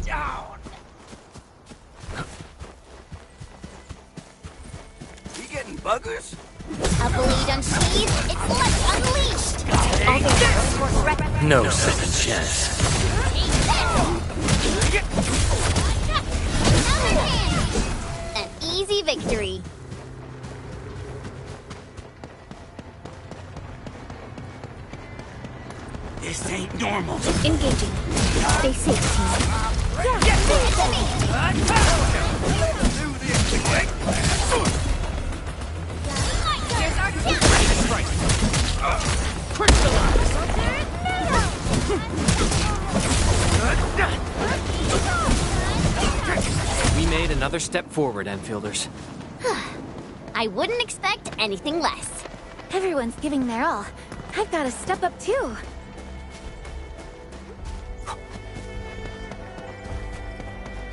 down! We getting buggers? A blade unsheathed, it's left unleashed! No second chance. An easy victory. This ain't normal. Engaging. Stay safe, team. Yeah, bring it to me! Here's our Another step forward, Enfielders. I wouldn't expect anything less. Everyone's giving their all. I've got to step up too.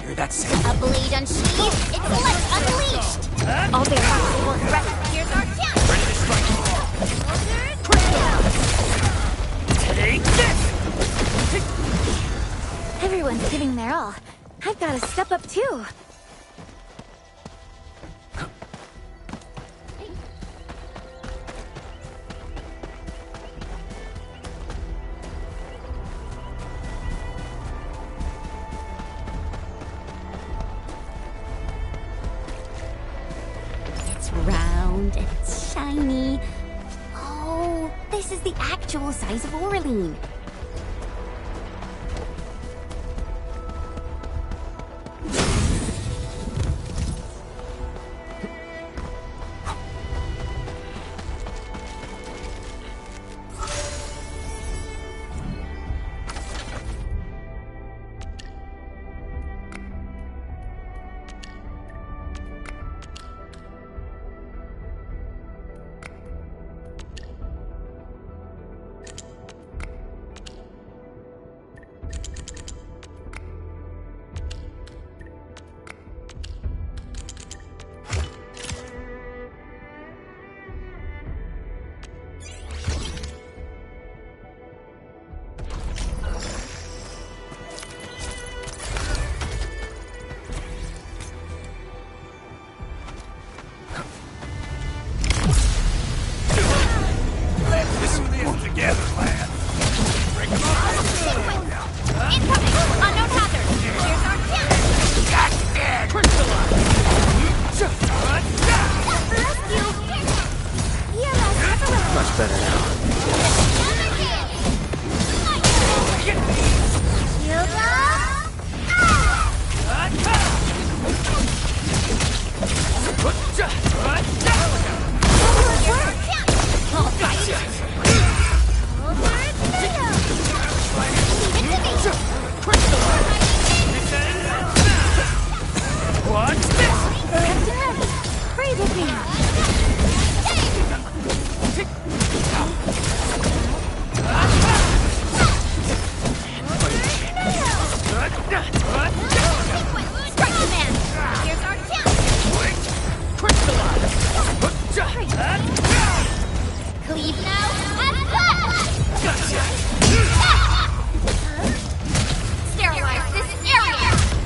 Hear that sound? A blade unsheathed, intellect unleashed! All their possible threats, here's our chance! Ready to strike. Take this! Everyone's giving their all. I've got to step up too. It's round and it's shiny. Oh, this is the actual size of Oraline.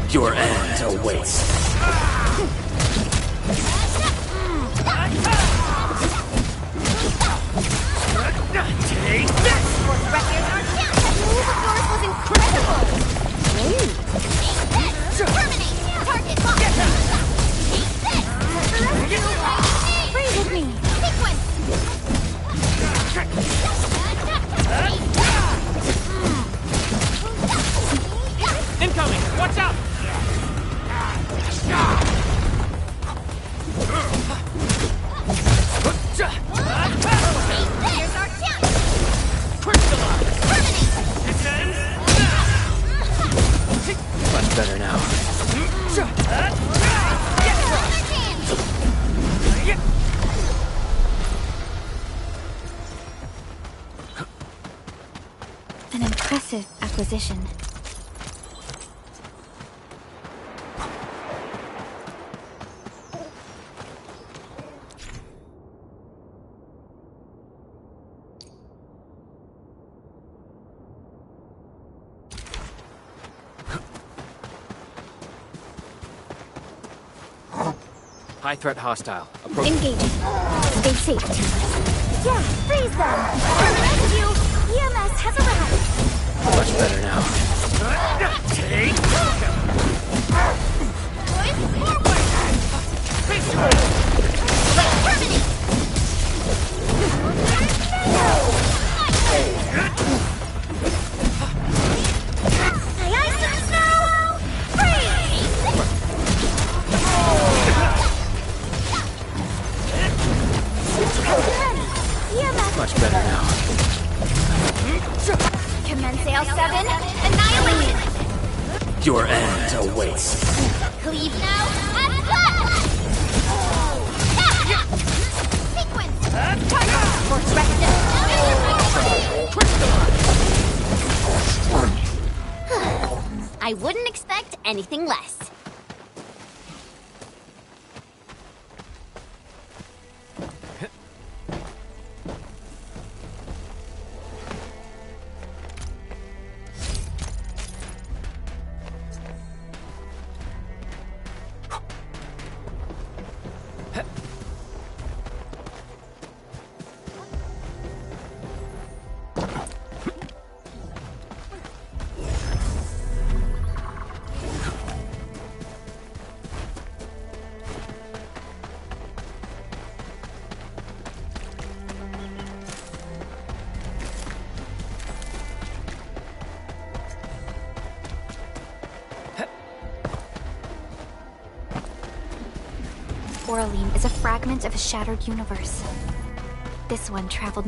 Your end awaits. Take this! That move of yours was incredible! Take this! Terminate! Target locked! Take this! Freeze with me! Sequence! Incoming! Watch out! Here's our chance! Much better now. An impressive acquisition. High threat hostile. Approach. Engaging. Stay safe, team. Yeah, freeze them! Rescue! EMS has arrived! Much better now. Take! Much better now. Commence L7, annihilation! Your end awaits. Cleave now and flash! Sequence! Force I wouldn't expect anything less. Oraline is a fragment of a shattered universe. This one traveled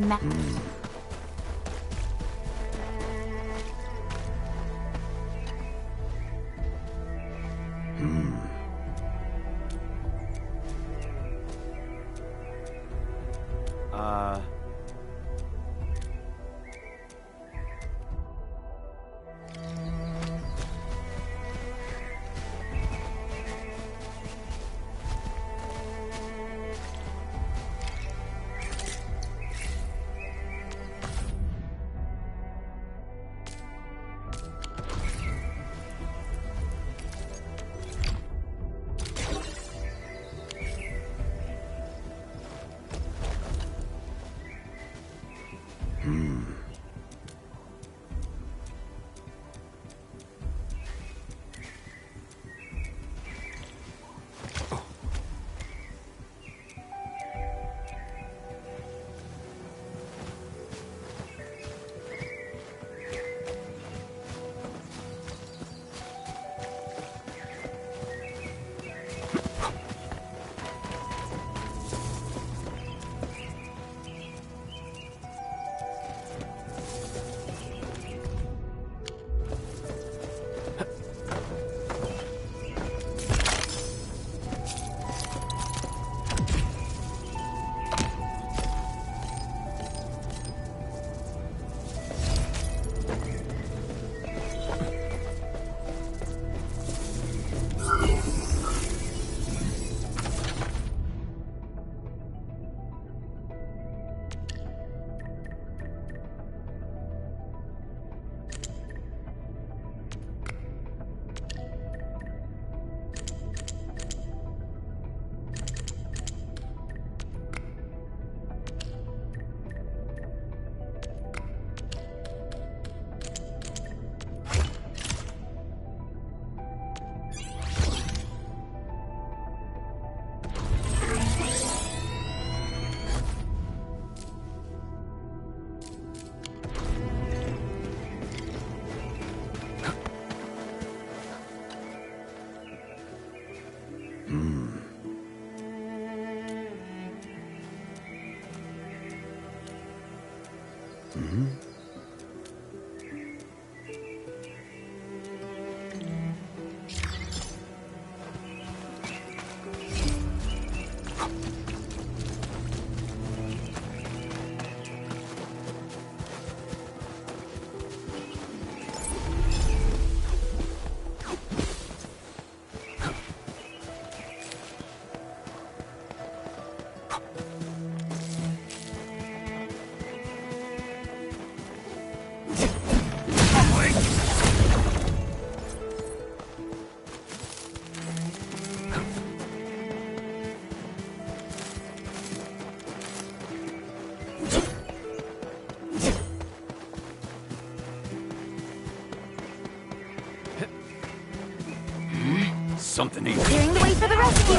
Something ain't. Clearing the way for the rescue.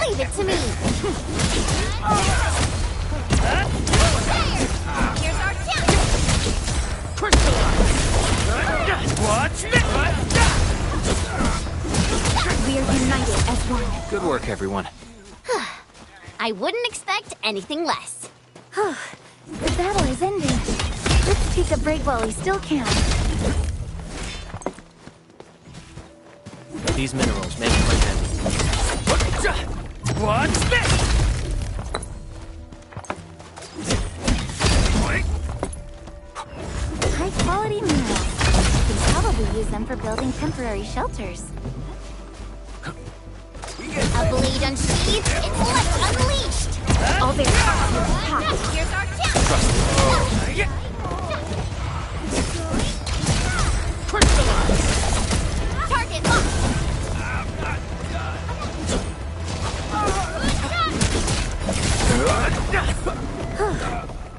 Leave it to me. Here's our chance. Watch it! We are united as one. Good work, everyone. I wouldn't expect anything less. The battle is ending. Let's take a break while we still can. These minerals may come in handy. Watch this! High-quality minerals. You can probably use them for building temporary shelters. A blade unsheathed, its light unleashed! All their power. Here's our chance! Target locked!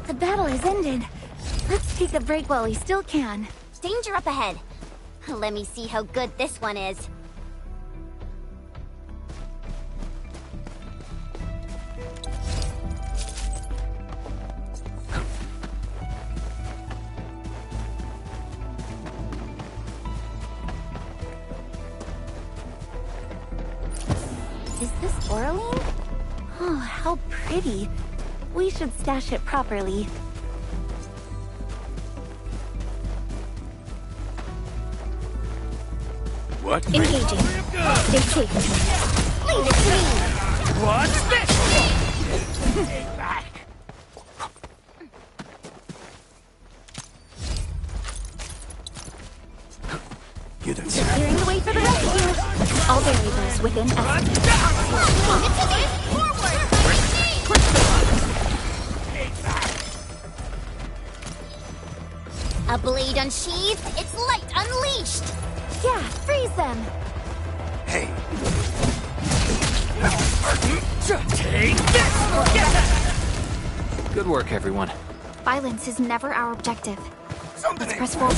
The battle has ended. Let's take a break while we still can. Danger up ahead. Let me see how good this one is. Is this Oraline? Oh, how pretty. We should stash it properly. What? Engaging. Stay safe. Leave it to me! Watch this! You don't see. Clearing the way for the rescue. All variables within estimate. Leave it to me! Forward! A blade unsheathed, its light unleashed! Yeah, freeze them. Hey. Take this! Good work, everyone. Violence is never our objective. Let's press forward.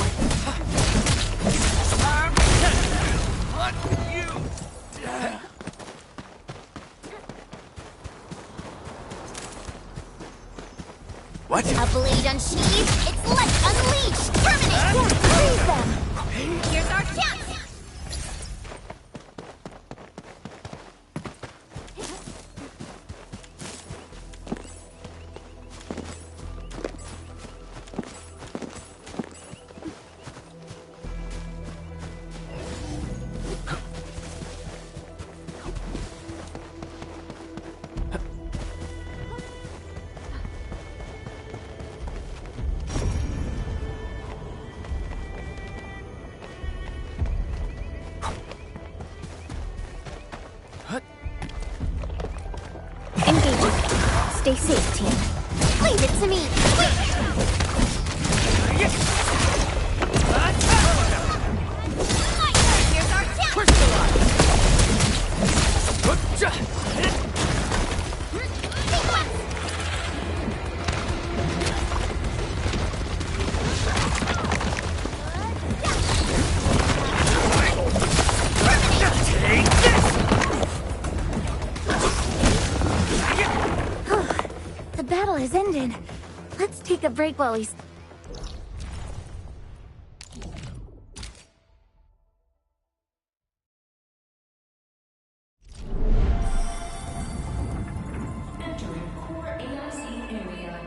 What? A blade unsheathed, its light unleashed! Terminate! Freeze them. Here's our chance! Engaging. Stay safe, team. Leave it to me! Here's our chance! The battle has ended. Let's take a break while we... Entering core AIC area.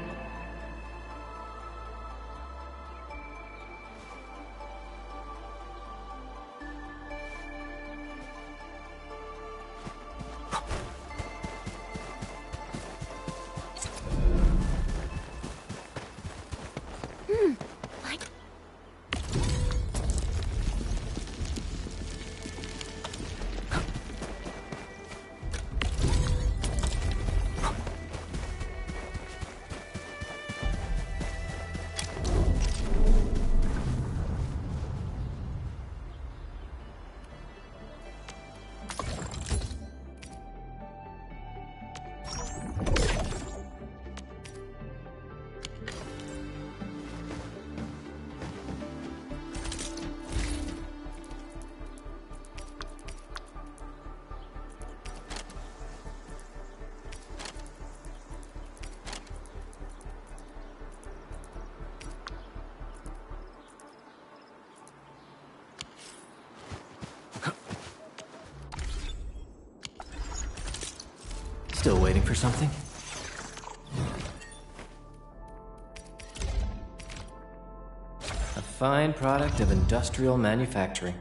Still waiting for something? A fine product of industrial manufacturing.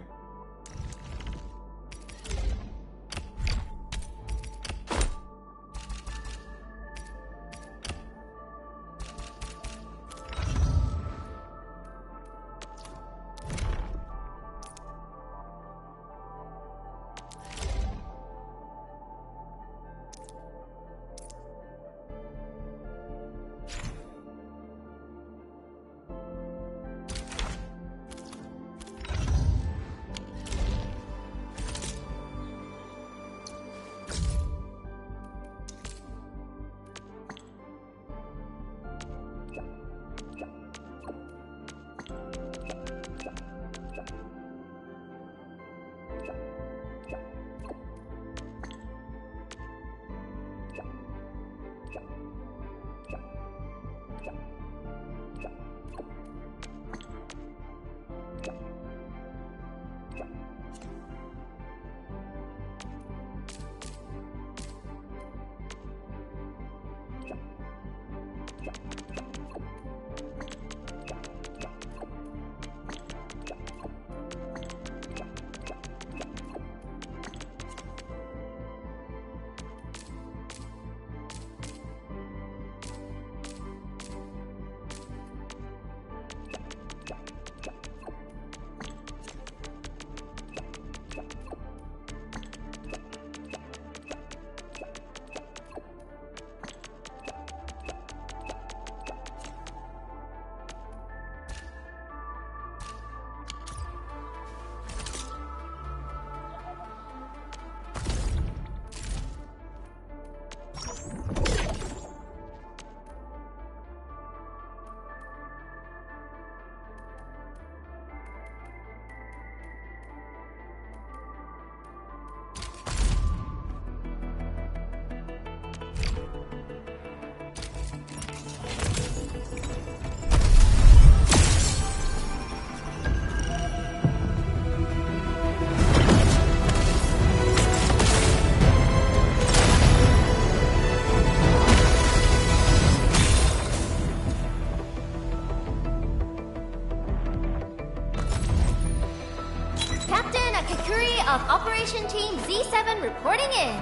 Team Z7 reporting in.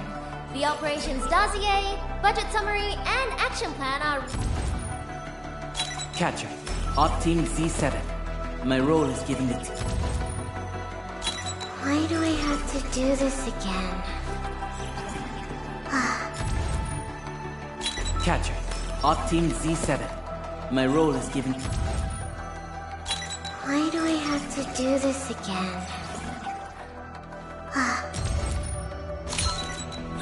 The operations dossier, budget summary, and action plan are... Catcher, Op Team Z7. My role is giving the Why do I have to do this again? Catcher, Op Team Z7. My role is giving... Why do I have to do this again?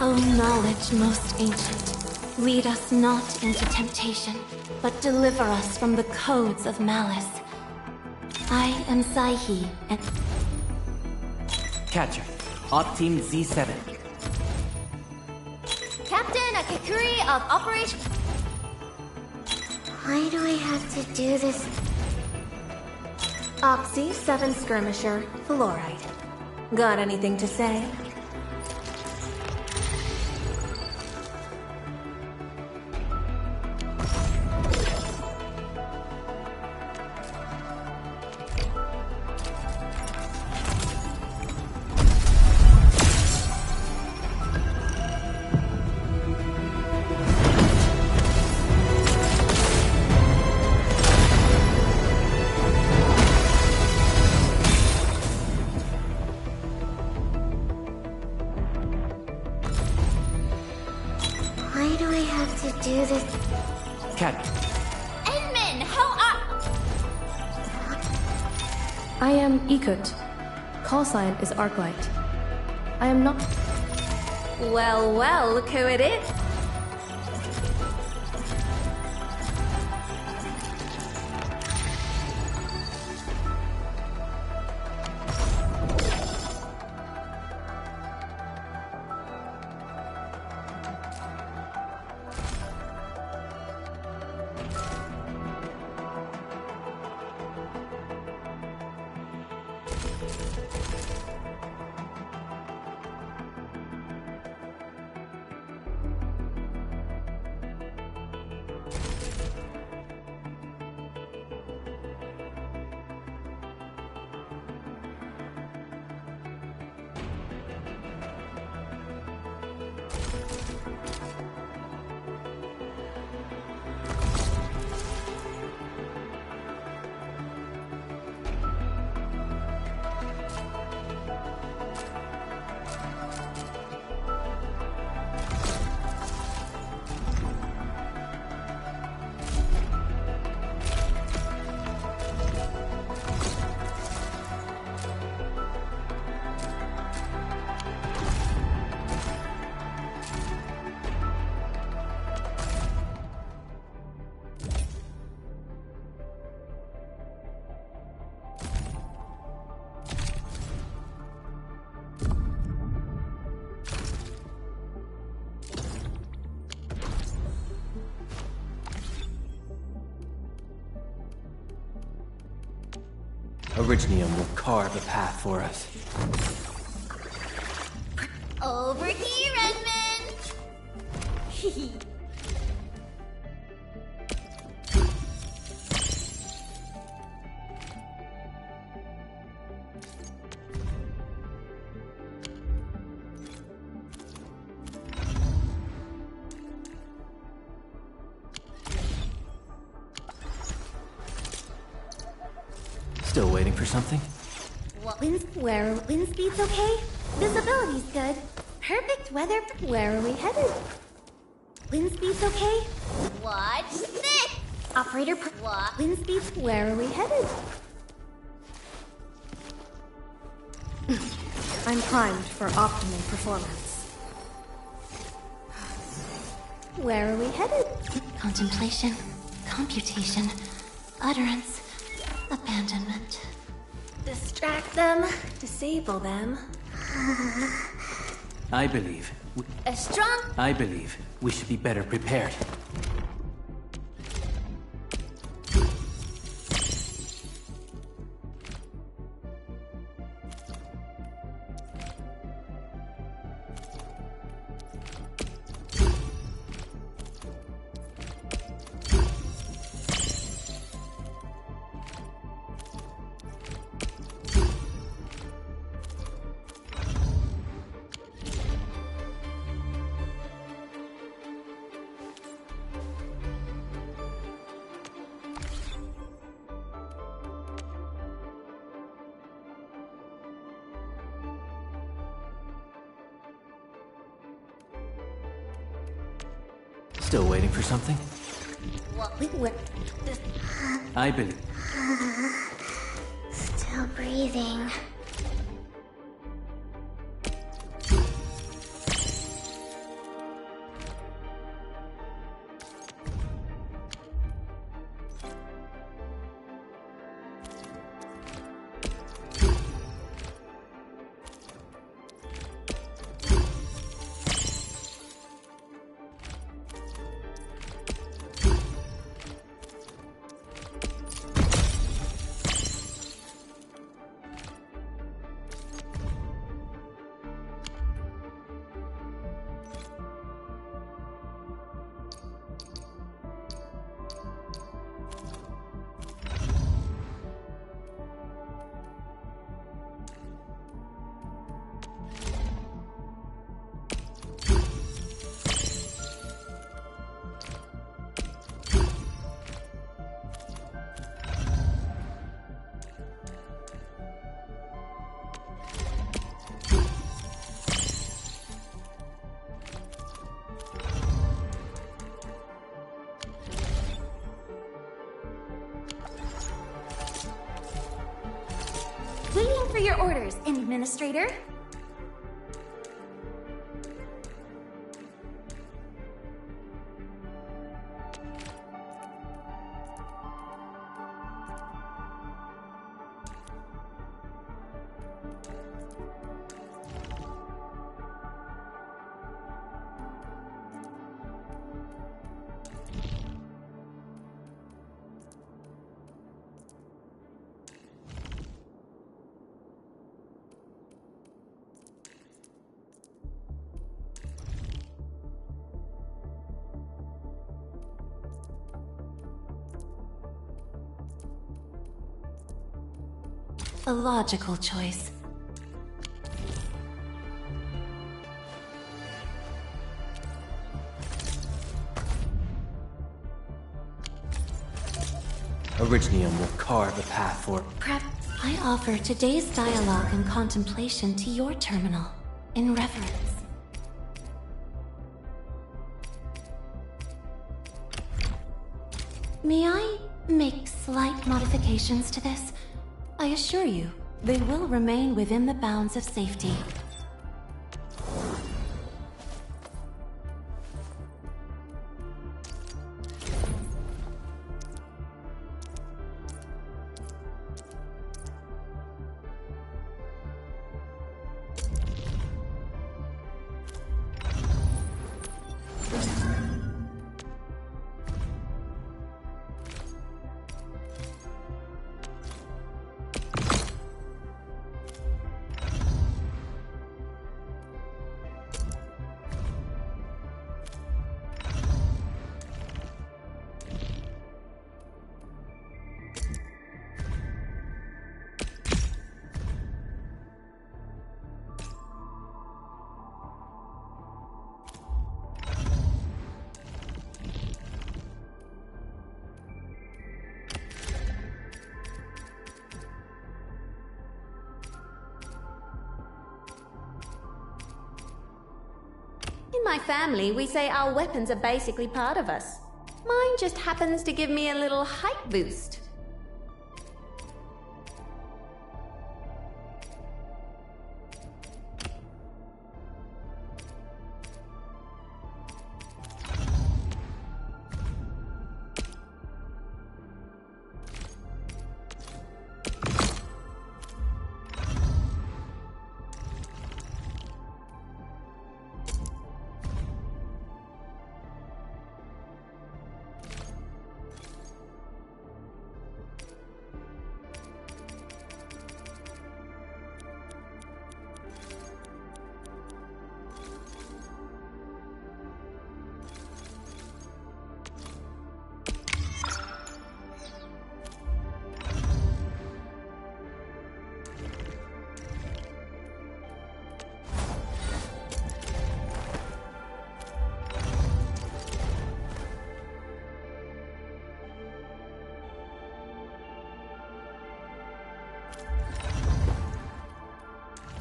O knowledge most ancient, lead us not into temptation, but deliver us from the codes of malice. I am Saihi, and... Catcher, Op Team Z7. Captain Akakuri of Operation... Why do I have to do this? Oxy 7 Skirmisher, Fluorite. Got anything to say? Why do I have to do this? Catcher. Edmund, how are... I am Ikut. Call sign is Arklight. I am not... Well, well, look who it is. Originium will carve a path for us. Over here, Edmund! Still waiting for something? Wind speed's okay? Visibility's good. Perfect weather. Where are we headed? Wind speed's okay? Watch this! Operator, what? Wind speed's... Where are we headed? I'm primed for optimum performance. Where are we headed? Contemplation, computation, utterance, abandonment. Distract them, disable them. I believe we should be better prepared. Still waiting for something? We're I believe. still breathing. Waiting for your orders, Administrator. A logical choice. Originium will carve a path for... Prep. I offer today's dialogue and contemplation to your terminal, in reverence. May I make slight modifications to this? I assure you, they will remain within the bounds of safety. In my family, we say our weapons are basically part of us. Mine just happens to give me a little height boost.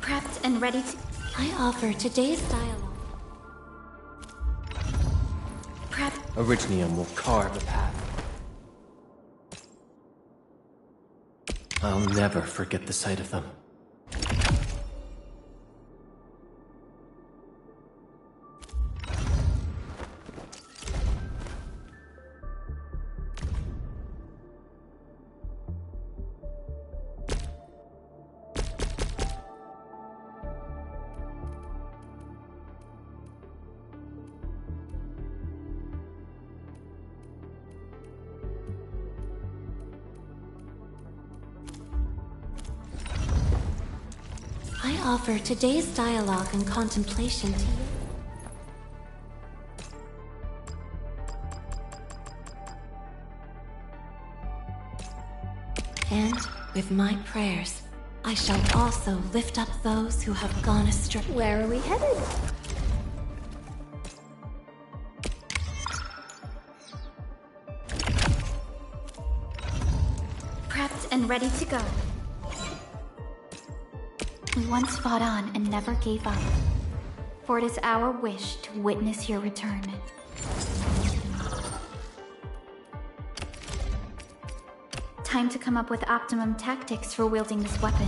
Prepped and ready to... I offer today's dialogue. Originium will carve a path. I'll never forget the sight of them. I offer today's dialogue and contemplation to you. And with my prayers, I shall also lift up those who have gone astray. Where are we headed? Prepped and ready to go. We once fought on and never gave up, for it is our wish to witness your return. Time to come up with optimum tactics for wielding this weapon.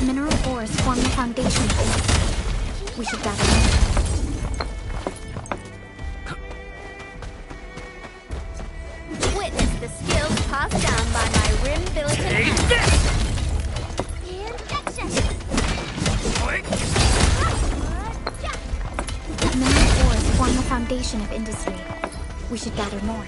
Mineral ores form the foundation of this. We should gather more. Witness the skills passed down by my rim-militant hands. Mineral ores form the foundation of industry. We should gather more.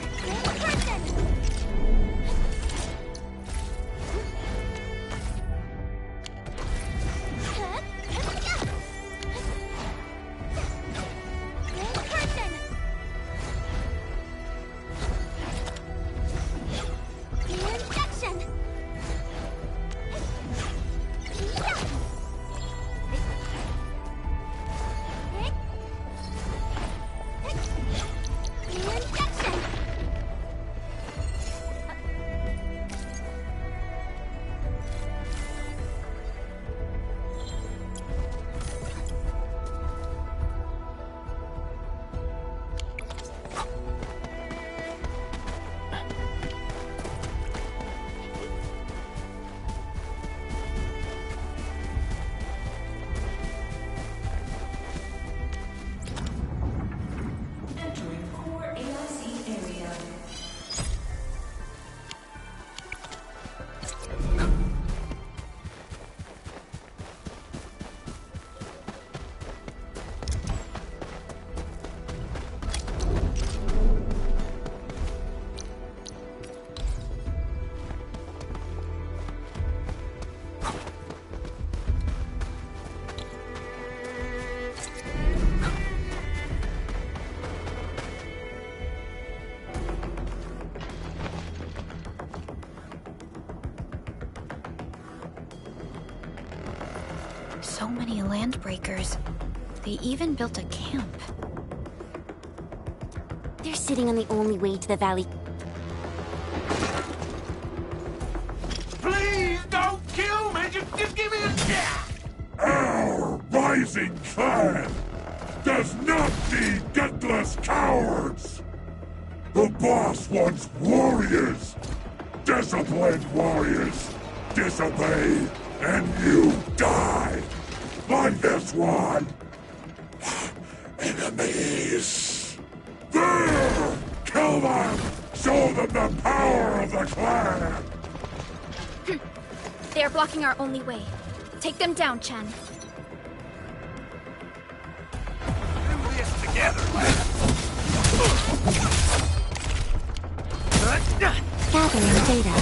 So many landbreakers. They even built a camp. They're sitting on the only way to the valley. Please don't kill me! Just give me a chance! Our rising clan does not need gutless cowards! The boss wants warriors! Disciplined warriors! Disobey, and you die! Like this one! enemies! There! Kill them! Show them the power of the clan! They are blocking our only way. Take them down, Chen. Do this together, lad! Gathering data.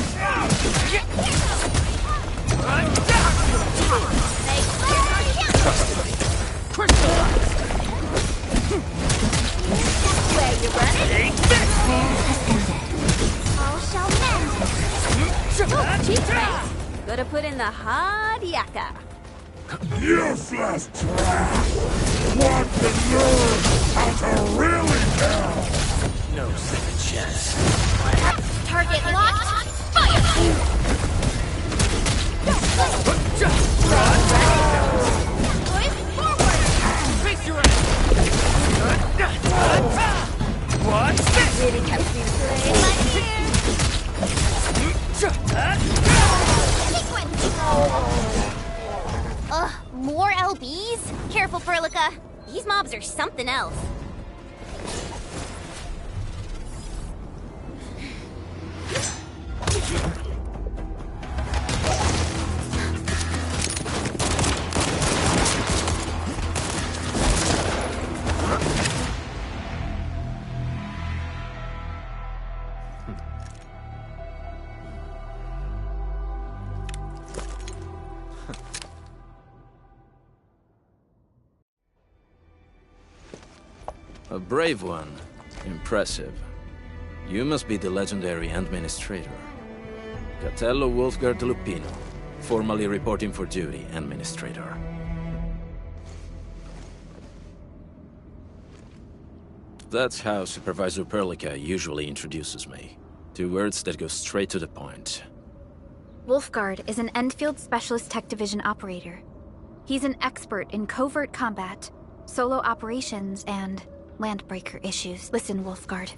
Where you running? All shall mend. Cheap rate. Gotta put in the hard yakka. Useless trash! Want to learn how to really kill! No second chance. Target locked. Fire! Face your ass! What's this? Really kept me playing my Ugh, more LBs? Careful, Furlica. These mobs are something else. A brave one. Impressive. You must be the legendary administrator. Catello Wolfgard Lupino, formally reporting for duty, administrator. That's how Supervisor Perlica usually introduces me. 2 words that go straight to the point. Wolfgard is an Endfield Specialist Tech Division operator. He's an expert in covert combat, solo operations, and landbreaker issues. Listen, Wolfgard.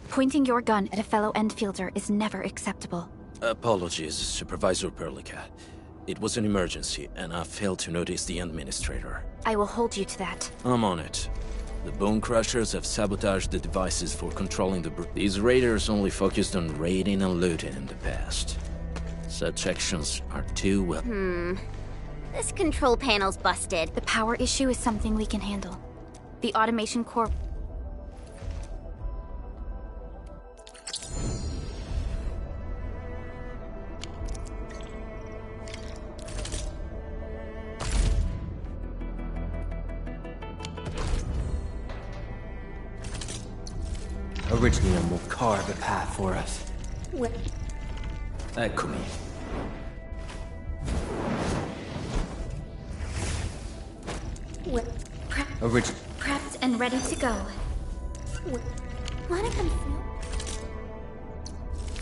Pointing your gun at a fellow Endfielder is never acceptable. Apologies, Supervisor Perlica. It was an emergency, and I failed to notice the administrator. I will hold you to that. I'm on it. The Bone Crushers have sabotaged the devices for controlling the These raiders only focused on raiding and looting in the past. Such actions are too well. This control panel's busted. The power issue is something we can handle. The automation core... Originium will carve a path for us. What? Eccomi. Prepped and ready to go. Wanna come through?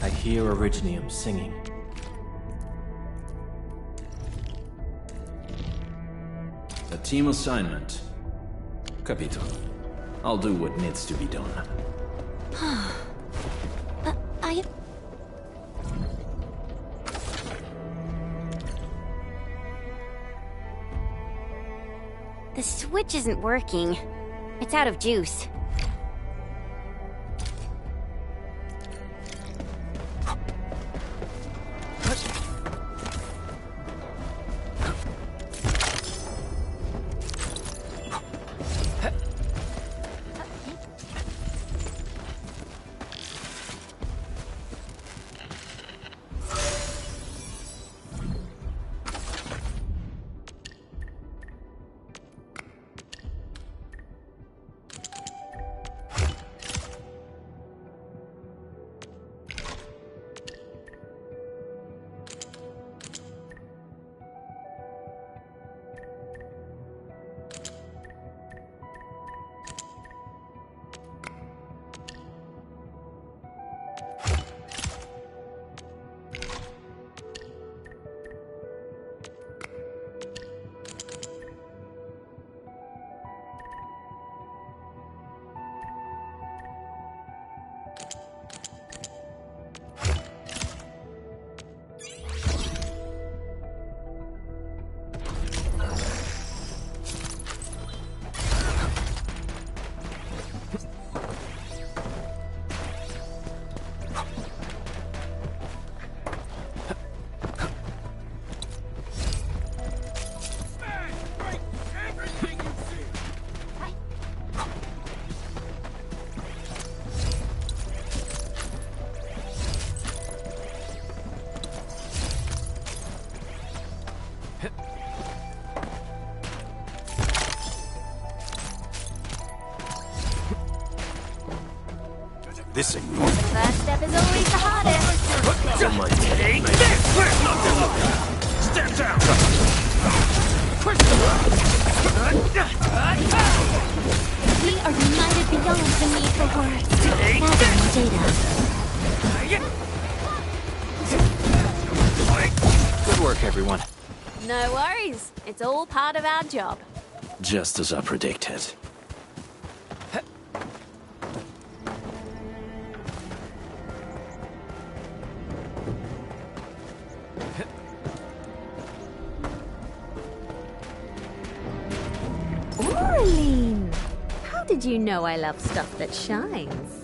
I hear Originium singing. A team assignment. Capito. I'll do what needs to be done. The switch isn't working. It's out of juice. This ain't normal. First step is always the hardest. Don't mind me. Step down! We are united beyond the need for words. Gathering data. Good work, everyone. No worries. It's all part of our job. Just as I predicted. Orlean! How did you know I love stuff that shines?